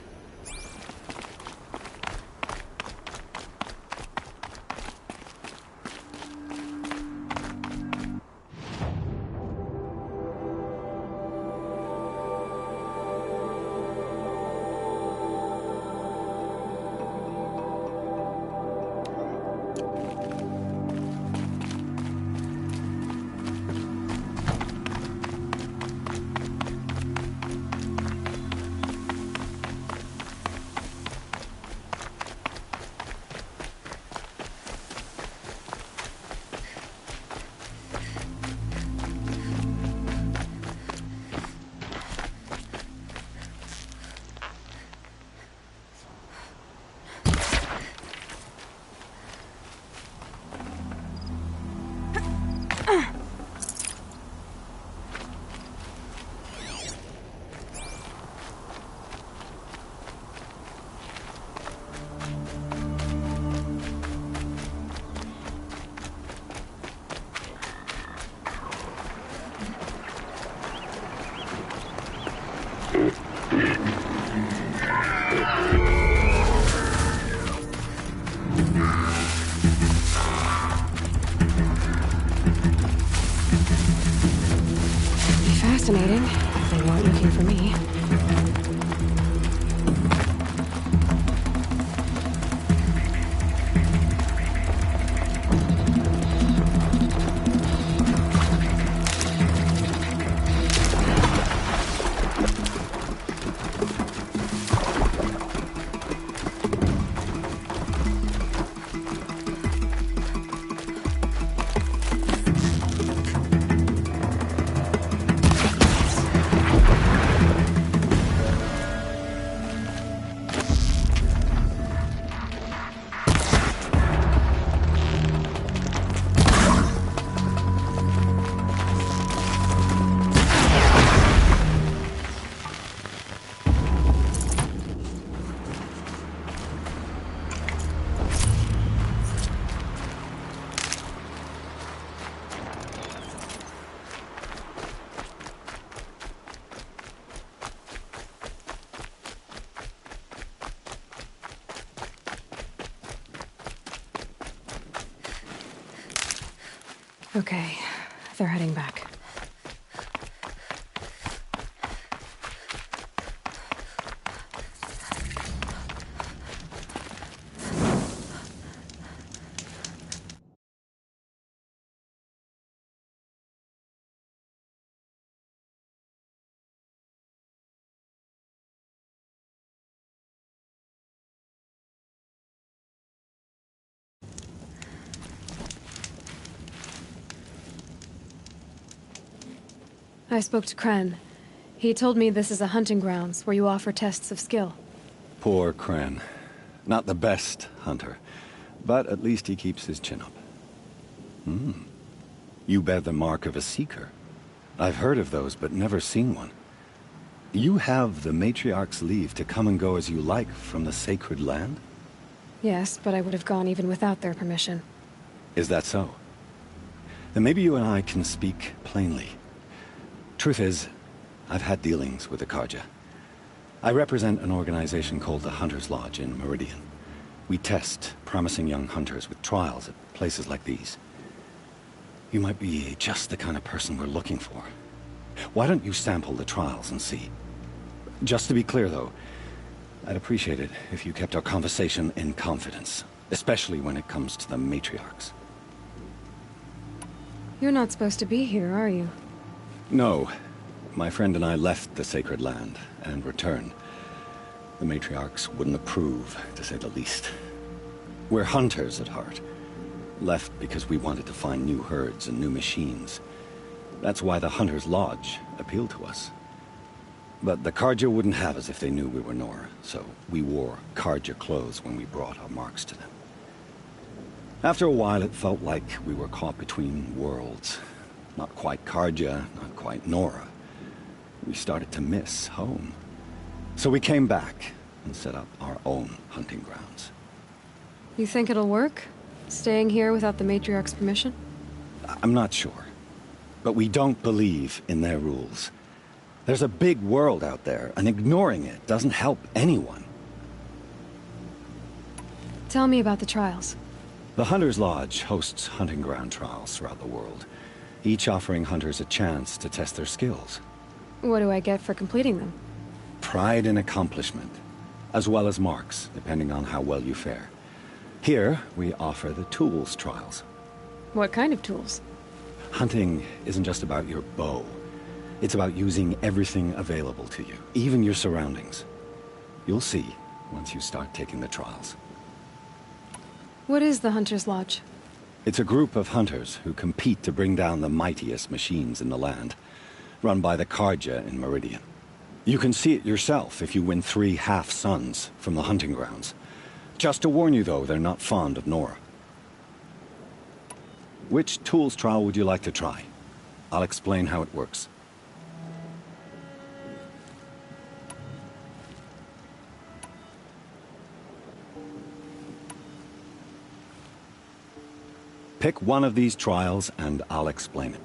Fascinating, if they weren't looking for me. Okay, they're heading back. I spoke to Kren. He told me this is a hunting grounds where you offer tests of skill. Poor Kren. Not the best hunter, but at least he keeps his chin up. You bear the mark of a seeker. I've heard of those, but never seen one. You have the Matriarch's leave to come and go as you like from the sacred land? Yes, but I would have gone even without their permission. Is that so? Then maybe you and I can speak plainly. Truth is, I've had dealings with the Carja. I represent an organization called the Hunter's Lodge in Meridian. We test promising young hunters with trials at places like these. You might be just the kind of person we're looking for. Why don't you sample the trials and see? Just to be clear, though, I'd appreciate it if you kept our conversation in confidence, especially when it comes to the matriarchs. You're not supposed to be here, are you? No. My friend and I left the sacred land and returned. The matriarchs wouldn't approve, to say the least. We're hunters at heart. Left because we wanted to find new herds and new machines. That's why the Hunter's Lodge appealed to us. But the Carja wouldn't have us if they knew we were Nora, so we wore Carja clothes when we brought our marks to them. After a while, it felt like we were caught between worlds. Not quite Carja, not quite Nora. We started to miss home. So we came back and set up our own hunting grounds. You think it'll work? Staying here without the Matriarch's permission? I'm not sure. But we don't believe in their rules. There's a big world out there, and ignoring it doesn't help anyone. Tell me about the trials. The Hunter's Lodge hosts hunting ground trials throughout the world, each offering hunters a chance to test their skills. What do I get for completing them? Pride in accomplishment, as well as marks, depending on how well you fare. Here, we offer the tools trials. What kind of tools? Hunting isn't just about your bow. It's about using everything available to you, even your surroundings. You'll see once you start taking the trials. What is the Hunter's Lodge? It's a group of hunters who compete to bring down the mightiest machines in the land, run by the Carja in Meridian. You can see it yourself if you win 3 half-suns from the hunting grounds. Just to warn you, though, they're not fond of Nora. Which tools trial would you like to try? I'll explain how it works. Pick one of these trials, and I'll explain it.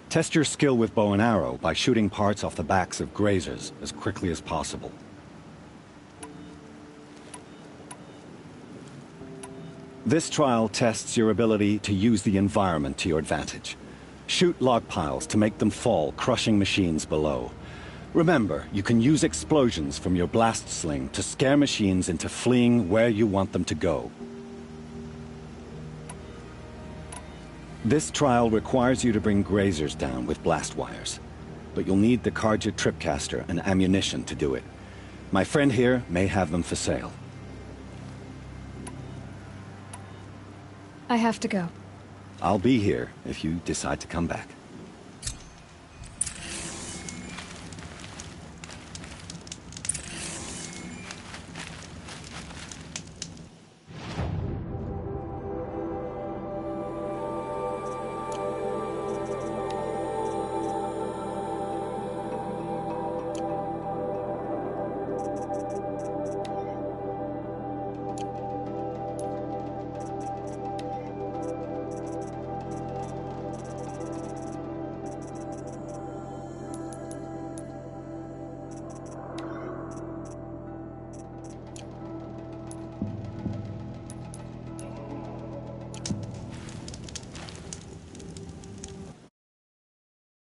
Test your skill with bow and arrow by shooting parts off the backs of grazers as quickly as possible. This trial tests your ability to use the environment to your advantage. Shoot log piles to make them fall, crushing machines below. Remember, you can use explosions from your blast sling to scare machines into fleeing where you want them to go. This trial requires you to bring grazers down with blast wires, but you'll need the Carja tripcaster and ammunition to do it. My friend here may have them for sale. I have to go. I'll be here if you decide to come back.